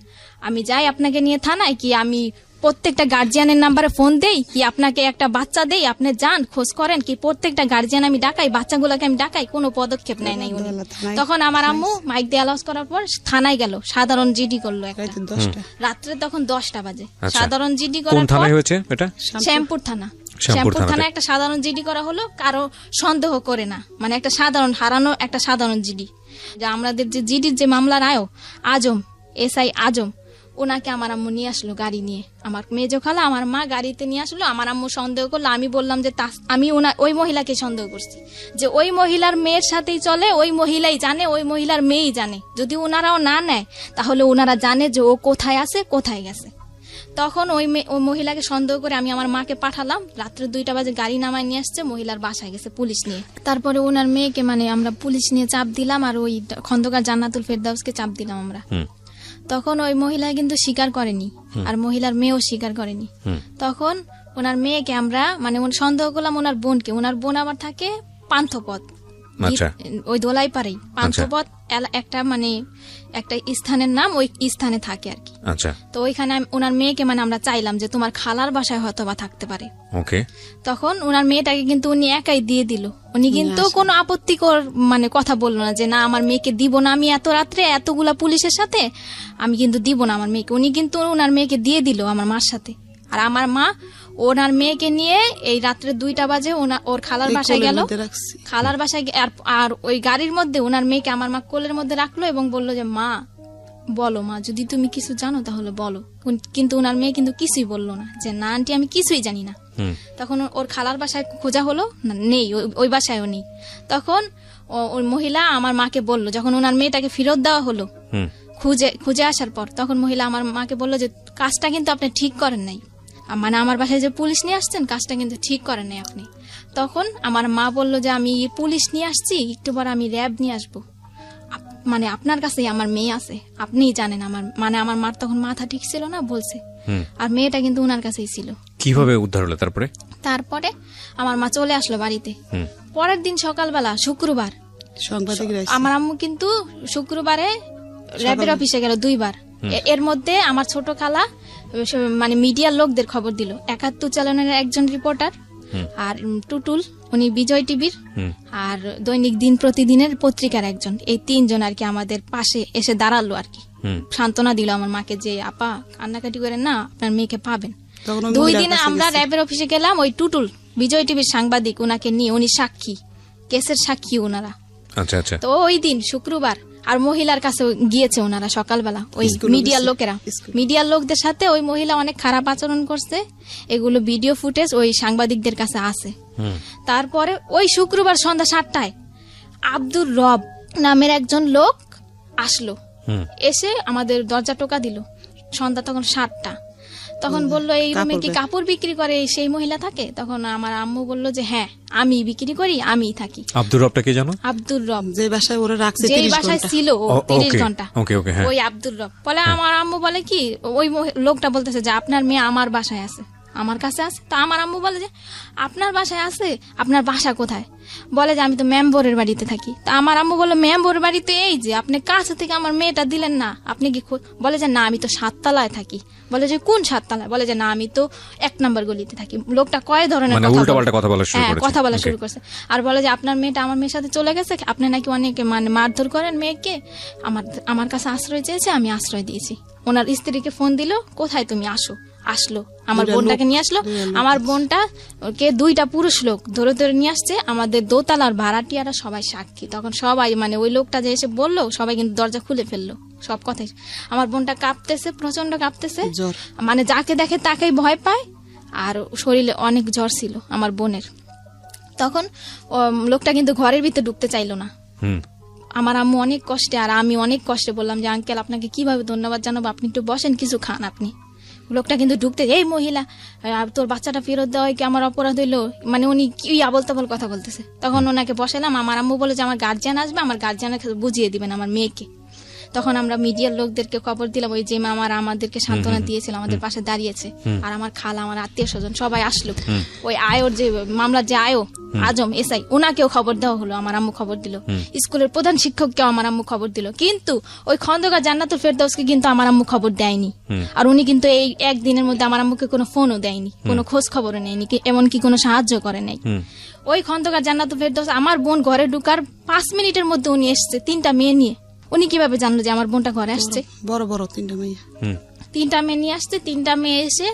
আমি যাই আপনাকে নিয়ে থানায়, কি আমি প্রত্যেকটা গার্জিয়ানের নাম্বারে ফোন দেই, কি আপনাকে একটা বাচ্চা দেই, আপনি যান খোঁজ করেন, কি প্রত্যেকটা গার্জিয়ান আমি ডাকাই, বাচ্চাগুলোকে আমি ডাকাই, কোনো পদক্ষেপ নেয় নাই উনি। তখন আমার আম্মু মাইক দিয়ে অ্যালাউন্স করার পর থানায় গেল, সাধারণ জিডি করলো একটা রাত্রে, তখন 10টা বাজে। সাধারণ জিডি করার পর শ্যামপুর থানা একটা সাধারণ জিডি করা হলো, কারো সন্দেহ করে না, মানে একটা সাধারণ হারানো একটা সাধারণ জিডি। যে আমাদের যে জিডির যে মামলার আজম এসআই আজম, ওনাকে আমার আম্মু নিয়ে আসলো গাড়ি নিয়ে, আমার মেজো খালা আমার মা গাড়িতে নিয়ে আসলো। আমার আম্মু সন্দেহ করলো, আমি বললাম যে আমি ওই মহিলাকে সন্দেহ করছি, যে ওই মহিলার মেয়ের সাথেই চলে, ওই মহিলাই জানে, ওই মহিলার মেয়েই জানে, যদি ওনারাও না নেয় তাহলে ওনারা জানে যে ও কোথায় আছে, কোথায় গেছে। তখন ওই মহিলাকে সন্দেহ করে আমি আমার মাকে পাঠালাম, রাত্রে 2টা বাজে গাড়ি নামায় নিয়ে আসছে, মহিলার বাসায় গেছে পুলিশ নিয়ে। তারপরে ওনার মেয়েকে মানে আমরা পুলিশ নিয়ে চাপ দিলাম, আর ওই খন্দকার জান্নাতুল ফেরদাউসকে চাপ দিলাম আমরা। তখন ওই মহিলা কিন্তু স্বীকার করেনি, আর মহিলার মেয়েও স্বীকার করেনি। তখন ওনার মেয়েকে আমরা মানে সন্দেহ করলাম ওনার বোনকে। ওনার বোন আবার থাকে পান্থপথ, ওই দোলাইপাড়াই পান্থপথ একটা মানে একটা স্থানের নাম, ওই স্থানে থাকে আর কি। তো ওইখানে ওনার মেয়েকে মানে আমরা চাইলাম যে তোমার খালার বাসায় হয়তো বা থাকতে পারে। তখন ওনার মেয়েটাকে কিন্তু উনি একাই দিয়ে দিল। উনি কিন্তু কোনো আপত্তিকর মানে কথা বললো না যে না আমার মেয়েকে দিব না, আমি এত রাত্রে এতগুলা পুলিশের সাথে আমি কিন্তু দিব না আমার মেয়েকে। উনি কিন্তু ওনার মেয়েকে দিয়ে দিল আমার মার সাথে। আর আমার মা ওনার মেয়েকে নিয়ে এই রাত্রে 2টা বাজে ওর খালার বাসায় গেল। খালার বাসায় আর ওই গাড়ির মধ্যে ওনার মেয়েকে আমার মা কোলের মধ্যে রাখলো এবং বললো যে মা বলো, মা যদি তুমি কিছু জানো তাহলে বলো। কিন্তু ওনার মেয়ে কিন্তু কিছুই বললো না, যে না আন্টি আমি কিছুই জানি না। তখন ওর খালার বাসায় খোঁজা হলো, নেই, ওই বাসায়ও নেই। তখন ওই মহিলা আমার মাকে বললো, যখন ওনার মেয়েটাকে ফেরত দেওয়া হলো খুঁজে আসার পর, তখন মহিলা আমার মাকে বললো যে কাজটা কিন্তু আপনি ঠিক করেন নাই, মানে আমার বাসায় যে পুলিশ নিয়ে আসছেন কাজটা কিন্তু ঠিক করেন নাই আপনি। তখন আমার মা বলল যে আমি পুলিশ নিয়ে আসছি, একটু পর আমি র্যাব নিয়ে আসবো, মানে আপনার কাছেই আমার মেয়ে আছে, আপনিই জানেন। আমার মানে আমার মার তখন মাথা ঠিক ছিল না, বলছে। আর মেয়েটা কিন্তু ওনার কাছেই ছিল। কিভাবে উদ্ধার হলো তারপরে আমার মা চলে আসলো বাড়িতে। পরের দিন সকালবেলা শুক্রবার আমার আম্মু কিন্তু শুক্রবারে র্যাবের অফিসে গেল 2 বার। এর মধ্যে আমার ছোট খালা মানে মিডিয়ার লোকদের খবর দিল, 71 চ্যানেলের একজন রিপোর্টার, আর টুটুল উনি বিজয় টিভির, আর দৈনিক দিন প্রতিদিনের পত্রিকার একজন, এই 3 জন আর কি আমাদের পাশে এসে দাঁড়ালো আর কি, সান্ত্বনা দিল আমার মাকে যে আপা কান্নাকাটি করেন না, আপনার মেয়েকে পাবেন। 2 দিনে আমরা র্যাবের অফিসে গেলাম, ওই টুটুল বিজয় টিভির সাংবাদিক ওনাকে নিয়ে, উনি সাক্ষী, কেসের সাক্ষী ওনারা। তো ওই দিন শুক্রবার আর মহিলার কাছে গিয়েছে ওনারা সকালবেলা, ওই মিডিয়ার লোকেরা, মিডিয়ার লোকদের সাথে ওই মহিলা অনেক খারাপ আচরণ করছে, এগুলো ভিডিও ফুটেজ ওই সাংবাদিকদের কাছে আছে। তারপরে ওই শুক্রবার সন্ধ্যা 7টায় আব্দুর রব নামের একজন লোক আসলো, এসে আমাদের দরজা টোকা দিল। সন্ধ্যা তখন 7টা। তখন বললো এই রুমে কি কাপড় বিক্রি করে সেই মহিলা থাকে? তখন আমার আম্মু বলল যে হ্যাঁ আমি বিক্রি করি, আমিই থাকি। আব্দুর রবটা কে জানো? আব্দুর রব, যে বাসায় ওরা রাখছে যে বাসায় ছিল 30 ঘন্টা, ওকে ওকে, হ্যাঁ ওই আব্দুর রব বলে। আমার আম্মু বলে কি ওই লোকটা বলতেছে যে আপনার মেয়ে আমার বাসায় আছে, আমার কাছে আছে। তো আমার আম্মু বলে যে আপনার বাসায় আছে, আপনার বাসা কোথায়? বলে যে আমি তো মেম্বরের বাড়িতে থাকি। তা আমার আম্মু বললো মেম্বরের বাড়িতে এই যে আপনি কাছে থেকে আমার মেয়েটা দিলেন না, আপনি কি? বলে যে না আমি তো 7 তলায় থাকি। বলে যে কোন 7 তলায়? বলে যে না আমি তো 1 নম্বর গলিতে থাকি। লোকটা কয় ধরনের কথা বলা শুরু করছে। আর বলে যে আপনার মেয়েটা আমার মেয়ের সাথে চলে গেছে, আপনি নাকি অনেকে মানে মারধর করেন মেয়েকে, আমার কাছে আশ্রয় চেয়েছে, আমি আশ্রয় দিয়েছি। ওনার স্ত্রীকে ফোন দিল, কোথায় তুমি? আসলো আমার বোনটাকে নিয়ে আসলো। আমার বোনটা কে 2টা পুরুষ লোক ধরে ধরে নিয়ে আসছে, আমাদের দোতলার ভাড়াটিয়ারা সবাই সাক্ষী। তখন সবাই মানে ওই লোকটা যে এসে বললো সবাই কিন্তু দরজা খুলে ফেললো, সব কথাই। আমার বোনটা কাঁপতেছে, প্রচন্ড কাঁপতেছে, মানে যাকে দেখে তাকেই ভয় পায়, আর শরীরে অনেক জ্বর ছিল আমার বোনের। তখন লোকটা কিন্তু ঘরের ভিতরে ঢুকতে চাইলো না। আমার আম্মু অনেক কষ্টে আর আমি অনেক কষ্টে বললাম যে আঙ্কেল আপনাকে কিভাবে ধন্যবাদ জানাবো, আপনি একটু বসেন, কিছু খান আপনি। লোকটা কিন্তু ঢুকতে, এই মহিলা তোর বাচ্চাটা ফেরত দেওয়া কি আমার অপরাধ হইলো? মানে উনি কি আবল তাবল কথা বলতেছে। তখন ওনাকে বসালাম। আমার আম্মু বলে যে আমার গার্জিয়ান আসবে, আমার গার্জিয়ানকে বুঝিয়ে দিবেন আমার মেয়েকে। তখন আমরা মিডিয়ার লোকদেরকে খবর দিলাম, ওই যে আমাদেরকে সান্ত্বনা দিয়েছিল, আমাদের পাশে দাঁড়িয়েছে, আর আমার খালা, আমার আত্মীয় স্বজন সবাই আসলো। ওই আয়োর যে মামলার যে আজম এসআই, ওনাকেও খবর দেওয়া হলো, আমার আম্মু খবর দিল। স্কুলের প্রধান শিক্ষককেও আমার আম্মু খবর দিল, কিন্তু ওই খন্দকার জান্নাতুল ফেরদৌসকে কিন্তু আমার আম্মু খবর দেয়নি। আর উনি কিন্তু এই একদিনের মধ্যে আমার আম্মুকে কোনো ফোনও দেয়নি, কোনো খোঁজ খবরও নেয়নি, এমনকি কোনো সাহায্য করে নাই। ওই খন্দকার জান্নাতুল ফেরদৌস আমার বোন ঘরে ঢুকার 5 মিনিটের মধ্যে উনি এসছে 3টা মেয়ে নিয়ে। উনি কিভাবে জানলো যে আমার বোনটা ঘরে আসছে? বড় বড় 3টা মেয়ে, 3টা মেয়ে নিয়ে আসছে। 3টা মেয়ে এসে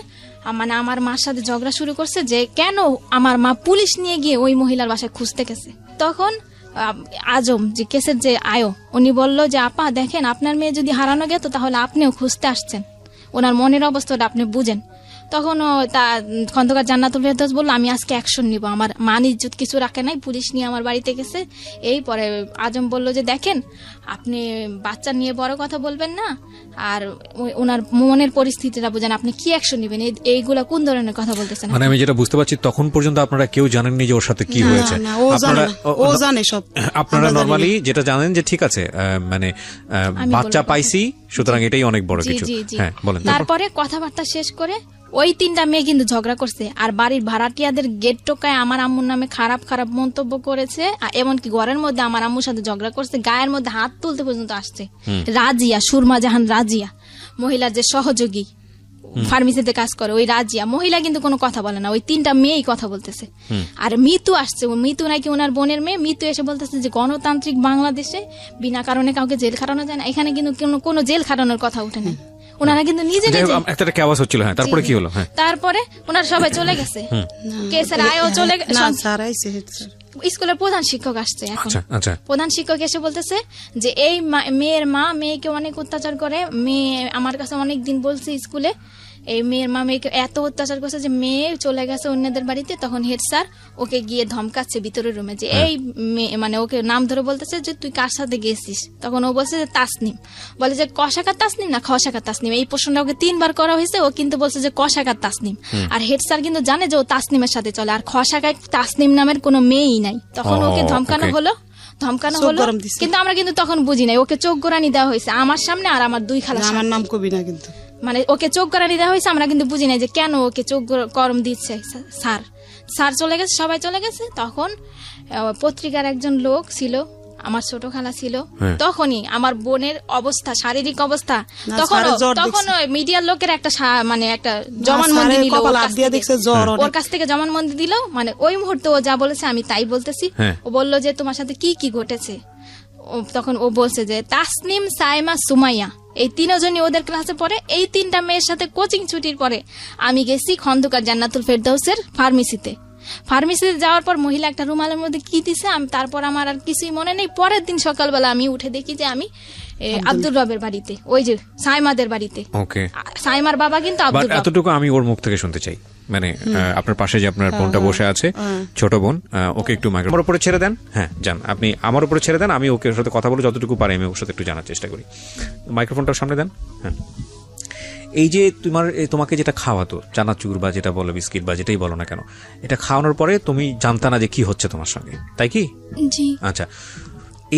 মানে আমার মার সাথে ঝগড়া শুরু করছে যে কেন আমার মা পুলিশ নিয়ে গিয়ে ওই মহিলার বাসায় খুঁজতে গেছে। তখন আজম যে কেসের যে উনি বলল যে আপা দেখেন, আপনার মেয়ে যদি হারানো গেত তাহলে আপনিও খুঁজতে আসছেন, ওনার মনের অবস্থাটা আপনি বুঝেন। তখন খন্দকার জান্নাতুল ফেরদৌস বললো আমি আজকে অ্যাকশন নিব, আমার মান ইজ্জত কিছু রাখে নাই, পুলিশ নিয়ে আমার বাড়িতে গেছে। এই পরে আজম বলল যে দেখেন আপনি বাচ্চা নিয়ে বড় কথা বলবেন না, আর ওনার মনের পরিস্থিতিটা বুঝেন, আপনি কি অ্যাকশন নিবেন, এইগুলা কোন ধরনের কথা বলতেছেন? মানে আমি যেটা বুঝতে পারছি তখন পর্যন্ত আপনারা কেউ জানেননি যে ওর সাথে কি হয়েছে। ও জানে সব। আপনারা নরমালি যেটা জানেন যে ঠিক আছে মানে বাচ্চা পাইছি, সুতরাং এটাই অনেক বড় কিছু। হ্যাঁ বলেন। তারপরে কথাবার্তা শেষ করে ওই 3টা মেয়ে কিন্তু ঝগড়া করছে, আর বাড়ির ভাড়াটিয়াদের গেট টোকায় আমার আম্মুর নামে খারাপ খারাপ মন্তব্য করেছে, এমনকি ঘরের মধ্যে আমার আম্মুর সাথে ঝগড়া করছে, গায়ের মধ্যে হাত তুলতে পর্যন্ত আসছে। রাজিয়া, সুরমা জাহান রাজিয়া, মহিলার যে সহযোগী ফার্মেসিতে কাজ করে, ওই রাজিয়া মহিলা কিন্তু কোনো কথা বলে না, ওই 3টা মেয়েই কথা বলতেছে। আর মিতু আসছে, মিতু নাকি ওনার বোনের মেয়ে। মিতু এসে বলতেছে যে গণতান্ত্রিক বাংলাদেশে বিনা কারণে কাউকে জেল খাটানো যায় না, এখানে কিন্তু কোনো জেল খাটানোর কথা উঠে নেই। ওনারা কিন্তু নিজে নিজে একটা আওয়াজ হচ্ছিল। হ্যাঁ তারপরে কি হলো? হ্যাঁ তারপরে ওনারা সবাই চলে গেছে, কেসের চলে গেছে। স্কুলের প্রধান শিক্ষক আসছে এখন। প্রধান শিক্ষক এসে বলতেছে যে এই মেয়ের মা মেয়েকে অনেক অত্যাচার করে, মেয়ে আমার কাছে অনেক দিন বলছে স্কুলে, এই মেয়ের মা মেয়েকে এত অত্যাচার করছে যে মেয়ে চলে গেছে অন্যদের বাড়িতে। তখন হেড স্যার ওকে গিয়ে ধমকাচ্ছে ভিতরের রুমে, যে এই মেয়ে মানে ওকে নাম ধরে বলতেছে যে তুই কার সাথে গেছিস। তখন ও বলছে যে তাসনিম। বলে যে কশাকার তাসনিম না খশাকার তাসনিম। এই প্রশ্নটা ওকে 3বার করা হয়েছে, ও কিন্তু বলছে যে কশাকার তাসনিম। আর হেড স্যার কিন্তু জানে যে ও তাসনিমের সাথে চলে, আর খশাকার তাসনিম নামের কোনো মেয়েই নাই। তখন ওকে ধমকানো হলো, কিন্তু আমরা কিন্তু তখন বুঝি নাই, ওকে চোখ গোড়ানি দেওয়া হয়েছে আমার সামনে, আর আমার 2 খালা। আমার নাম কবি না, কিন্তু মানে ওকে চোখ গড়ানি দেওয়া হয়েছে, আমরা কিন্তু বুঝি নাই যে কেন ওকে চোখ গরম দিচ্ছে। স্যার চলে গেছে, সবাই চলে গেছে। তখন পত্রিকার একজন লোক ছিল, আমার ছোট খালা ছিল। তখনই আমার বোনের অবস্থা, শারীরিক অবস্থা, তখন মিডিয়ার লোকের একটা মানে একটা জবানবন্দি নিল, ওর কাছ থেকে জবানবন্দি দিল। মানে ওই মুহূর্তে ও যা বলেছে আমি তাই বলতেছি। ও বললো যে তোমার সাথে কি কি ঘটেছে। তখন ও বলছে যে তাসনিম, সাইমা, সুমাইয়া এই 3 জনই ওদের ক্লাসে পড়ে। এই 3টা মেয়ের সাথে কোচিং ছুটির পরে আমি গেছি খন্দকার জান্নাতুল ফেরদৌসের ফার্মেসিতে। যাওয়ার পর মহিলা একটা রুমালের মধ্যে কি দিছে, আমি তারপর আমার আর কিছুই মনে নেই। পরের দিন সকালবেলা আমি উঠে দেখি যে আমি আব্দুর রবের বাড়িতে, ওই যে সাইমাদের বাড়িতে। সাইমার বাবা কিন্তু আব্দুর রব। এতটুকু আমি ওর মুখ থেকে শুনতে চাই, মানে আপনার পাশে যে আপনার বোনটা বসে আছে, ছোট বোন, ওকে একটু আমার উপরে ছেড়ে দেন। হ্যাঁ যান, আপনি আমার উপরে ছেড়ে দেন, আমি ওকে সাথে কথা বলে যতটুকু পারি আমি ওর সাথে একটু জানার চেষ্টা করি। মাইক্রোফোনটার সামনে দেন। হ্যাঁ এই যে তোমাকে যেটা খাওয়াতো চানাচুর বা যেটা বলো বিস্কিট বা যেটাই বলো না কেন, এটা খাওয়ানোর পরে তুমি জানতা না যে কি হচ্ছে তোমার সঙ্গে, তাই কি? জি। আচ্ছা,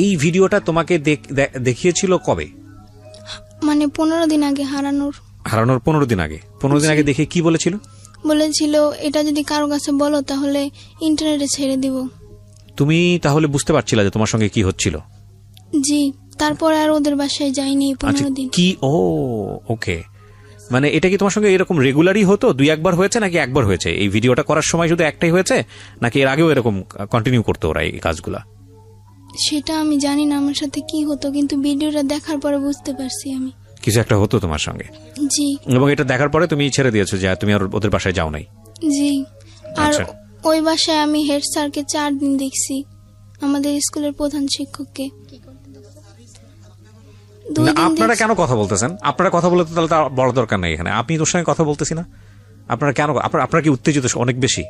এই ভিডিওটা তোমাকে দেখিয়েছিল কবে? মানে 15 দিন আগে, হারানোর 15 দিন আগে। 15 দিন আগে দেখে কি বলেছিল? বলেছিল এটা যদি কারো কাছে বলো তাহলে ইন্টারনেটে ছেড়ে দিব। তুমি তাহলে বুঝতে পারছিলে যে তোমার সঙ্গে কি হচ্ছিল? জি। তারপর আর ওদের বাসায় যাইনি 15 দিন। কি? ও ওকে, মানে এটা কি তোমার সঙ্গে এরকম রেগুলারই হতো? 2-1 হয়েছে নাকি একবার হয়েছে? এই ভিডিওটা করার সময় শুধু একটাই হয়েছে নাকি এর আগেও এরকম কন্টিনিউ করতো ওরা এই কাজগুলা? সেটা আমি জানি না আমার সাথে কি হতো, কিন্তু ভিডিওটা দেখার পরে বুঝতে পারছি আমি কিছু একটা হতো তোমার সঙ্গে। জি। এবং এটা দেখার পরে তুমি ছেড়ে দিয়েছো যে তুমি আর ওদের বাসায় যাও নাই? জি। আর আচ্ছা। ওই বাসায় আমি হেড স্যারকে 4 দিন দেখছি, আমাদের স্কুলের প্রধান শিক্ষককে। আপনারা কেন কথা বলতেছেন? আপনারা কথা বলতে তাহলে তার বড় দরকার নাই এখানে। আপনি তোর সঙ্গে কথা বলতেছি না, আপনারা কেন? আপনারা কি উত্তেজিত অনেক বেশি?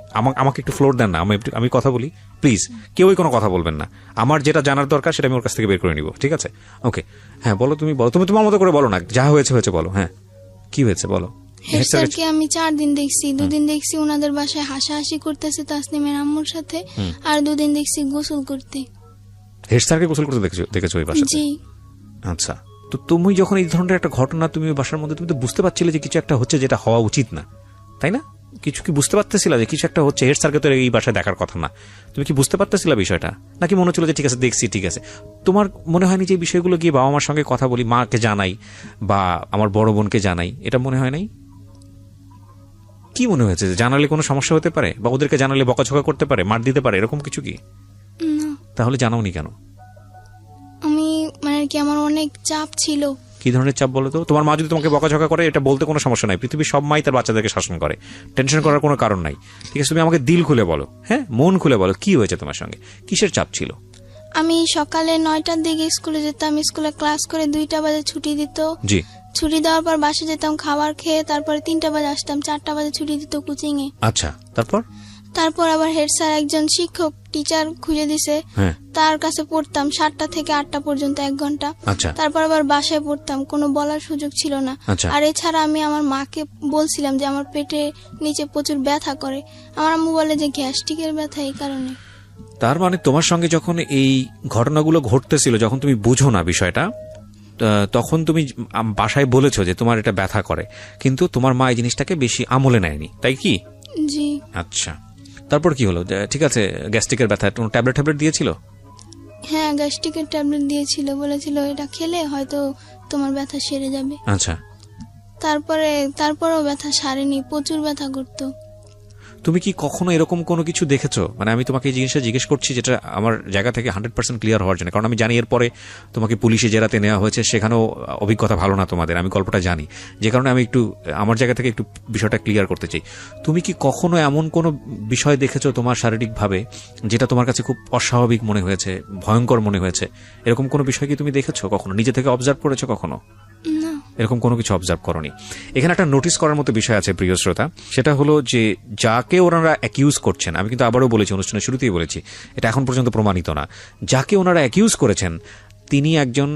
আমাকে একটু ফ্লোর দেন না, আমি কথা বলি প্লিজ। কেউই কোনো কথা বলবেন না, আমার যেটা জানার দরকার সেটা আমি ওর কাছ থেকে বের করে নিব, ঠিক আছে? ওকে, হ্যাঁ বলো, তুমি বলো, তুমি তোমার মতো করে বলো না, যা হয়েছে হয়েছে বলো। হ্যাঁ, কি হয়েছে বলো। হেড স্যারকে আমি 4 দিন দেখছি। 2 দিন দেখছি ওনাদের বাসায় হাসাহাসি করতেছে তাসনিমের আম্মুর সাথে, আর 2 দিন দেখছি গোসল করতে। হেড স্যারকে গোসল করতে দেখেছো ওই বাসাতে? জি। আচ্ছা, তো তুমি যখন এই ধরনের একটা ঘটনা তুমি বাসার মধ্যে, তুমি তো বুঝতে পারছিলে যে কিছু একটা হচ্ছে যেটা হওয়া উচিত না, তাই না? কিছু কি বুঝতে পারতেছিল যে কিছু একটা হচ্ছে? হেড স্যারকে তো এই বাসায় দেখার কথা না, তুমি কি বুঝতে পারতেছিল বিষয়টা? নাকি মনে হচ্ছিল যে ঠিক আছে দেখছি, ঠিক আছে? তোমার মনে হয়নি যে এই বিষয়গুলো গিয়ে বাবা মার সঙ্গে কথা বলি, মাকে জানাই বা আমার বড় বোনকে জানাই, এটা মনে হয় নাই? কি মনে হয়েছে যে জানালে কোনো সমস্যা হতে পারে বা ওদেরকে জানালে বকাঝকা করতে পারে, মার দিতে পারে, এরকম কিছু কি? না। তাহলে জানাওনি কেন? আমি মানে কি আমার অনেক চাপ ছিল। কি ধরনের চাপ বলো তো? তোমার মা যদি তোমাকে বকাঝকা করে এটা বলতে কোনো সমস্যা নাই, পৃথিবীর সব মাই তার বাচ্চাদেরকে শাসন করে, টেনশন করার কোনো কারণ নাই, ঠিক আছে? তুমি আমাকে দিল খুলে বলো, হ্যাঁ মন খুলে বলো, কি হয়েছে তোমার সঙ্গে, কিসের চাপ ছিল? আমি সকালে 9টার দিকে স্কুলে যেতাম, স্কুলে ক্লাস করে 2টা বাজে ছুটি দিত। জি। ছুটি দেওয়ার পর বাসে যেতাম খাবার খেয়ে, তারপরে 3টা বাজে আসতাম, 4টা বাজে ছুটি দিত কোচিং এ। আচ্ছা, তারপর আবার হেড স্যার একজন শিক্ষক টিচার খুঁজে দিছে, তার কাছে পড়তাম 7টা থেকে 8টা পর্যন্ত 1 ঘন্টা। আচ্ছা। তারপর আবার বাসায় পড়তাম, কোনো বলার সুযোগ ছিল না। আর এছাড়া আমি আমার মাকে বলছিলাম যে আমার পেটে নিচে প্রচুর ব্যথা করে, আমার আম্মু বলে যে গ্যাস্ট্রিকের ব্যথা, এই কারণে। তার মানে তোমার সঙ্গে যখন এই ঘটনাগুলো ঘটতেছিল, যখন তুমি বুঝো না বিষয়টা, তখন তুমি বাসায় বলেছো যে তোমার এটা ব্যথা করে, কিন্তু তোমার মা এই জিনিসটাকে বেশি আমলে নেয়নি, তাই কি? জি। আচ্ছা, তারপর কি হলো? ঠিক আছে, গ্যাস্ট্রিকের ব্যথা, কোনো ট্যাবলেট দিয়েছিল? হ্যাঁ, গ্যাস্ট্রিকের ট্যাবলেট দিয়েছিল, বলেছিল এটা খেলে হয়তো তোমার ব্যথা সেরে যাবে। আচ্ছা। তারপরেও ব্যথা সারেনি, প্রচুর ব্যথা করতো। তুমি কি কখনো এরকম কোনো কিছু দেখেছো? মানে আমি তোমাকে এই জিনিসটা জিজ্ঞেস করছি যেটা আমার জায়গা থেকে 100% ক্লিয়ার হওয়ার জন্য, কারণ আমি জানি এরপরে তোমাকে পুলিশে জেরাতে নেওয়া হয়েছে, সেখানেও অভিজ্ঞতা ভালো না তোমাদের, আমি গল্পটা জানি, যে কারণে আমি একটু আমার জায়গা থেকে একটু বিষয়টা ক্লিয়ার করতে চাই। তুমি কি কখনো এমন কোনো বিষয় দেখেছো তোমার শারীরিকভাবে যেটা তোমার কাছে খুব অস্বাভাবিক মনে হয়েছে, ভয়ঙ্কর মনে হয়েছে? এরকম কোনো বিষয় কি তুমি দেখেছো কখনো? নিজে থেকে অবজার্ভ করেছো কখনো? না। এরকম কোনো কিছু অবজার্ভ করনি। এখানে একটা নোটিস করার মতো বিষয় আছে প্রিয় শ্রোতা, সেটা হলো যে যাকে ওনারা অ্যাকিউজ করছেন, আমি কিন্তু আবারও বলেছি, অনুষ্ঠানের শুরুতেই বলেছি, এটা এখন পর্যন্ত প্রমাণিত না, যাকে ওনারা অ্যাকিউজ করেছেন তিনি একজন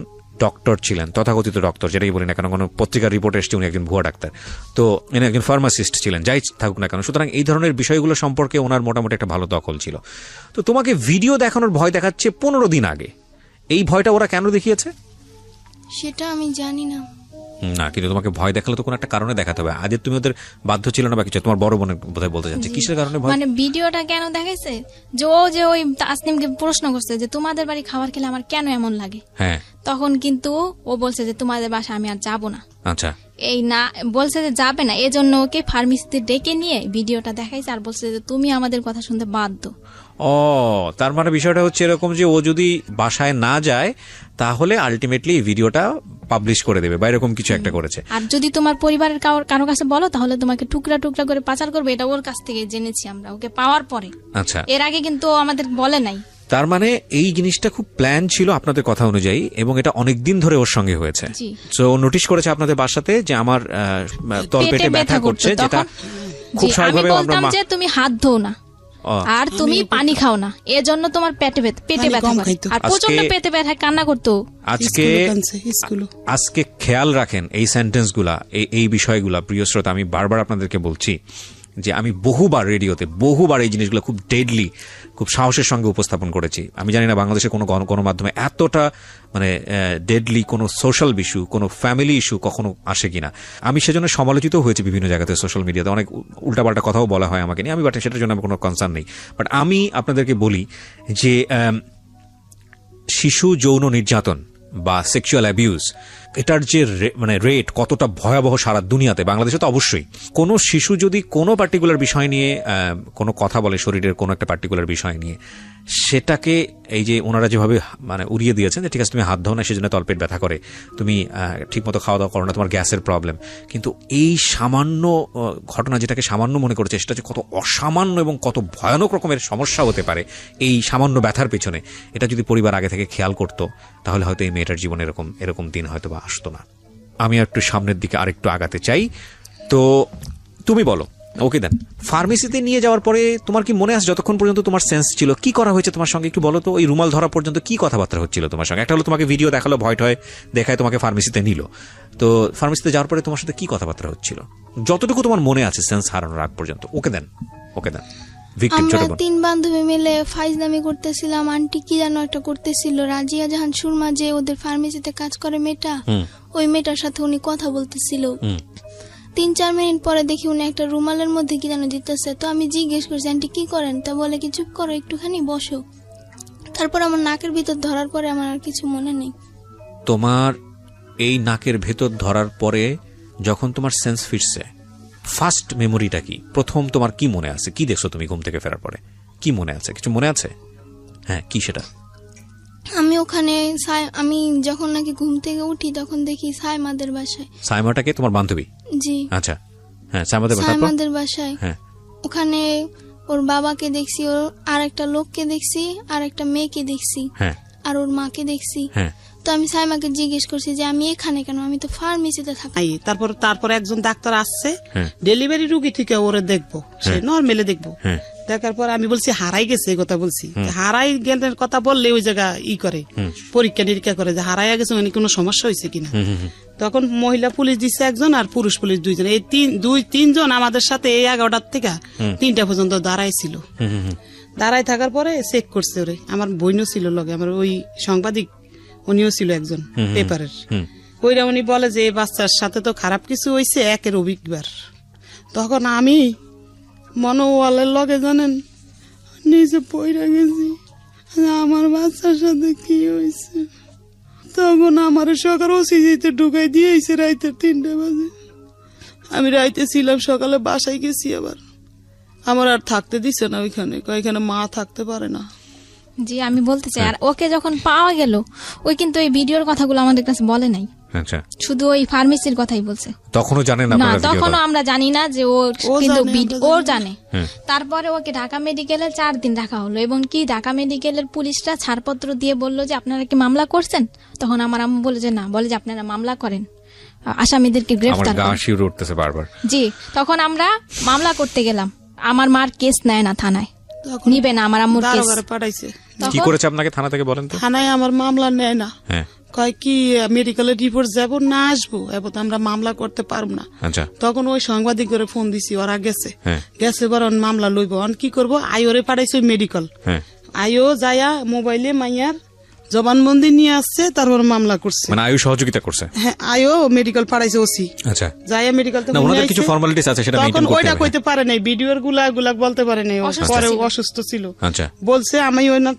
ডক্টর ছিলেন, তথাকথিত ডক্টর, যেটাই বলি না কেন, কোনো পত্রিকার রিপোর্ট এসছে উনি একজন ভুয়া ডাক্তার, তো ইনি একজন ফার্মাসিস্ট ছিলেন, যাই থাকুক না কেন। সুতরাং এই ধরনের বিষয়গুলো সম্পর্কে ওনার মোটামুটি একটা ভালো দখল ছিল। তো তোমাকে ভিডিও দেখানোর ভয় দেখাচ্ছে 15 দিন আগে, এই ভয়টা ওরা কেন দেখিয়েছে সেটা আমি জানি না। না, কিন্তু তোমাকে ভয় দেখালে তো কোনো একটা কারণে দেখাতে হবে। আজ তুমি ওদের বাধ্য ছিল না বা কিছু? তোমার বড় বোনের বোধহয় বলতে যাচ্ছে, কিসের কারণে ভয়? মানে ভিডিওটা কেন দেখাইছে, যে ওই তাসনিমকে প্রশ্ন করছে যে তোমাদের বাড়ি খাবার খেলে আমার কেন এমন লাগে, হ্যাঁ, তখন কিন্তু ও বলছে যে তোমাদের বাসা আমি আর যাবো না। আচ্ছা, এই না বলছে যে যাবে না, এজন্য ওকে ফার্মেসিতে ডেকে নিয়ে ভিডিওটা দেখাইছে আর বলছে যে তুমি আমাদের কথা শুনতে বাধ্য। ও, তার মানে বিষয়টা হচ্ছে এরকম যে ও যদি বাসায় না যায় তাহলে আলটিমেটলি এই ভিডিওটা পাবলিশ করে দেবে বা এরকম কিছু একটা করেছে। আর যদি তোমার পরিবারের কারো কাছে বলো তাহলে তোমাকে টুকরা টুকরা করে পাচার করবে, এটা ওর কাছ থেকে জেনেছি আমরা, ওকে পাওয়ার পরে। আচ্ছা, এর আগে কিন্তু আমাদের বলে নাই। তার মানে এই জিনিসটা খুব প্ল্যান ছিল আপনাদের কথা অনুযায়ী, এবং এটা অনেকদিন ধরে ওর সঙ্গে হয়েছে। তো নোটিশ করেছে আপনাদের বাসাতে যে আমার তলপেটে ব্যথা করছে, যেটা খুব স্বাভাবিকভাবে আমি বলতাম যে তুমি হাত ধো না, আর তুমি পানি খাও না, এজন্য তোমার পেটে ব্যথা কম করে। খাইতো। আর প্রচন্ড পেটে ব্যথা, কান্না করতো। আজকে খেয়াল রাখেন এই সেন্টেন্সগুলা, এই বিষয়গুলা। প্রিয় শ্রোতা, আমি বারবার আপনাদেরকে বলছি যে আমি বহুবার রেডিওতে এই জিনিসগুলো খুব ডেডলি, খুব সাহসের সঙ্গে উপস্থাপন করেছি। আমি জানি না বাংলাদেশে কোনো গণমাধ্যমে এতটা মানে ডেডলি কোনো সোশ্যাল ইস্যু, কোনো ফ্যামিলি ইস্যু কখনো আসে কিনা। আমি সেজন্য সমালোচিত হয়েছি বিভিন্ন জায়গাতে, সোশ্যাল মিডিয়াতে অনেক উল্টাপাল্টা কথাও বলা হয় আমাকে নিয়ে। আমি বাট সেটার জন্য আমার কোনো কনসার্ন নেই। বাট আমি আপনাদেরকে বলি যে শিশু যৌন নির্যাতন বা সেক্সুয়াল অ্যাবিউজ, এটার যে মানে রেট কতটা ভয়াবহ সারা দুনিয়াতে, বাংলাদেশে তো অবশ্যই। কোনো শিশু যদি কোনো পার্টিকুলার বিষয় নিয়ে কোনো কথা বলে, শরীরের কোনো একটা পার্টিকুলার বিষয় নিয়ে, সেটাকে এই যে ওনারা যেভাবে মানে উড়িয়ে দিয়েছেন যে ঠিক আছে তুমি হাত ধাও না সেজন্য তলপেট ব্যথা করে, তুমি ঠিকমতো খাওয়া দাওয়া করো না, তোমার গ্যাসের প্রবলেম। কিন্তু এই সামান্য ঘটনা, যেটাকে সামান্য মনে করেছে, সেটা যে কত অসামান্য এবং কত ভয়ানক রকমের সমস্যা হতে পারে এই সামান্য ব্যথার পেছনে, এটা যদি পরিবার আগে থেকে খেয়াল করতো তাহলে হয়তো এই মেয়েটার জীবনে এরকম দিন হয়তো বা আসতো না। আমি একটু সামনের দিকে আরেকটু আগাতে চাই। তো তুমি বলো, ওকে দেন, ফার্মেসিতে নিয়ে যাওয়ার পরে তোমার কি মনে আছে যতক্ষণ পর্যন্ত তোমার সেন্স ছিল, কি করা হয়েছে তোমার সঙ্গে একটু বলো তো? ওই রুমাল ধরা পর্যন্ত কি কথাবার্তা হচ্ছিল তোমার সঙ্গে? একটা হলো তোমাকে ভিডিও দেখালো, ভয় দেখায় তোমাকে ফার্মেসিতে নিল। তো ফার্মেসিতে যাওয়ার পরে তোমার সাথে কি কথাবার্তা হচ্ছিল যতটুকু তোমার মনে আছে সেন্স হারানোর আগ পর্যন্ত? ওকে দেন। আমরা 3 বান্ধবী মিলে ফাইজলামি করতেছিলাম। আন্টি কি যেন একটা করতেছিল, রাজিয়া জাহান সুরমা, যে ওদের ফার্মেসিতে কাজ করে মেয়েটা, ওই মেয়েটার সাথে উনি কথা বলতেছিল। 3-4 মিনিট পরে দেখি উনি একটা রুমালের মধ্যে কি যেন দিতেছে। তো আমি জিজ্ঞেস করছি, আন্টি কি করেন? তা বলে কি, চুপ করো, একটুখানি বসো। তারপর আমার নাকের ভিতর ধরার পরে আমার আর কিছু মনে নেই। তোমার এই নাকের ভেতর ধরার পরে যখন তোমার সেন্স ফিরছে, ফার্স্ট মেমোরিটা কি? প্রথম তোমার কি মনে আছে? কি দেখছো তুমি ঘুম থেকে ফেরার পরে? কি মনে আছে? কিছু মনে আছে? হ্যাঁ, কি সেটা? আমি ওখানে আমি যখন নাকি ঘুম থেকে উঠি তখন দেখি সাইমাদের বাসায়। সাইমাটাকে তোমার বান্ধবী? জি। আচ্ছা, হ্যাঁ, সাইমাদের বাসায়। হ্যাঁ, ওখানে ওর বাবাকে দেখছি, ওর আর একটা লোককে দেখছি, আর একটা মেয়েকে দেখছি, হ্যাঁ, আর ওর মাকে দেখছি। হ্যাঁ। তো আমি সাইমাকে জিজ্ঞেস করছি যে আমি এখানে কেন, আমি তো ফার্মেসিতে থাকি। তারপর একজন ডাক্তার আসছে, ডেলিভারি রুগী থেকে ওরে দেখবো, সে নর্মালি দেখবো। দেখার পর আমি বলছি হারাই গেছে, এই কথা বলছি। হারাই গেলের কথা বললে ওই জায়গা করে পরীক্ষা নিরীক্ষা করে যে হারাইয়া গেছে, মানে কোনো সমস্যা হয়েছে কিনা। তখন মহিলা পুলিশ দিচ্ছে একজন, আর পুরুষ পুলিশ 2 জন। এই 2-3 জন আমাদের সাথে এই 11টার থেকে 3টা পর্যন্ত দাঁড়াই ছিল। দাঁড়াই থাকার পরে চেক করছে ওরে। আমার বোনও ছিল লগে, আমার ওই সাংবাদিক, উনিও ছিল একজন পেপারের। ওইরা উনি বলে যে এই বাচ্চার সাথে তো খারাপ কিছু হয়েছে, একের অভিজ্ঞবার। তখন আমি মনোওয়ালের লগে জানেন নিজে পইরা গেছি আমার বাচ্চার সাথে কি হয়েছে। তখন আমার সকাল ওসিজিতে ঢুকাই দিয়েছে রাইতে 3টা বাজে। আমি রাইতে ছিলাম, সকালে বাসায় গেছি। আবার আমার আর থাকতে দিছে না ওইখানে, এখানে মা থাকতে পারে না। জি, আমি বলতে চাই, আর ওকে যখন পাওয়া গেল, ওই কিন্তু এই ভিডিওর কথাগুলো আমাদের কাছে বলে নাই। আচ্ছা, শুধু ওই ফার্মেসির কথাই বলছে। তখনও জানেন না? তখনও আমরা জানি না যে ও, কিন্তু ও জানে। তারপরে ওকে ঢাকা মেডিকেলে 4 দিন রাখা হলো, এবং কি ঢাকা মেডিকেলের পুলিশরা ছাড়পত্র দিয়ে বলল যে আপনারা কি মামলা করছেন? তখন আমার আম্মু বলে যে না, বলে যে আপনারা মামলা করেন, আসামিদেরকে গ্রেফতার করেন। জি, তখন আমরা মামলা করতে গেলাম। আমার মার কেস নেয় না থানায়, নিবে না আমার আম্মুর কেস। পাঠাইছে। কি করেছে আপনাকে থানা থেকে বলেন তো? থানায় আমার মামলা নেয় না। কয় কি মেডিকেলের রিপোর্ট যাব না আসবো, এবার আমরা মামলা করতে পারবো না। তখন ওই সাংবাদিক করে ফোন দিছি, ওরা গেছে বরং মামলা লইব। কি করবো, আইওরে পাঠাইছে মেডিকেল। আইও যায়া মোবাইলে মাইয়ার জবানবন্দি নিয়ে আসছে, তারপর মামলা করছে। মানে আয়ু সহযোগিতা করছে? হ্যাঁ, আয়ো মেডিকেল পাঠাইছে ওসি। আচ্ছা, যাইয়া মেডিকেল থেকে ওনাদের কিছু ফর্মালিটিস আছে, সেটা মেইনটেইন করতে হবে। ওইটা কইতে পারে নাই, ভিডিওর গুলা বলতে পারে নাই, পরে অসুস্থ ছিল। আচ্ছা, বলছে আমি ওই না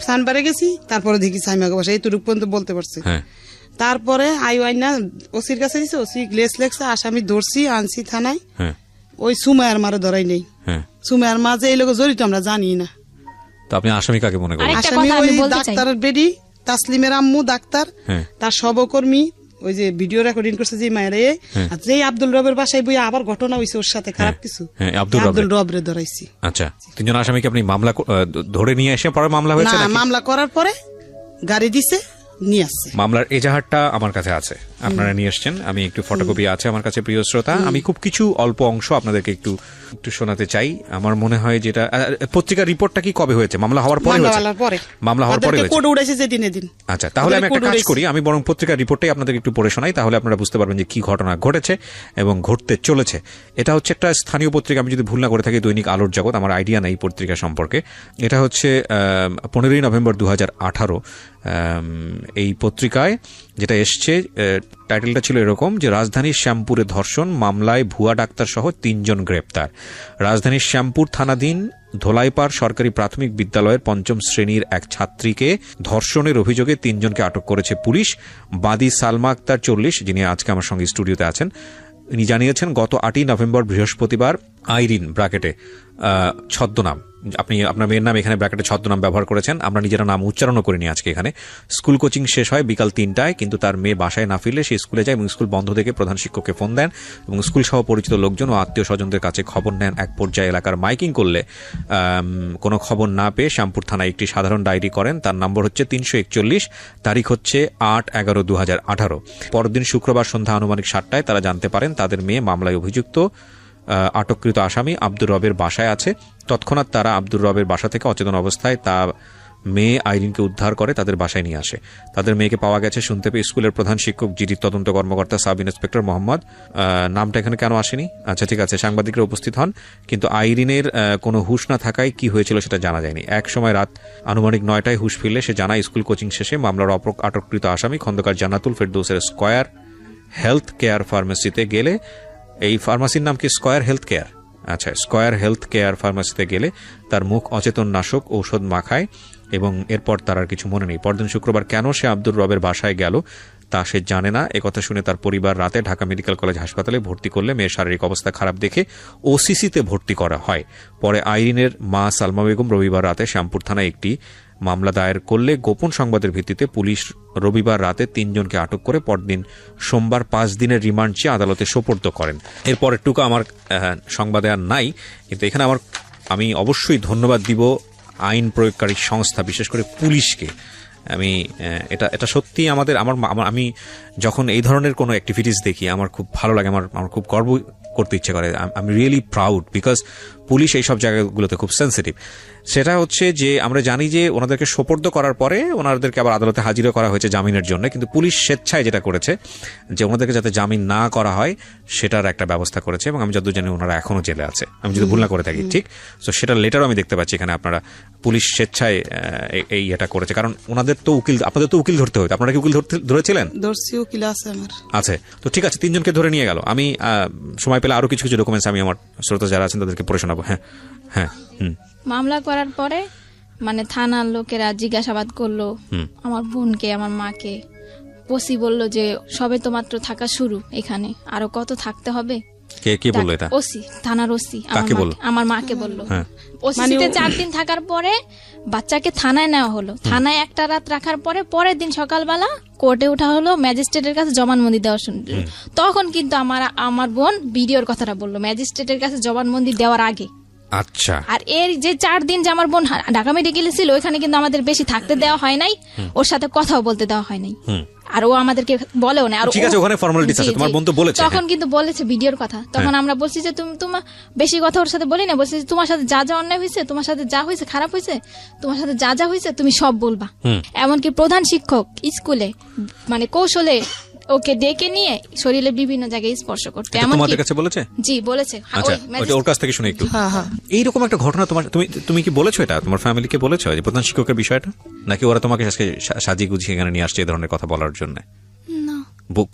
সানবারে গেছি, তারপরে দেখি সাইমাকে বসে, এইটুকু পর্যন্ত বলতে পারছে। তারপরে আইও আইনা ওসির কাছে দিছে, ওসি গ্লেস লেখছে, আসামি ধরছি, আনছি থানায়। ওই সুমায়ার মারে ধরাই নেই। সুমায়ার মা যে এই লোক জড়িত আমরা জানি না। তো আপনি আসামি কাকে মনে করেন? আসামি ওই ডাক্তারের বেডি, তাসলিমের আম্মু ডাক্তার, তার সহকর্মী, ওই যে ভিডিও রেকর্ডিং করছে যে মায়ের, আর যে আব্দুল রবের বাসায় বই আবার ঘটনা হয়েছে ওর সাথে খারাপ কিছু, আব্দুল রবরে ধরাইছি। আচ্ছা, 3 জন আসামিকে আপনি মামলা ধরে নিয়ে এসে পরে মামলা হয়েছে? না, মামলা করার পরে গাড়ি দিছে, নিয়ে আসছে। মামলার এজাহারটা আমার কাছে আছে, আপনারা নিয়ে এসছেন, আমি একটু ফটোকপি আছে আমার কাছে প্রিয় শ্রোতা, আমি খুব কিছু অল্প অংশ আপনাদেরকে একটু একটু শোনাতে চাই। আমার মনে হয় যেটা পত্রিকার রিপোর্টটা কি কবে হয়েছে, মামলা হওয়ার পরে হয়েছে? মামলা হওয়ার পরে হয়েছে। আচ্ছা, তাহলে আমি একটা কাজ করি, আমি বরং পত্রিকার রিপোর্টটাই আপনাদের একটু পড়ে শোনাই, তাহলে আপনারা বুঝতে পারবেন যে কি ঘটনা ঘটেছে এবং ঘটতে চলেছে। এটা হচ্ছে একটা স্থানীয় পত্রিকা, আমি যদি ভুল না করে থাকি দৈনিক আলোর জগৎ, আমার আইডিয়া নেই পত্রিকা সম্পর্কে। এটা হচ্ছে 15 নভেম্বর 2018 এই পত্রিকায় যেটা এসছে, টাইটেলটা ছিল এরকম যে রাজধানীর শ্যামপুরে ধর্ষণ মামলায় ভুয়া ডাক্তার সহ 3 জন গ্রেপ্তার। রাজধানীর শ্যামপুর থানাধীন ধোলাইপাড় সরকারি প্রাথমিক বিদ্যালয়ের 5ম শ্রেণীর এক ছাত্রীকে ধর্ষণের অভিযোগে 3 জনকে আটক করেছে পুলিশ। বাদী সালমা আক্তার 40, যিনি আজকে আমার সঙ্গে স্টুডিওতে আছেন, তিনি জানিয়েছেন গত 8 নভেম্বর বৃহস্পতিবার আইরিন ব্র্যাকেটে ছদ্মনাম, আপনি আপনার মেয়ের নাম এখানে ব্র্যাকেটে ছদ্মনাম ব্যবহার করেছেন, আমরা নিজেরা নাম উচ্চারণও করিনি আজকে এখানে। স্কুল কোচিং শেষ হয় বিকাল 3টায়, কিন্তু তার মেয়ে বাসায় না ফিরলে সে স্কুলে যায় এবং স্কুল বন্ধ দেখে প্রধান শিক্ষককে ফোন দেন এবং স্কুল সহ পরিচিত লোকজন ও আত্মীয় স্বজনদের কাছে খবর নেন। এক পর্যায়ে এলাকার মাইকিং করলে কোনো খবর না পেয়ে শ্যামপুর থানায় একটি সাধারণ ডায়েরি করেন। তার নম্বর হচ্ছে 341, তারিখ হচ্ছে 8/11/2018। পরদিন শুক্রবার সন্ধ্যা আনুমানিক 7টায় তারা জানতে পারেন তাদের মেয়ে মামলায় অভিযুক্ত আটককৃত আসামি আব্দুর রবের বাসায় আছে। তৎক্ষণাৎ তারা আব্দুর রবের বাসা থেকে অচেতন অবস্থায় তার মেয়ে আইরিনকে উদ্ধার করে তাদের বাসায় নিয়ে আসে। তাদের মেয়েকে পাওয়া গেছে শুনতে পেয়ে স্কুলের প্রধান শিক্ষক, জিডি তদন্ত কর্মকর্তা সাব ইন্সপেক্টর মোহাম্মদ, নামটা এখানে কেন আসেনি, আচ্ছা ঠিক আছে, সাংবাদিকরা উপস্থিত হন, কিন্তু আইরিনের কোনো হুঁশ না থাকায় কি হয়েছিল সেটা জানা যায়নি। এক সময় রাত আনুমানিক 9টায় হুঁশ ফিরলে সে জানায় স্কুল কোচিং শেষে মামলার আটককৃত আসামি খন্দকার জান্নাতুল ফেরদৌসের স্কয়ার হেলথ কেয়ার ফার্মেসিতে গেলে, এই ফার্মাসির নাম কি স্কয়ার হেলথ কেয়ার, আচ্ছা স্কয়ার হেলথ কেয়ার ফার্মাসিতে গেলে তার মুখ অচেতন নাশক ঔষধ মাখায় এবং এরপর তার আর কিছু মনে নেই। পরদিন শুক্রবার কেন সে আব্দুর রবের বাসায় গেল তা সে জানে না। একথা শুনে তার পরিবার রাতে ঢাকা মেডিকেল কলেজ হাসপাতালে ভর্তি করলে মেয়ের শারীরিক অবস্থা খারাপ দেখে ওসিসিতে ভর্তি করা হয়। পরে আইরিনের মা সালমা বেগম রবিবার রাতে শ্যামপুর থানায় একটি মামলা দায়ের করলে গোপন সংবাদের ভিত্তিতে পুলিশ রবিবার রাতে 3 জনকে আটক করে পরদিন সোমবার 5 দিনের রিমান্ড চেয়ে আদালতে সোপর্দ করেন। এরপরের টুকু আমার সংবাদে আর নাই, কিন্তু এখানে আমি অবশ্যই ধন্যবাদ দিব আইন প্রয়োগকারী সংস্থা, বিশেষ করে পুলিশকে। এটা সত্যি আমি যখন এই ধরনের কোনো অ্যাক্টিভিটিস দেখি আমার খুব ভালো লাগে, আমার খুব গর্ব করতে ইচ্ছে করে। I am really proud because police এই সব জায়গাগুলোতে খুব সেন্সিটিভ। সেটা হচ্ছে যে আমরা জানি যে ওনাদেরকে সোপর্দ করার পরে ওনাদেরকে আবার আদালতে হাজিরা করা হয়েছে জামিনের জন্য, কিন্তু পুলিশ স্বেচ্ছায় যেটা করেছে যে ওনাদেরকে যাতে জামিন না করা হয় সেটার একটা ব্যবস্থা করেছে এবং আমি যতদূর জানি ওনারা এখনো জেলে আছে, আমি যদি ভুল না করে থাকি, ঠিক? তো সেটার লেটারও আমি দেখতে পাচ্ছি এখানে আপনারা পুলিশ স্বেচ্ছায় এই এটা করেছে, কারণ ওনাদের তো আপনাদের তো উকিল ধরতে হতো, আপনারা কি উকিল ধরেছিলেন? উকিল আছে আমার আছে, তো ঠিক আছে, 3 জনকে ধরে নিয়ে গেল। আমি সময় পেলে আরো কিছু কিছু ডকুমেন্টস আমি আমার শ্রোতা যারা আছেন তাদেরকে পড়ে শোনাবো। হ্যাঁ হ্যাঁ। মামলা করার পরে মানে থানার লোকেরা জিজ্ঞাসাবাদ করলো আমার বোনকে, আমার মাকে। ওসি বলল যে সবে তো মাত্র থাকা শুরু, এখানে আরো কত থাকতে হবে। কে বললো এটা? ওসি, থানার ওসি আমার মাকে বললো। ওসিতে 4 দিন থাকার পরে বাচ্চাকে থানায় নেওয়া হলো। থানায় একটা রাত রাখার পরে পরের দিন সকালবেলা কোর্টে ওঠা হলো ম্যাজিস্ট্রেটের কাছে জবানবন্দি দেওয়ার জন্য। তখন কিন্তু আমার বোন ভিডিওর কথাটা বললো ম্যাজিস্ট্রেটের কাছে জবানবন্দি দেওয়ার আগে। আচ্ছা, আর এর যে 4 দিন যে আমার বোন ঢাকা মেডিকেলে ছিল ওইখানে কিন্তু আমাদের বেশি থাকতে দেওয়া হয় নাই, ওর সাথে কথাও বলতে দেওয়া হয় নাই, আর ও আমাদেরকে বলেও না। আর ঠিক আছে, ওখানে ফর্মালিটিস আছে, তোমার বোন তো বলেছে, তখন কিন্তু বলেছে ভিডিওর কথা। তখন আমরা বলছি যে তোমার বেশি কথা ওর সাথে বলি না, বলছি যে তোমার সাথে যা যা অন্যায় হয়েছে, তোমার সাথে যা হয়েছে খারাপ হয়েছে, তোমার সাথে যা যা হয়েছে তুমি সব বলবা। এমনকি প্রধান শিক্ষক স্কুলে মানে কৌশলে ওকে ডেকে নিয়ে শরীরে বিভিন্ন জায়গায় স্পর্শ করতে। তোমাদের কাছে বলেছে? জি বলেছে। ওর কাছ থেকে শুনে একটু। এইরকম একটা ঘটনা তুমি কি বলেছো এটা তোমার ফ্যামিলিকে বলেছো যে প্রধান শিক্ষকের বিষয়টা, নাকি ওরা তোমাকে সাজিয়ে গুছিয়ে এখানে নিয়ে আসছে এই ধরনের কথা বলার জন্য? না,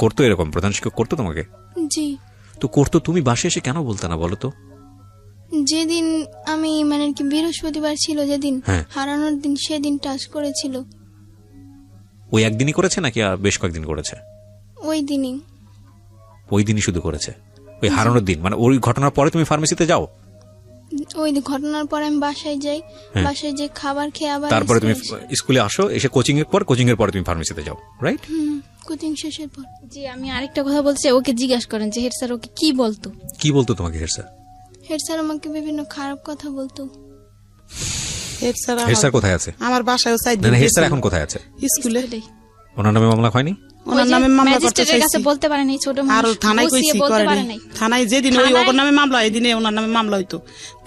করতো এরকম প্রধান শিক্ষক করতো তোমাকে? জি। তো করতো, তুমি বাসে এসে কেন বলতে না বলো তো? যেদিন আমি মানে কি বৃহস্পতিবার ছিল যেদিন হারানোর দিন, সেদিন টাচ করেছিল। ওই একদিনই করেছে নাকি বেশ কয়েকদিন করেছে? ওই দিনই শুধু করেছে, ওই হারানোর দিন। মানে ওই ঘটনার পরে তুমি ফার্মেসিতে যাও? ওই ঘটনার পরে আমি বাসায় যাই, বাসায় যে খাবার খেয়ে আবার তারপরে তুমি স্কুলে আসো, এসে কোচিং এর পরে তুমি ফার্মেসিতে যাও, রাইট? কোচিং শেষের পর। জি, আমি আরেকটা কথা বলছি, ওকে জিজ্ঞাসা করেন যে হেড স্যার ওকে কি বলতো তোমাকে? হেড স্যার আমাকে বিভিন্ন খারাপ কথা বলতো। হেড স্যার কোথায় আছে? আমার বাসায়। হেড স্যার এখন কোথায় আছে? স্কুলে। ওনার নামে মামলা হয়নি? ওনার নামে মামলা করতে ম্যাজিস্ট্রেটের কাছে চাইছি বলতে পারে নাই, ছোট আর মানুষ থানায় গুছিয়ে কইছি বলতে করে পারে নাই নাই। থানায় যেদিন ওই ওর নামে মামলা এই দিনে ওনার নামে মামলা হইতো।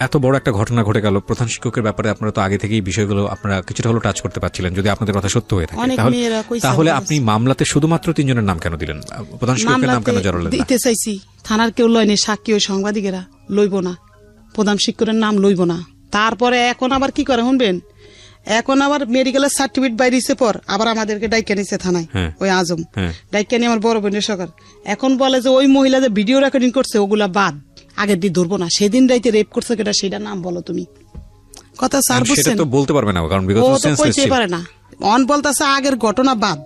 এত বড় একটা ঘটনা ঘটে গেল, প্রধান শিক্ষকের ব্যাপারে আপনারা তো আগে থেকেই বিষয়গুলো আপনারা কিছুটা হলো টাচ করতে পারছিলেন, যদি আপনাদের কথা সত্য হয়ে থাকে। অনেক তাহলে মেয়েরা কইছে তাহলে বলেছে। আপনি মামলাতে শুধুমাত্র 3 জনের নাম কেন দিলেন? প্রধান শিক্ষকের নাম কেন জড়ালেন না? দিতে চাইছি, থানার কেউ লয়নি, সাক্ষী ওই সাংবাদিকেরা লইব না, প্রধান শিক্ষকের নাম লইব না। তারপরে এখন আবার কি করে শুনবেন, এখন আবার মেডিকেলের সার্টিফিকেট বাইরেছে পর আবার আমাদেরকে ডাইকা নিছে থানায়, হ্যাঁ। ওই আজম হ্যাঁ। ডাইকা নিয়ে আমার বড় বোনের সরকার এখন বলে যে ওই মহিলা যে ভিডিও রেকর্ডিং করছে ওগুলা বাদ, আগের দিন ধরবো না, সেদিন রাইতে রেপ করছে কেটা সেটা নাম বলো তুমি। কথা স্যার সেটা বুঝছেন, তো বলতে পারবে না, কারণ ও বিগত তো সেন্সলেস কইতে ছিল। পারে না, অন বলতেছে আগের ঘটনা বাদ,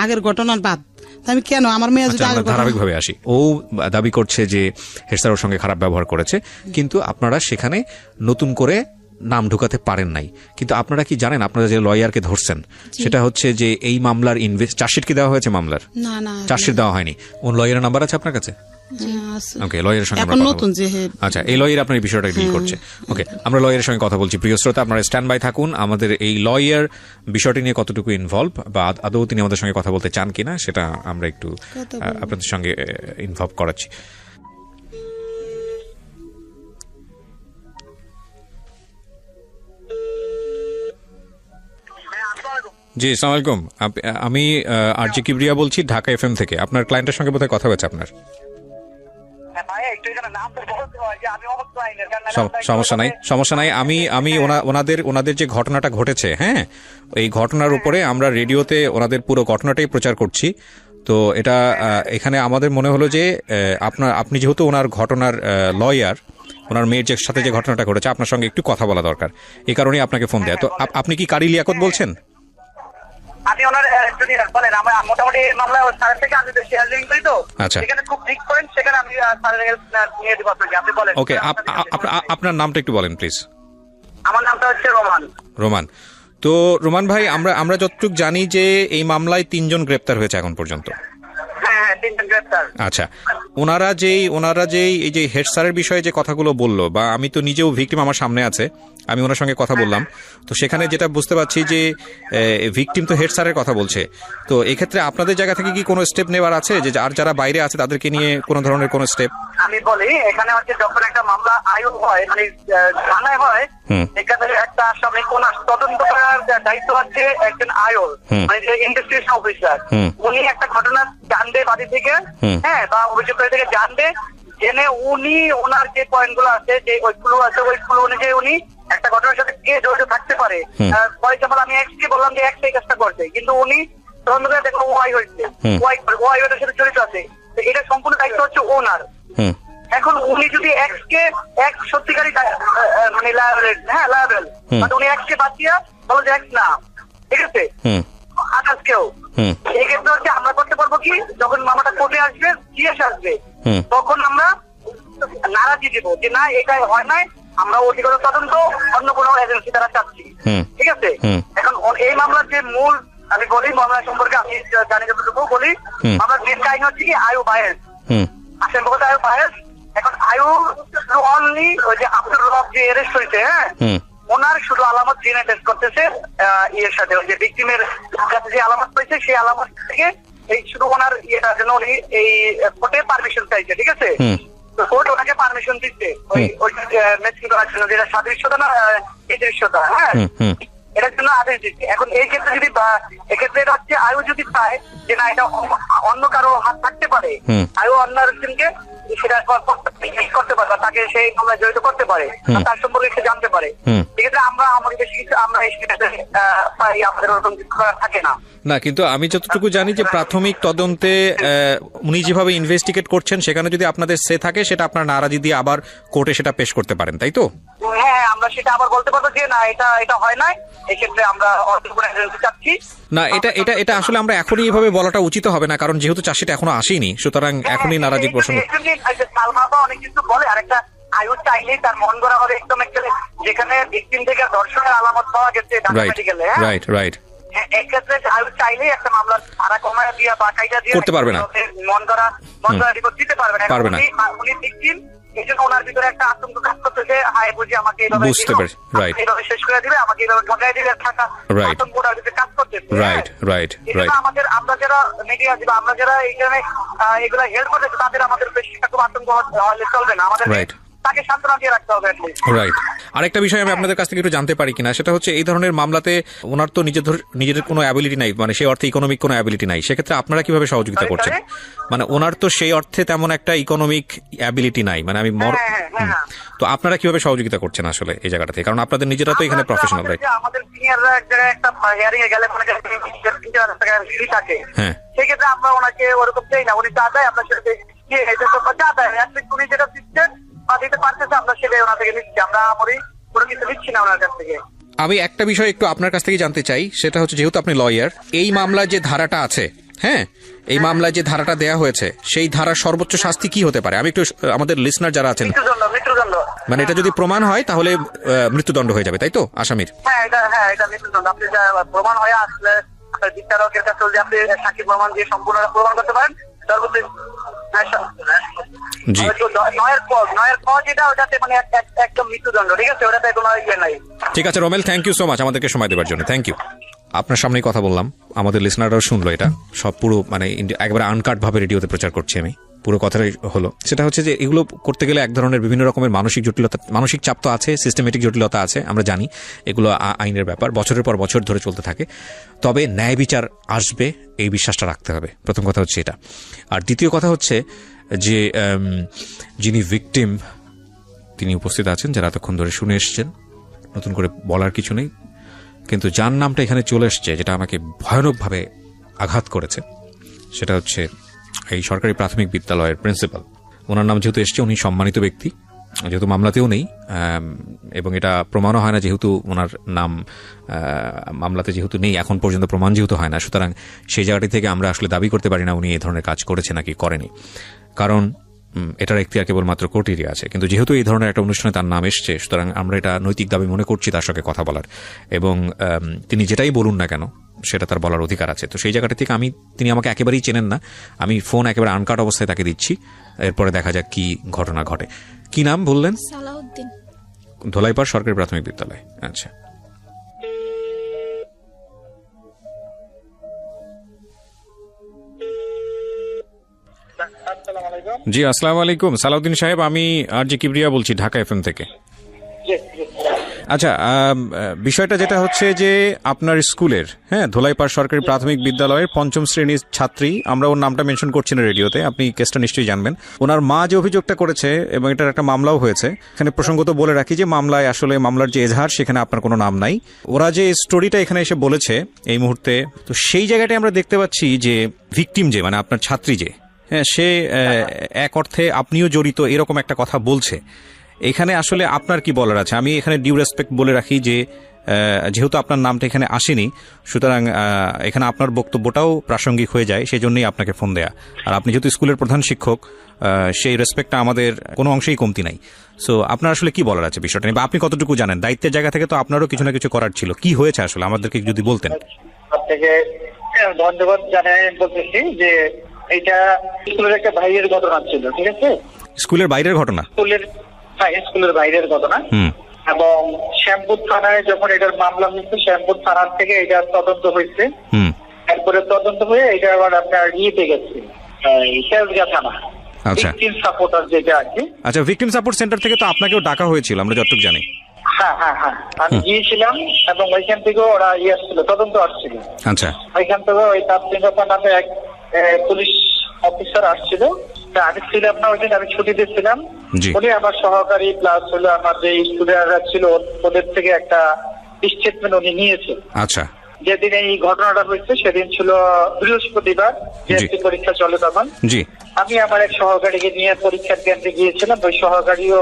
আগের ঘটনার বাদ। তা আমি কেন আমার মেয়ে যদি আচ্ছা, আমরা আগের ঘটনা ধারাবাহিকভাবে আসি। ও দাবি করছে যে হেড স্যার ওর সঙ্গে খারাপ ব্যবহার করেছে, কিন্তু আপনারা সেখানে নতুন করে নাম ঢুকাতে পারেন নাই। কিন্তু আপনারা কি জানেন, আপনারা যে লয়ারকে ধরছেন সেটা হচ্ছে যে এই মামলার চার্জশিট কি দেওয়া হয়েছে? মামলার না না চার্জশিট দেওয়া হয়নি। কোন লয়ারের নাম্বার আছে আপনার কাছে? আছে। ওকে, লয়ারের সঙ্গে এখন আমরা কথা নতুন বলবো। যে আচ্ছা, এই লয়ার আপনার এই বিষয়টা ডিল করছে। ওকে, আমরা লয়ারের সঙ্গে কথা বলছি। প্রিয় শ্রোতা, আপনারা স্ট্যান্ড বাই থাকুন। আমাদের এই লয়ার বিষয়টি নিয়ে কতটুকু ইনভলভ বা আদৌ তিনি আমাদের সঙ্গে কথা বলতে চান কিনা সেটা আমরা একটু আপনাদের সঙ্গে ইনভলভ করাচ্ছি। জি, আসসালামু আলাইকুম। আমি আরজি কিবরিয়া বলছি, ঢাকা এফএম থেকে। আপনার ক্লায়েন্টের সঙ্গে বোধহয় কথা হয়েছে আপনার। সমস্যা নাই। আমি ওনাদের যে ঘটনাটা ঘটেছে, হ্যাঁ, এই ঘটনার উপরে আমরা রেডিওতে ওনাদের পুরো ঘটনাটাই প্রচার করছি। তো এটা এখানে আমাদের মনে হলো যে আপনি যেহেতু ওনার ঘটনার লয়ার, ওনার মেয়ের সাথে যে ঘটনাটা ঘটেছে, আপনার সঙ্গে একটু কথা বলা দরকার, এই কারণেই আপনাকে ফোন দেয়া। তো আপনি কি কারি লিয়াকত বলছেন? আমি ওনার যদি বলেন, আমার মোটামুটি মামলা স্যারের থেকে আমি শেয়ার লিঙ্ক করি, তো আচ্ছা, সেখানে খুব ঠিক করেন, সেখানে আমি স্যারের নিয়ে দিব আপনাকে। আপনি বলেন। ওকে, আপনার নামটা একটু বলেন প্লিজ। আমার নামটা হচ্ছে রোমান। রোমান। তো রোমান ভাই, আমরা যতটুকু জানি যে এই মামলায় 3 জন গ্রেপ্তার হয়েছে এখন পর্যন্ত। হ্যাঁ, 3 জন গ্রেপ্তার। আচ্ছা, ওনারা যেই এই যে হেড স্যারের বিষয়ে যে কথাগুলো বললো, বা আমি তো নিজেও ভিকটিম, আমার সামনে আছে, আমি ওনার সঙ্গে কথা বললাম, তো সেখানে যেটা বুঝতে পারছি যে ভিকটিম তো হেড স্যারের কথা বলছে। তো এক্ষেত্রে আপনাদের জায়গা থেকে কি কোনো স্টেপ নেওয়ার আছে, যে আর যারা বাইরে আছে তাদেরকে নিয়ে কোনো ধরনের কোনো স্টেপ? আমি বলি, এখানে হচ্ছে যখন একটা মামলা আয়ু হয়, মানে থানায় হয়, এখানে একটা আসামি কোন তদন্ত করার দায়িত্ব হচ্ছে একজন আয়ুর, মানে যে ইনভেস্টিগেশন অফিসার। উনি একটা ঘটনা জানবে বাদী থেকে, হ্যাঁ, বা অভিযোগ থেকে জানবে, জেনে উনি ওনার যে পয়েন্ট গুলো আছে, যে ওই ক্লু আছে, ওই ক্লু অনুযায়ী উনি একটা ঘটনার সাথে কে জড়িত থাকতে পারে। ফর এক্সাম্পল, আমি এক্স কে বললাম যে এক্স এই কাজটা করছে, কিন্তু উনি তদন্ত করে দেখলো ওয়াই হয়েছে, ওয়াই ওটার সাথে জড়িত আছে, তো এটা সম্পূর্ণ দায়িত্ব হচ্ছে ওনার। এখন উনি যদি এক্স কে এক্স সত্যিকারী মানে লায়াবেল, মানে উনি এক্স কে বাঁচিয়ে বলো যে এক্স না, ঠিক আছে, আকাশ কেউ, এই ক্ষেত্রে হচ্ছে আমরা করতে পারবো কি, যখন মামলাটা কোর্টে আসবে, জিএস আসবে, তখন আমরা নারাজি দিব যে না, এটাই হয় নাই, আমরা অধিকতর তদন্ত অন্য কোনো এজেন্সি দ্বারা চাচ্ছি, ঠিক আছে। এখন এই মামলার যে মূল, আমি বলি মামলা সম্পর্কে আমি জানি যতটুকু বলি, মামলার মেন কাহিনী হচ্ছে কি আয়ু বায়েস, আসেন বলতে আয়ু বায়েস। এখন আয়ু অনলি ওই যে আব্দুর রব যে অ্যারেস্ট হয়েছে, হ্যাঁ, ওনার শুধু আলামত জিনে টেস্ট করতেছে, ইয়ের সাথে ওই যে ভিকটিমের কাছে যে আলামত পেয়েছে সেই আলামত থেকে এই শুধু ওনার ইয়েটার জন্য উনি এই কোর্টে পারমিশন চাইছে, ঠিক আছে। তো কোর্ট ওনাকে পারমিশন দিচ্ছে ওই ম্যাচিং করার জন্য, যেটা সাদৃশ্যতা না এই দৃশ্যতা, হ্যাঁ, এটার জন্য আদেশ দিচ্ছে। এখন এই ক্ষেত্রে যদি এক্ষেত্রে এটা হচ্ছে আয়ু যদি চায় যে না, এটা অন্য কারো হাত থাকতে পারে, আয়ু অন্য আরেকজনকে সেটা করতে পারে, তাকে সেই মামলায় জড়িত করতে পারে, তার সম্পর্কে সে জানতে পারে, সেক্ষেত্রে আমাদের বেশি কিছু আমরা আমাদের ওরকম কিছু থাকে না। না, কিন্তু আমি যতটুকু জানি যে প্রাথমিক তদন্তে উনি যেভাবে ইনভেস্টিগেট করছেন, সেখানে যদি আপনাদের সে থাকে, সেটা আপনার নারাজি দিয়ে আবার কোর্টে সেটা পেশ করতে পারেন, তাই তো? হ্যাঁ, আমরা সেটা আবার বলতে পারবো যে না, এটা হয় নাই, এক্ষেত্রে আমরা চাচ্ছি না। এটা আসলে আমরা এখনই এইভাবে বলাটা উচিত হবে না, কারণ যেহেতু চাষিটা এখনো আসেনি, সুতরাং এখনই নারাজির প্রশ্ন। অনেক কিছু বলে, আর একটা আয়ু চাইলেই তার মন গড়া হবে একদম, যেখানে ভিকটিম থেকে ধর্ষণের আলামত পাওয়া গেছে মেডিকেলে, রাইট, এক্ষেত্রে আয়ু চাইলেই একটা মামলার ধারা কমায় দিয়া বা কাইটা দিয়ে করতে পারবে না, মন গড়া রিপোর্ট দিতে পারবে না। উনি ভিকটিম, এই জন্য ওনার ভিতরে একটা আতঙ্ক কাজ করতেছে, হায় বুঝি আমাকে এইভাবে শেষ করে দিবে, আমাকে এইভাবে ঠকাই দিবে, থাকা আতঙ্ক ওনার ভিতরে কাজ করছে। করতেছে। Right right right. আমাদের আমরা যারা মিডিয়া বা আমরা যারা এইখানে এগুলা হেল্প করতেছে তাদের আমাদের বেশি খুব আতঙ্ক হলে চলবে না, আমাদের তাকে সান্ত্বনা দিয়ে রাখতে হবে। রাইট। আরেকটা বিষয় আমি আপনাদের কাছ থেকে একটু জানতে পারি কিনা, সেটা হচ্ছে এই ধরনের মামলাতে ওনার তো নিজের কোনো অ্যাবিলিটি নাই, মানে সেই অর্থে ইকোনমিক কোনো অ্যাবিলিটি নাই, সেক্ষেত্রে আপনারা কিভাবে সহযোগিতা করছেন? মানে ওনার তো সেই অর্থে তেমন একটা ইকোনমিক অ্যাবিলিটি নাই, মানে আমি তো আপনারা কিভাবে সহযোগিতা করছেন আসলে এই জায়গাটা থেকে? কারণ আপনাদের নিজেরা তো এখানে প্রফেশনাল, রাইট? আমাদের সিনিয়ররা এক জায়গায় একটা হিয়ারিং এ গেলে মনে করেন থাকে, হ্যাঁ, সেক্ষেত্রে আমরা ওনাকে ওরকম চাই না, উনি চা দেয় আপনার সাথে চা দেয়, উনি যেটা দিচ্ছেন বা দিতে পারতেছে আমরা সেটাই ওনার থেকে নিচ্ছি, আমরা কোনো কিছু নিচ্ছি না ওনার কাছ থেকে। আমি একটা বিষয় একটু আপনার কাছ থেকে জানতে চাই, সেটা হচ্ছে যেহেতু আপনি লয়ার, এই মামলায় যে ধারাটা আছে, হ্যাঁ, এই মামলায় যে ধারাটা দেয়া হয়েছে সেই ধারার সর্বোচ্চ শাস্তি কি হতে পারে? আমি একটু আমাদের লিসনার যারা আছেন, মৃত্যুদণ্ড, মানে এটা যদি প্রমাণ হয় তাহলে মৃত্যুদণ্ড হয়ে যাবে, তাই তো আসামির? হ্যাঁ এটা মৃত্যুদণ্ড। আপনি প্রমাণ হয়ে আসলে আপনার বিচারকের কাছে যদি আপনি সাক্ষী প্রমাণ দিয়ে সম্পূর্ণ প্রমাণ করতে পারেন, ঠিক আছে Romel, thank you so much আমাদেরকে সময় দেওয়ার জন্য, থ্যাংক ইউ। আপনার সামনেই কথা বললাম, আমাদের লিসনাররাও শুনলো, এটা সব পুরো মানে একবারে আনকাট ভাবে রেডিওতে প্রচার করছি আমি, পুরো কথাটাই হলো। সেটা হচ্ছে যে এগুলো করতে গেলে এক ধরনের বিভিন্ন রকমের মানসিক জটিলতা, মানসিক চাপ তো আছে, সিস্টেমেটিক জটিলতা আছে, আমরা জানি এগুলো আইনের ব্যাপার, বছরের পর বছর ধরে চলতে থাকে। তবে ন্যায় বিচার আসবে এই বিশ্বাসটা রাখতে হবে, প্রথম কথা হচ্ছে এটা। আর দ্বিতীয় কথা হচ্ছে যে যিনি ভিকটিম তিনি উপস্থিত আছেন, যারা এতক্ষণ ধরে শুনে এসছেন, নতুন করে বলার কিছু নেই, কিন্তু যার নামটা এখানে চলে এসছে যেটা আমাকে ভয়ানকভাবে আঘাত করেছে, সেটা হচ্ছে এই সরকারি প্রাথমিক বিদ্যালয়ের প্রিন্সিপাল। ওনার নাম যেহেতু এসছে, উনি সম্মানিত ব্যক্তি, যেহেতু মামলাতেও নেই এবং এটা প্রমাণও হয় না, যেহেতু ওনার নাম মামলাতে যেহেতু নেই, এখন পর্যন্ত প্রমাণ যেহেতু হয় না, সুতরাং সেই জায়গাটি থেকে আমরা আসলে দাবি করতে পারি না উনি এই ধরনের কাজ করেছে নাকি করেনি, কারণ এটার এখতিয়ার কেবলমাত্র কোর্টেরই আছে। কিন্তু যেহেতু এই ধরনের একটা অনুষ্ঠানে তার নাম এসছে, সুতরাং আমরা এটা নৈতিক দাবি মনে করছি তার সঙ্গে কথা বলার, এবং তিনি যেটাই বলুন না কেন সেটা তার বলার অধিকার আছে। তো সেই জায়গাটা থেকে তিনি আমাকে একেবারেই চেনেন না, আমি ফোন একেবারে আনকাট অবস্থায় তাকে দিচ্ছি, এরপরে দেখা যাক কি ঘটনা ঘটে। কি নাম বললেন? সালাউদ্দিন, ধোলাইপাড় সরকারি প্রাথমিক বিদ্যালয়। আচ্ছা, জি আসসালামু আলাইকুম সালাউদ্দিন সাহেব, আমি আরজি কিবরিয়া বলছি ঢাকা এফএম থেকে। আচ্ছা, বিষয়টা যেটা হচ্ছে যে আপনার স্কুলের, হ্যাঁ, ধোলাইপাড় সরকারি প্রাথমিক বিদ্যালয়ের 5ম শ্রেণীর ছাত্রী, আমরা ওর নামটা মেনশন করছি না রেডিওতে, আপনি কেসটা নিশ্চয়ই জানবেন। ওনার মা যে অভিযোগটা করেছে এবং এটার একটা মামলাও হয়েছে, এখানে প্রসঙ্গত বলে রাখি যে মামলার যে এজাহার সেখানে আপনার কোনো নাম নাই। ওরা যে স্টোরিটা এখানে এসে বলেছে এই মুহূর্তে, তো সেই জায়গাটায় আমরা দেখতে পাচ্ছি যে ভিকটিম যে, মানে আপনার ছাত্রী যে, হ্যাঁ, সে এক অর্থে আপনিও জড়িত এরকম একটা কথা বলছে। এখানে আসলে আপনার কি বলার আছে? আমি এখানে ডিউ রেসপেক্ট বলে রাখি যে যেহেতু আপনার নামটা এখানে আসেনি, সুতরাং এখানে আপনার বক্তব্যটাও প্রাসঙ্গিক হয়ে যায়, সেই জন্যই আপনাকে ফোন দেয়া। আর আপনি যেহেতু স্কুলের প্রধান শিক্ষক, সেই রেসপেক্টটা আমাদের কোনো অংশেই কমতি নাই। সো আপনার আসলে কি বলার আছে বিষয়টা নিয়ে, বা আপনি কতটুকু জানেন? দায়িত্বের জায়গা থেকে তো আপনারও কিছু না কিছু করার ছিল, কি হয়েছে আসলে আমাদেরকে যদি বলতেন। আপনাকে ধন্যবাদ জানাই, বলতেছি যে এটা স্কুলের একটা বাইরের ঘটনা ছিল, ঠিক আছে? স্কুলের বাইরের ঘটনা? স্কুলের বাইরের ঘটনা। এবং শ্যামপুর থানায় যখন এটার মামলা হয়েছে, শ্যামপুর থানার থেকে এটা তদন্ত হয়েছে, এরপরে তদন্ত হয়ে এটা আবার আপনার ইয়েতে গেছে শেরগা থানা। আচ্ছা, ভিকটিম সাপোর্টার যেটা আছে। আচ্ছা, ভিকটিম সাপোর্ট সেন্টার থেকে তো আপনাকেও ডাকা হয়েছিল, আমরা যতটুকু জানি। হ্যাঁ, আমি গিয়েছিলাম এবং ওইখান থেকে ওরা আসছিল, তদন্ত আসছিল। আচ্ছা, ওইখান থেকে ওই তাপসিংহা নামে এক পুলিশ অফিসার আসছিল, আমি ছিলাম না ওই দিন, আমি ছুটিতে ছিলাম। উনি আমার সহকারী প্লাস হলো আমার যে স্টুডেন্টরা ছিল ওদের থেকে একটা স্টেটমেন্ট উনি নিয়েছে। আচ্ছা, যেদিন এই ঘটনাটা হয়েছে সেদিন ছিল বৃহস্পতিবার, পরীক্ষা চলে তখন। আমি আমার এক সহকারীকে নিয়ে পরীক্ষার কেন্দ্রে গিয়েছিলাম, ওই সহকারীও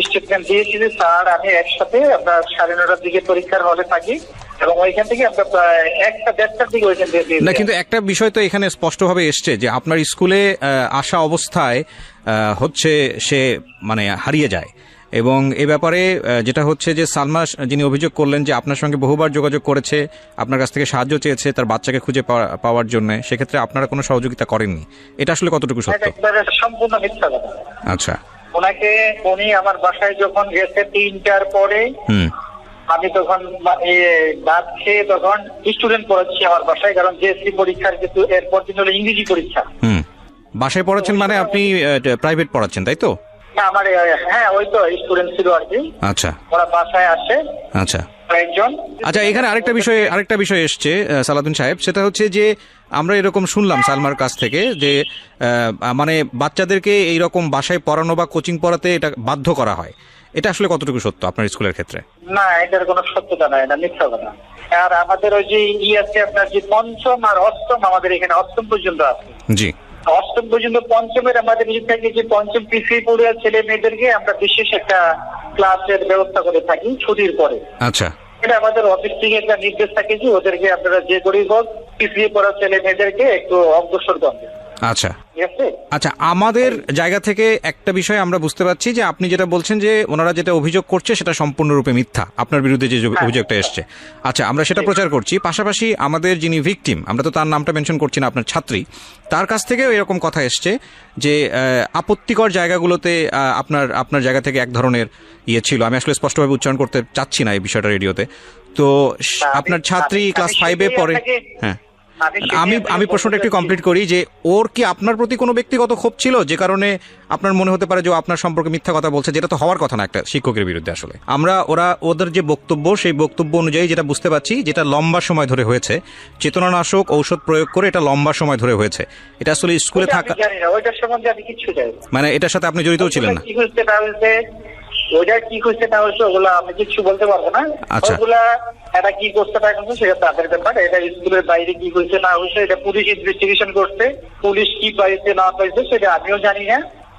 স্টেটমেন্ট দিয়েছিল, স্যার আমি একসাথে আপনার 9:30টার দিকে পরীক্ষার হলে থাকি এবং ওইখান থেকে আমরা প্রায় 1টা-1:30টার দিকে ওইখান থেকে। না, কিন্তু একটা বিষয় তো এখানে স্পষ্টভাবে এসছে যে আপনার স্কুলে আসা অবস্থায় হচ্ছে সে মানে হারিয়ে যায়, এবং এ ব্যাপারে যেটা হচ্ছে যে সালমা যিনি অভিযোগ করলেন যে আপনার সঙ্গে বহুবার যোগাযোগ করেছে, আপনার কাছ থেকে সাহায্য চেয়েছে তার বাচ্চাকে খুঁজে পাওয়ার জন্য, সেক্ষেত্রে আপনারা কোনো সহযোগিতা করেননি, এটা আসলে কতটুকু সত্য? সম্পূর্ণ মিথ্যা কথা। আচ্ছা, উনি আমার বাসায় যখন গেছে 3টার পরে, আমি তখন ভাত খেয়ে তখন স্টুডেন্ট পড়াচ্ছি আমার বাসায়, কারণ জিএসসি পরীক্ষার কিন্তু এরপর দিন হলো ইংরেজি পরীক্ষা। বাসায় পড়াচ্ছেন মানে আপনি প্রাইভেট পড়াচ্ছেন তাই তো? আমার হ্যাঁ ওই তো স্টুডেন্ট ছিল আর কি। আচ্ছা, ওরা বাসায় আসে। আচ্ছা একজন। আচ্ছা, এখানে আরেকটা বিষয় এসছে সালাউদ্দিন সাহেব, সেটা হচ্ছে যে আমরা এরকম শুনলাম সালমার কাছ থেকে যে মানে বাচ্চাদেরকে এইরকম বাসায় পড়ানো বা কোচিং পড়াতে এটা বাধ্য করা হয়, এটা আসলে কতটুকু সত্য আপনার স্কুলের ক্ষেত্রে? না, এটার কোনো সত্যতা নাই, এটা মিথ্যা কথা। আর আমাদের ওই যে আছে আপনার যে পঞ্চম আর অষ্টম, আমাদের এখানে অষ্টম পর্যন্ত আছে। জি, অষ্টম পর্যন্ত। পঞ্চমের আমাদের থাকে যে পঞ্চম পিছিয়ে পড়ে ছেলে মেয়েদেরকে আমরা বিশেষ একটা ক্লাসের ব্যবস্থা করে থাকি ছুটির পরে। আচ্ছা, এটা আমাদের অফিস থেকে একটা নির্দেশ থাকে যে ওদেরকে আপনারা যে করেই হোক পিছিয়ে পড়া ছেলে মেয়েদেরকে একটু অগ্রসর করবেন। আচ্ছা আচ্ছা, আমাদের জায়গা থেকে একটা বিষয় আমরা বুঝতে পারছি যে আপনি যেটা বলছেন যে ওনারা যেটা অভিযোগ করছে সেটা সম্পূর্ণরূপে মিথ্যা, আপনার বিরুদ্ধে যে অভিযোগটা এসছে। আচ্ছা, আমরা সেটা প্রচার করছি। পাশাপাশি আমাদের যিনি ভিকটিম, আমরা তো তার নামটা মেনশন করছি না, আপনার ছাত্রী, তার কাছ থেকেও এরকম কথা এসছে যে আপত্তিকর জায়গাগুলোতে আপনার জায়গা থেকে এক ধরনের ইয়ে ছিল। আমি আসলে স্পষ্টভাবে উচ্চারণ করতে চাচ্ছি না এই বিষয়টা রেডিওতে। তো আপনার ছাত্রী ক্লাস 5-এ পড়ে। হ্যাঁ, আমি প্রশ্নটা একটু কমপ্লিট করি যে ওর কি আপনার প্রতি কোনো ব্যক্তিগত ক্ষোভ ছিল যে কারণে আপনার মনে হতে পারে যে আপনার সম্পর্কে মিথ্যা কথা বলছে, যেটা তো হওয়ার কথা না একটা শিক্ষকের বিরুদ্ধে। আসলে ওদের যে বক্তব্য, সেই বক্তব্য অনুযায়ী যেটা বুঝতে পারছি, যেটা লম্বা সময় ধরে হয়েছে, চেতনানাশক ঔষধ প্রয়োগ করে এটা লম্বা সময় ধরে হয়েছে, এটা আসলে স্কুলে থাকা মানে এটার সাথে আপনি জড়িত ছিলেন না? ওইটা কি করছে না হচ্ছে ওগুলা আমি কিছু বলতে পারবো না। ওগুলা এটা কি করছে না করছে সেটা তাদের ব্যাপার। এটা স্কুলের বাইরে কি করছে না হয়েছে এটা পুলিশ ইনভেস্টিগেশন করছে। পুলিশ কি পাইছে না পাইছে সেটা আমিও জানি না।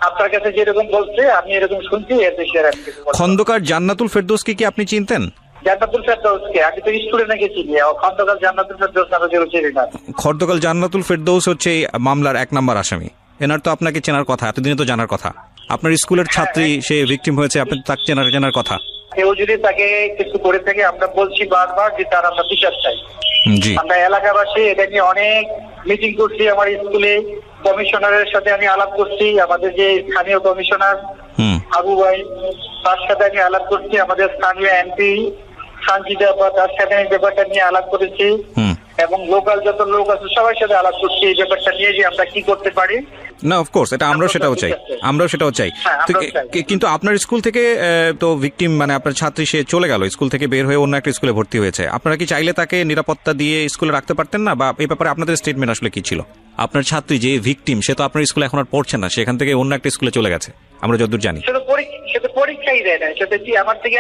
আপনার কাছে যেরকম বলছে আমি এরকম শুনছি, এর বেশি আর আমি কিছু বলবো না। খন্দকার জান্নাতুল ফেরদৌসকে কি আপনি চিনতেন? জান্নাতুল ফেরদৌসকে আমি তো স্টুডেন্ট নাকি চিনি, খন্দকার জান্নাতুল ফেরদৌস নামে কেউ চিনি না। খন্দকার জান্নাতুল ফেরদৌস হচ্ছে এই মামলার 1 নম্বর আসামি। এনার তো আপনাকে চেনার কথা, এতদিনে তো জানার কথা। আপনার স্কুলের ছাত্রী, সে ভিকটিম হয়েছে, আপনি তাকে চেনার কথা। কেউ যদি তাকে কিছু করে থাকে আমরা বলছি বারবার যে তার আমরা বিচার চাই। আমরা এলাকাবাসী এটা নিয়ে অনেক মিটিং করছি। আমার স্কুলে কমিশনারের সাথে আমি আলাপ করছি, আমাদের যে স্থানীয় কমিশনার আবু ভাই, তার সাথে আমি আলাপ করছি। আমাদের স্থানীয় এমপি সঞ্জিতা, তার সাথে আমি ব্যাপারটা নিয়ে আলাপ করেছি এবং লোকাল যত লোক আছে সবার সাথে আলাপ করছি এই ব্যাপারটা নিয়ে যে আমরা কি করতে পারি। না, অফকোর্স এটা আমরাও সেটাও চাই। কিন্তু আপনার স্কুল থেকে তো ভিকটিম মানে আপনার ছাত্রী সে চলে গেল, স্কুল থেকে বের হয়ে অন্য একটা স্কুলে ভর্তি হয়েছে। আপনারা কি চাইলে তাকে নিরাপত্তা দিয়ে স্কুলে রাখতে পারতেন না? বা এই ব্যাপারে আপনাদের স্টেটমেন্ট আসলে কি ছিল? আপনার ছাত্রী যে ভিকটিম, সে তো আপনার স্কুলে এখন আর পড়ছে না, সেখান থেকে অন্য একটা স্কুলে চলে গেছে, আমরা যতদূর জানি। সে তো পরীক্ষাই দেয় না, সেটা কি আমার থেকে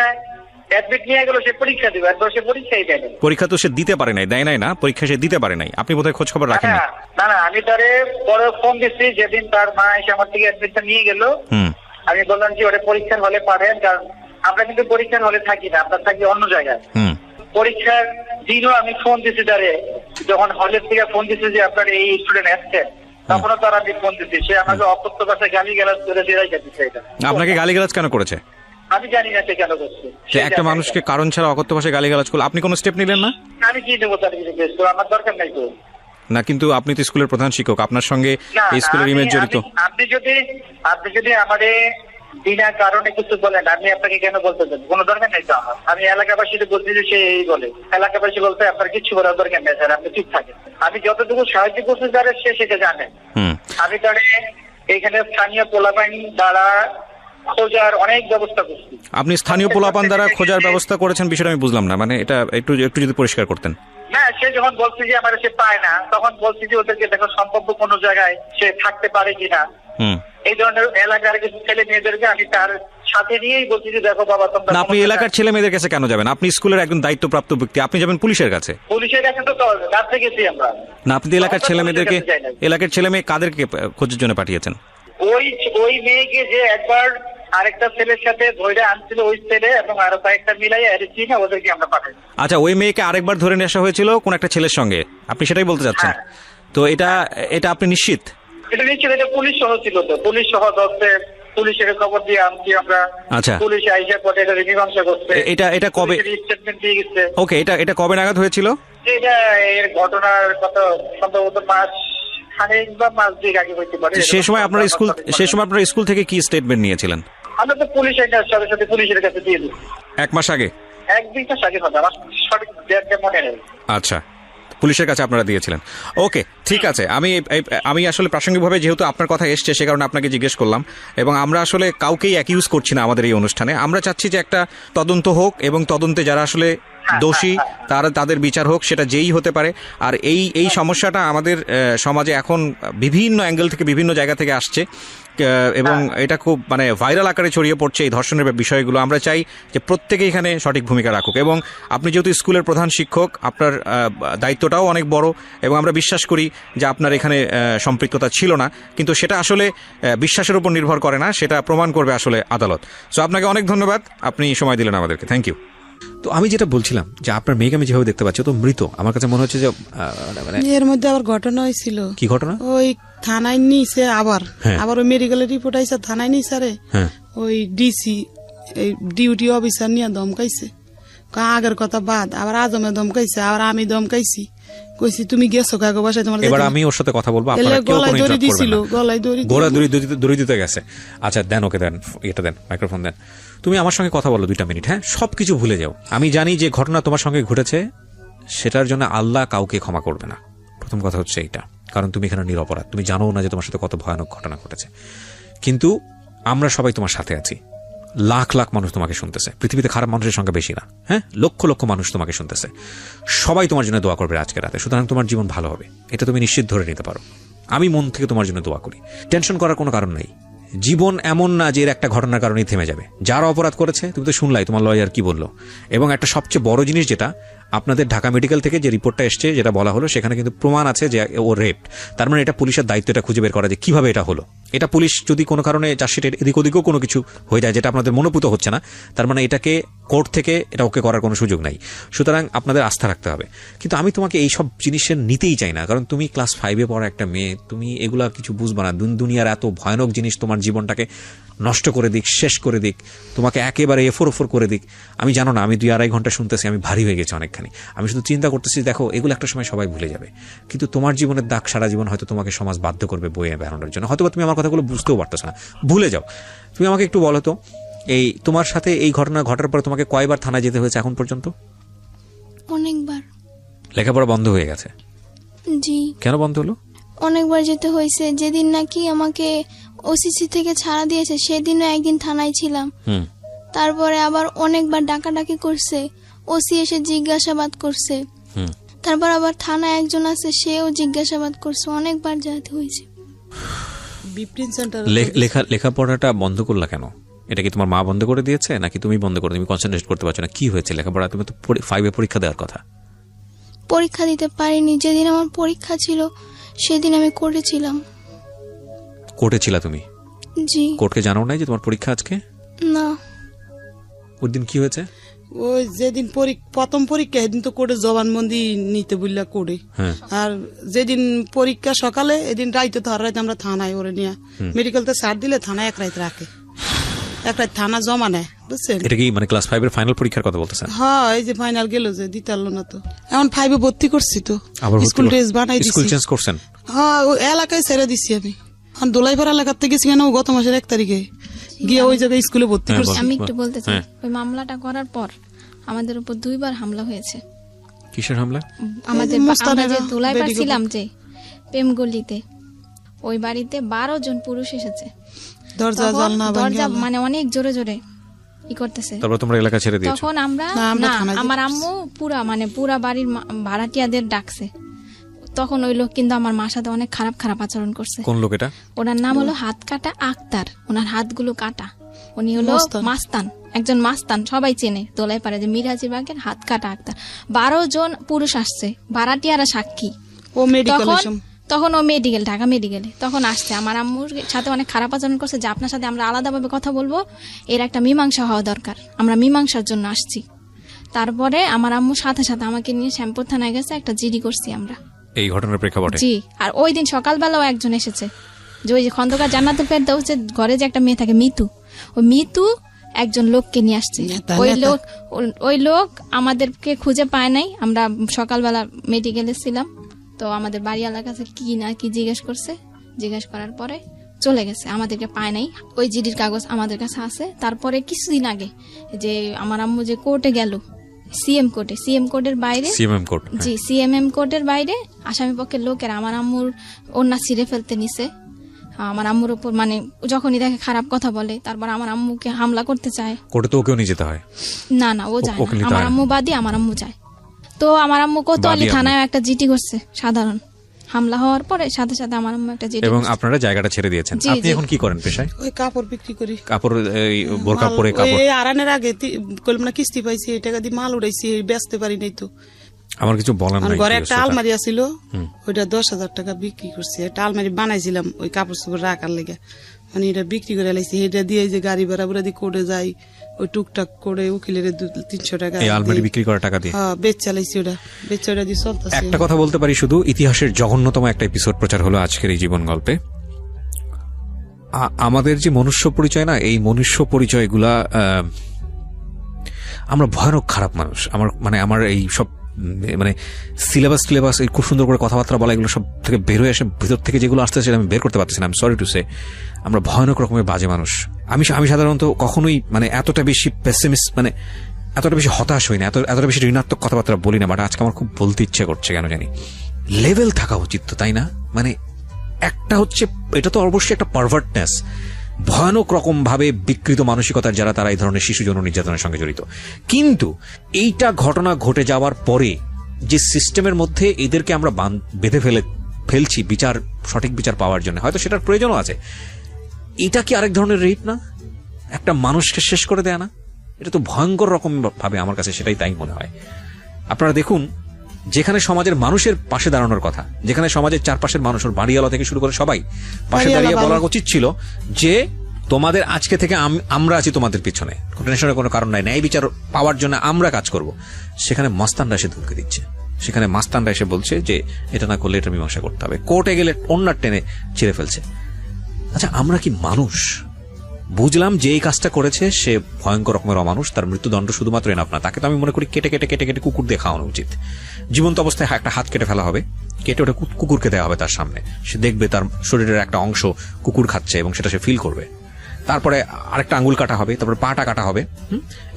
অ্যাডমিট নিয়ে গেল, সে পরীক্ষা দিবে, একবার সে পরীক্ষাই দেয় না। পরীক্ষা তো সে দিতে পারে নাই, দেয় নাই না, পরীক্ষা সে দিতে পারে নাই। আপনি বোধহয় খোঁজ খবর রাখেন না? না, আমি তারে পরে ফোন দিচ্ছি যেদিন তার মা এসে আমার থেকে অ্যাডমিটটা নিয়ে গেল। আমি বললাম যে ওটা পরীক্ষার হলে পারেন, কারণ আমরা কিন্তু পরীক্ষার হলে থাকি না, আমরা থাকি অন্য জায়গায়। পরীক্ষার দিনও আমি ফোন দিচ্ছি তারে, যখন হলের থেকে ফোন দিচ্ছি যে আপনার এই স্টুডেন্ট আসছেন, তখনও তারা আমি ফোন দিচ্ছি। সে আমাকে অকথ্য ভাষায় গালিগালাজ করে দিয়ে যাচ্ছে। এটা আপনাকে গালিগালাজ কেন করেছে? আমি জানি না সে কেন করছে। একটা মানুষকে কারণ ছাড়া অকথ্য ভাষায় গালিগালাজ করলে আপনি কোনো স্টেপ নিলেন না? আমি কি দেবো তার কিছু, আমার দরকার নাই তো। না, কিন্তু আপনি তো স্কুলের প্রধান শিক্ষক, আপনার সঙ্গে এই স্কুলের ইমেজ জড়িত। আপনি যদি আমাদের বিনা কারণে কিছু বলেন, আমি আপনাকে কেন বলতে চাই? কোনো দরকার নেই তো আমার। আমি এলাকাবাসীকে বলছি যে সে এই বলে, এলাকাবাসী বলতে আপনার কিছু বলার দরকার নেই স্যার, আপনি ঠিক থাকেন। আমি যতটুকু সাহায্য করছি তারা সে সেটা জানে। আমি তাহলে এখানে স্থানীয় পোলাপাইন দ্বারা খোঁজার অনেক ব্যবস্থা করছি। আপনি স্থানীয় পোলাপান দ্বারা খোঁজার ব্যবস্থা করেছেন, বিষয়টা আমি বুঝলাম না, মানে এটা একটু যদি পরিষ্কার করতেন। না, সে যখন বলছে যে আমার সে পায় না, তখন বলছি যে ওদেরকে দেখো সম্ভাব্য কোনো জায়গায় সে থাকতে পারে কিনা। এই ধরনের এলাকার কিছু ছেলে মেয়েদেরকে আমি তার সাথে নিয়েই বলছি যে দেখো বাবা তোমরা। আপনি এলাকার ছেলে মেয়েদের কাছে কেন যাবেন? আপনি স্কুলের একজন দায়িত্বপ্রাপ্ত ব্যক্তি, আপনি যাবেন পুলিশের কাছে। পুলিশের কাছে তো রাত্রে গেছি আমরা। না, আপনি এলাকার ছেলে মেয়েদেরকে, এলাকার ছেলে মেয়ে কাদেরকে খোঁজের জন্য পাঠিয়েছেন? ওই মেয়েকে যে একবার আরেকটা ছেলের সাথে ধরে আনছিল, ওই ছেলে এবং আরো কয়েকটা মিলাই এসেছি না, ওদেরকে আমরা পাঠাই। আচ্ছা, ওই মেয়েকে আরেকবার ধরে নিয়ে আসা হয়েছিল কোন একটা ছেলের সঙ্গে, আপনি সেটাই বলতে চাচ্ছেন? তো এটা আপনি নিশ্চিত? এটা নিশ্চিত, এটা পুলিশ সহ ছিল তো, পুলিশ সহ পুলিশের খবর দিয়ে আনছি আমরা। আচ্ছা, পুলিশ আইসা পরে এটা মীমাংসা করছে। এটা কবে স্টেটমেন্ট দিয়ে গেছে? ওকে, এটা কবে নাগাদ হয়েছিল? এটা এর ঘটনার কত সম্ভবত মাস খানেক বা মাস দুই আগে হইতে পারে। সেই সময় আপনার স্কুল থেকে কি স্টেটমেন্ট নিয়েছিলেন? আমরা তো পুলিশের সাথে পুলিশের কাছে দিয়ে দিই। 1 মাস আগে? একদিন তো স্বাধীন হবে, আমার সঠিক ডেটটা মনে নেই। আচ্ছা, পুলিশের কাছে আপনারা দিয়েছিলেন। ওকে, ঠিক আছে। আমি আসলে প্রাসঙ্গিকভাবে যেহেতু আপনার কথা এসছে সে কারণে আপনাকে জিজ্ঞেস করলাম। এবং আমরা আসলে কাউকেই অ্যাকিউজ করছি না আমাদের এই অনুষ্ঠানে। আমরা চাচ্ছি যে একটা তদন্ত হোক এবং তদন্তে যারা আসলে দোষী তাদের বিচার হোক, সেটা যেই হতে পারে। আর এই সমস্যাটা আমাদের সমাজে এখন বিভিন্ন অ্যাঙ্গেল থেকে বিভিন্ন জায়গা থেকে আসছে এবং এটা খুব মানে ভাইরাল আকারে ছড়িয়ে পড়ছে এই ধর্ষণের বিষয়গুলো। আমরা চাই যে প্রত্যেকে এখানে সঠিক ভূমিকা রাখুক। এবং আপনি যেহেতু স্কুলের প্রধান শিক্ষক, আপনার দায়িত্বটাও অনেক বড় এবং আমরা বিশ্বাস করি যে আপনার এখানে সম্পৃক্ততা ছিল না, কিন্তু সেটা আসলে বিশ্বাসের উপর নির্ভর করে না, সেটা প্রমাণ করবে আসলে আদালত। সো আপনাকে অনেক ধন্যবাদ, আপনি সময় দিলেন আমাদেরকে। Thank you. তো আমি যেটা বলছিলাম যে আপনার মেয়েকে আমি যেভাবে দেখতে পাচ্ছি তো মৃত, আমার কাছে মনে হচ্ছে যে এর মধ্যে আবার ঘটনা হয়েছিল। কি ঘটনা? ওই থানায় নিয়েছে, আবার ওই মেডিকেলের রিপোর্ট আইসা থানায় নিয়েছে। ওই ডিসি এই ডিউটি অফিসার নিয়ে ধমকাইছে, আগের কথা বাদ, আবার আজমে ধমকাইছে, আবার আমি ধমকাইছি, কইছি তুমি গেছো কাগো বাসায় তোমার। এবার আমি ওর সাথে কথা বলবো, আপনারা কেউ কোনো ইন্টারাপ্ট করবেন না। গলায় দড়ি দিতে গেছে। আচ্ছা দেন, ওকে দেন, এটা দেন, মাইক্রোফোন দেন। তুমি আমার সঙ্গে কথা বলো 2 মিনিট। হ্যাঁ, সবকিছু ভুলে যাও। আমি জানি যে ঘটনা তোমার সঙ্গে ঘটেছে, সেটার জন্য আল্লাহ কাউকে ক্ষমা করবে না। প্রথম কথা হচ্ছে এইটা, কারণ তুমি এখানে নিরপরাধ, তুমি জানো না যে তোমার সাথে কত ভয়ানক ঘটনা ঘটেছে। কিন্তু আমরা সবাই তোমার সাথে আছি। লাখ লাখ মানুষ তোমাকে শুনতেছে, পৃথিবীতে খারাপ মানুষের সংখ্যা বেশি না। হ্যাঁ, লক্ষ লক্ষ মানুষ তোমাকে শুনতেছে, সবাই তোমার জন্য দোয়া করবে আজকে রাতে। সুতরাং তোমার জীবন ভালো হবে, এটা তুমি নিশ্চিত ধরে নিতে পারো। আমি মন থেকে তোমার জন্য দোয়া করি। টেনশন করার কোনো কারণ নেই। জীবন এমন না যে এর একটা ঘটনার কারণেই থেমে যাবে। যারা অপরাধ করেছে, তুমি তো শুনলাই তোমার লয়ার কি বললো। এবং একটা সবচেয়ে বড় জিনিস যেটা, আপনাদের ঢাকা মেডিকেল থেকে যে রিপোর্টটা এসছে, যেটা বলা হলো, সেখানে কিন্তু প্রমাণ আছে যে ও রেপড। তার মানে এটা পুলিশের দায়িত্ব এটা খুঁজে বের করা যে কিভাবে এটা হলো। এটা পুলিশ যদি কোনো কারণে চার্জশিটের এদিক ওদিকেও কোনো কিছু হয়ে যায় যেটা আপনাদের মনোভূত হচ্ছে না, তার মানে এটাকে কোর্ট থেকে এটা ওকে করার কোনো সুযোগ নাই। সুতরাং আপনাদের আস্থা রাখতে হবে। কিন্তু আমি তোমাকে এই সব জিনিসের নিতেই চাই না, কারণ তুমি ক্লাস 5-এ পড়া একটা মেয়ে, তুমি এগুলা কিছু বুঝবা না। দুনিয়ার এত ভয়ানক জিনিস তোমার জীবনটাকে নষ্ট করে দিক, শেষ করে দিক, তোমাকে একেবারে এফোর করে দিক। আমি জানো না, আমি 2-2.5 ঘন্টা শুনতেছি, আমি ভারী হয়ে গেছি অনেকখানি। আমি শুধু চিন্তা করতেছি, দেখো এগুলো একটা সময় সবাই ভুলে যাবে, কিন্তু তোমার জীবনের দাগ সারা জীবন হয়তো তোমাকে সমাজ বাধ্য করবে বইয়ে বেড়ানোর জন্য। হয়তো তুমি আমার কথাগুলো বুঝতেও পারতেছ না, ভুলে যাও। তুমি আমাকে একটু বলো তো, এই তোমার সাথে এই ঘটনা ঘটার পরে তোমাকে কয়বার থানায় যেতে হয়েছে এখন পর্যন্ত? অনেকবার। লেখাপড়া বন্ধ হয়ে গেছে? জি। কেন বন্ধ হলো? অনেকবার যেতে হয়েছে। যেদিন নাকি আমাকে ওসিসি থেকে ছাড়া দিয়েছে সেদিনও একদিন থানায় ছিলাম। তারপরে আবার অনেকবার ডাকাডাকি করছে, ওসি এসে জিজ্ঞাসাবাদ করছে। তারপর আবার থানায় একজন আছে, সেও জিজ্ঞাসাবাদ করছে। অনেকবার যেতে হয়েছে। লেখাপড়াটা বন্ধ করলা কেন? এটা কি তোমার মা বন্ধ করে দিয়েছে নাকি তুমি বন্ধ করে? তুমি কনসেন্ট্রেট করতে পারছো না? কি হয়েছে লেখাপড়া? তুমি তো 5-এ পরীক্ষা দেওয়ার কথা। পরীক্ষা দিতে পারিনি। যেদিন আমার পরীক্ষা ছিল সেদিন আমি করেছিলাম। কোর্টে ছিলা তুমি? জি। কোর্টকে জানাও নাই যে তোমার পরীক্ষা আজকে? না। ওই দিন কি হয়েছে? ওই যেদিন প্রথম পরীক্ষা সেদিন তো কোর্টে জবানবন্দি নিতে বললা করে। আর যেদিন পরীক্ষা সকালে, এদিন রাইতে তো আর রাইতে আমরা থানায় ওরে নিয়ে মেডিকেল তো ছাড় দিলে থানায় এক রাত রাখে, এক রাত থানা জমা নেয়, বুঝছেন? এটা কি মানে ক্লাস 5-এর ফাইনাল পরীক্ষার কথা বলতেছেন? হ্যাঁ, এই যে ফাইনাল গেল যে দিতে পারলো না, তো এখন 5-এ ভর্তি করছি, তো স্কুল ড্রেস বানাই দিছি। স্কুল চেঞ্জ করছেন? হ্যাঁ, ওই এলাকায় ছেড়ে দিছি আমি। দোলাইপাড়া এলাকার থেকে গেছি কেন, গত মাসের 1 তারিখে গিয়ে ওই জায়গায় স্কুলে ভর্তি করছি। আমি একটু বলতে চাই, ওই মামলাটা করার পর আমাদের উপর 2বার হামলা হয়েছে। কিসের হামলা? আমাদের আমরা যে দোলাইপাড়া ছিলাম যে প্রেমগলিতে, ওই বাড়িতে 12 জন পুরুষ এসেছে। দরজা মানে অনেক জোরে জোরে ই করতেছে। তারপর তোমরা এলাকা ছেড়ে দিয়েছো? তখন আমার আম্মু পুরা বাড়ির ভাড়াটিয়াদের ডাকছে। তখন ওই লোক কিন্তু আমার মার সাথে অনেক খারাপ খারাপ আচরণ করছে। কোন লোক এটা? ওনার নাম হলো হাত কাটা আক্তার। ওনার হাতগুলো কাটা। উনি হলো মাস্তান, একজন মাস্তান, সবাই চেনে দোলাইপাড়া যে মিরাজির বাগের হাত কাটা আক্তার। 12 জন পুরুষ আসছে, ভাড়াটিয়ারা সাক্ষী। তখন ও মেডিকেল, ঢাকা মেডিকেলে তখন আসছে। আমার আম্মুর সাথে অনেক খারাপ আচরণ করছে যে আপনার সাথে আমরা আলাদাভাবে কথা বলবো, এর একটা মীমাংসা হওয়া দরকার, আমরা মীমাংসার জন্য আসছি। তারপরে আমার আম্মুর সাথে সাথে আমাকে নিয়ে শ্যামপুর থানায় গেছে, একটা জিডি করছি আমরা এই ঘটনার প্রেক্ষাপটে। জি। আর ওই দিন সকালবেলাও একজন এসেছে, যে ওই যে খন্দকার জান্নাতুল ফেরদৌস যে ঘরে যে একটা মেয়ে থাকে মিতু, ওই মিতু একজন লোককে নিয়ে আসছে। ওই লোক আমাদেরকে খুঁজে পায় নাই। আমরা সকালবেলা মেডিকেলে ছিলাম, তো আমাদের বাড়িওয়ালার কাছে কি না কি জিজ্ঞেস করছে, জিজ্ঞেস করার পরে চলে গেছে, আমাদেরকে পায় নাই। ওই জিডির কাগজ আমাদের কাছে আছে। তারপরে কিছুদিন আগে যে আমার আম্মু যে কোর্টে গেল, সিএম কোর্টের বাইরে, সিএমএম কোর্ট, জি সিএমএম কোর্টের বাইরে আসামি পক্ষের লোকের আমার আম্মুর ওন্না ছিঁড়ে ফেলতে নিছে। আমার আম্মুর উপর মানে যখনই দেখে খারাপ কথা বলে, তারপর আমার আম্মুকে হামলা করতে চায়। কোর্টে তো ওকেও নিয়ে যেতে হয়? না ও যায় না, আমার আম্মু বাদী, আমার আম্মু যায়। তো আমার আম্মু কোতোয়ালি থানায় একটা জিডি করছে সাধারণ। হামলা হওয়ার পরে সাথে সাথে আমার আম্মু একটা জিডি, এবং আপনারা জায়গাটা ছেড়ে দিয়েছেন। আপনি এখন কি করেন পেশায়? ওই কাপড় বিক্রি করি। কাপড়, বোরকা পরে কাপড়? এই আরানের আগে কলম না কিস্তি পাইছি, এই টাকা দিয়ে মাল উড়াইছি, বেচতে পারি নাই। তো আমার কিছু বলার নাই। ঘরে একটা আলমারি আছিল, ওইটা 10,000 টাকা বিক্রি করছি। একটা আলমারি বানাইছিলাম ওই কাপড় চোপড় রাখার লেগে, মানে এটা বিক্রি করে লাইছি। এটা দিয়ে যে গাড়ি ভাড়া বুড়া দিয়ে কোর্টে যাই, ওই টুকটাক করে উকিলের 200-300 টাকা আলমারি বিক্রি করার টাকা দিয়ে বেচ চালাইছি। ওটা দিয়ে চলতেছে। একটা কথা বলতে পারি শুধু, ইতিহাসের জঘন্যতম একটা এপিসোড প্রচার হলো আজকের এই জীবন গল্পে। আমাদের যে মনুষ্য পরিচয় না, এই মনুষ্য পরিচয়গুলা, আমরা ভয়ানক খারাপ মানুষ। আমার এই সব মানে সিলেবাস এই খুব সুন্দর করে কথাবার্তা বলা, এগুলো সব থেকে বের হয়ে আসে ভিতর থেকে, যেগুলো আসতে সেটা আমি বের করতে পারতেছি না। আমি সরি টু সে, আমরা ভয়ানক রকমের বাজে মানুষ। আমি সাধারণত কখনোই মানে এতটা বেশি পেসিমিস্ট, মানে এতটা বেশি হতাশ হই না, এতটা বেশি ঋণাত্মক কথাবার্তা বলি না। বাট আজকে আমার খুব বলতে ইচ্ছে করছে, কেন জানি। লেভেল থাকা উচিত তো, তাই না? মানে একটা হচ্ছে, এটা তো অবশ্যই একটা পারভার্টনেস, ভয়ানক রকম ভাবে বিকৃত মানসিকতার যারা, তারা এই ধরনের শিশু যৌন নির্যাতনের সঙ্গে জড়িত। কিন্তু এইটা ঘটনা ঘটে যাওয়ার পরে যে সিস্টেমের মধ্যে এদেরকে আমরা বেঁধে ফেলছি সঠিক বিচার পাওয়ার জন্য, হয়তো সেটার প্রয়োজনও আছে। এটা কি আরেক ধরনের রেপ না? একটা মানুষকে শেষ করে দেয়া না? এটা তো ভয়ঙ্কর রকম ভাবে, আমার কাছে সেটাই তাই মনে হয়। আপনারা দেখুন, যেখানে সমাজের মানুষের পাশে দাঁড়ানোর কথা, যেখানে সমাজের চারপাশের মানুষ, বাড়িওয়ালা থেকে শুরু করে সবাই পাশে দাঁড়িয়ে বলার উচিত ছিল যে তোমাদের আজকে থেকে আমরা আছি তোমাদের পিছনে, টেনশনের কোনো কারণ নাই, ন্যায় বিচার পাওয়ার জন্য আমরা কাজ করব। সেখানে মাস্তানরা এসে ধমকে দিচ্ছে, সেখানে মাস্তানরা এসে বলছে যে এটা না করলে এটা মীমাংসা করতে হবে, কোর্টে গেলে অন্যার টেনে ছিঁড়ে ফেলছে। আচ্ছা, আমরা কি মানুষ? বুঝলাম যে এই কাজটা করেছে সে ভয়ঙ্কর রকমের অমানুষ, তার মৃত্যুদণ্ড শুধুমাত্র এনাফ না, তাকে তো আমি মনে করি কেটে কুকুর দিয়ে খাওয়ানো উচিত। জীবন্ত অবস্থায় একটা হাত কেটে ফেলা হবে, কেটে ওটা কুকুরকে দেওয়া হবে তার সামনে, সে দেখবে তার শরীরের একটা অংশ কুকুর খাচ্ছে এবং সেটা সে ফিল করবে। তারপরে আরেকটা আঙ্গুল কাটা হবে, তারপরে পাটা কাটা হবে,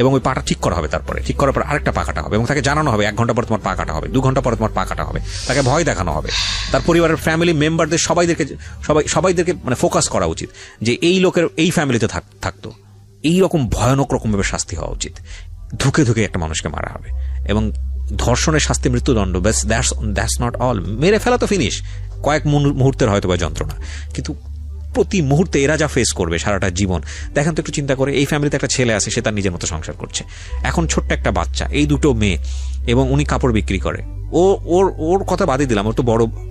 এবং ওই পাটা ঠিক করা হবে, তারপরে ঠিক করার পর আরেকটা পা কাটা হবে, এবং তাকে জানানো হবে 1 ঘন্টা পর তোমার পা কাটা হবে, 2 ঘন্টা পরে তোমার পা কাটা হবে, তাকে ভয় দেখানো হবে। তার পরিবারের ফ্যামিলি মেম্বারদের সবাইদেরকে মানে ফোকাস করা উচিত যে এই লোকের এই ফ্যামিলিতে থাকতো, এইরকম ভয়ানক রকমভাবে শাস্তি হওয়া উচিত। ধুকে একটা মানুষকে মারা হবে, এবং ধর্ষণের শাস্তি মৃত্যুদণ্ড। ব্যাস, দ্যাটস নট অল। মেরে ফেলা তো ফিনিশ, কয়েক মুহূর্তের হয়তো বা যন্ত্রণা, কিন্তু প্রতি মুহূর্তে এরা যা ফেস করবে সারাটা জীবন। দেখেন তো একটু চিন্তা করে, এই ফ্যামিলিতে একটা ছেলে আছে, সে তার নিজের মতো সংসার করছে, এখন ছোট্ট একটা বাচ্চা, এই 2 মেয়ে, এবং উনি কাপড় বিক্রি করে। ওর কথা বাদই দিলাম, ওর তো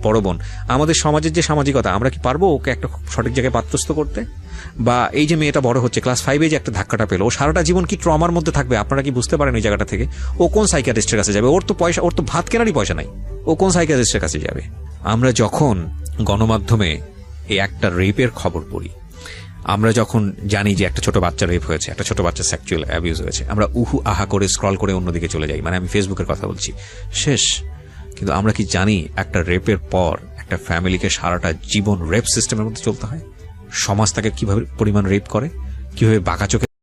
বড় বোন। আমাদের সমাজের যে সামাজিকতা, আমরা কি পারবো ওকে একটা সঠিক জায়গায় পাত্রস্থ করতে? বা এই যে মেয়েটা বড় হচ্ছে, ক্লাস 5 যে একটা ধাক্কাটা পেলো, ও সারাটা জীবন কি ট্রমার মধ্যে থাকবে আপনারা কি বুঝতে পারেন? ওই জায়গাটা থেকে ও কোন সাইকিয়াট্রিস্টের কাছে যাবে? ওর তো ভাত কেনারই পয়সা নাই, ও কোন সাইকিয়াট্রিস্টের কাছে যাবে? আমরা যখন গণমাধ্যমে এই একটা রেপের খবর পড়ি, আমরা যখন জানি যে একটা ছোট বাচ্চা রেপ হয়েছে, একটা ছোট বাচ্চা সেক্সুয়াল অ্যাবিউজ হয়েছে, আমরা উহু আহা করে স্ক্রল করে অন্যদিকে চলে যাই, মানে আমি ফেসবুকের কথা বলছি, শেষ। কিন্তু আমরা কি জানি একটা রেপের পর একটা ফ্যামিলিকে সারাটা জীবন রেপ সিস্টেমের মধ্যে চলতে হয়? সমাজ তাকে কিভাবে পরিমাণ রেপ করে, কিভাবে বাঁকা চোখে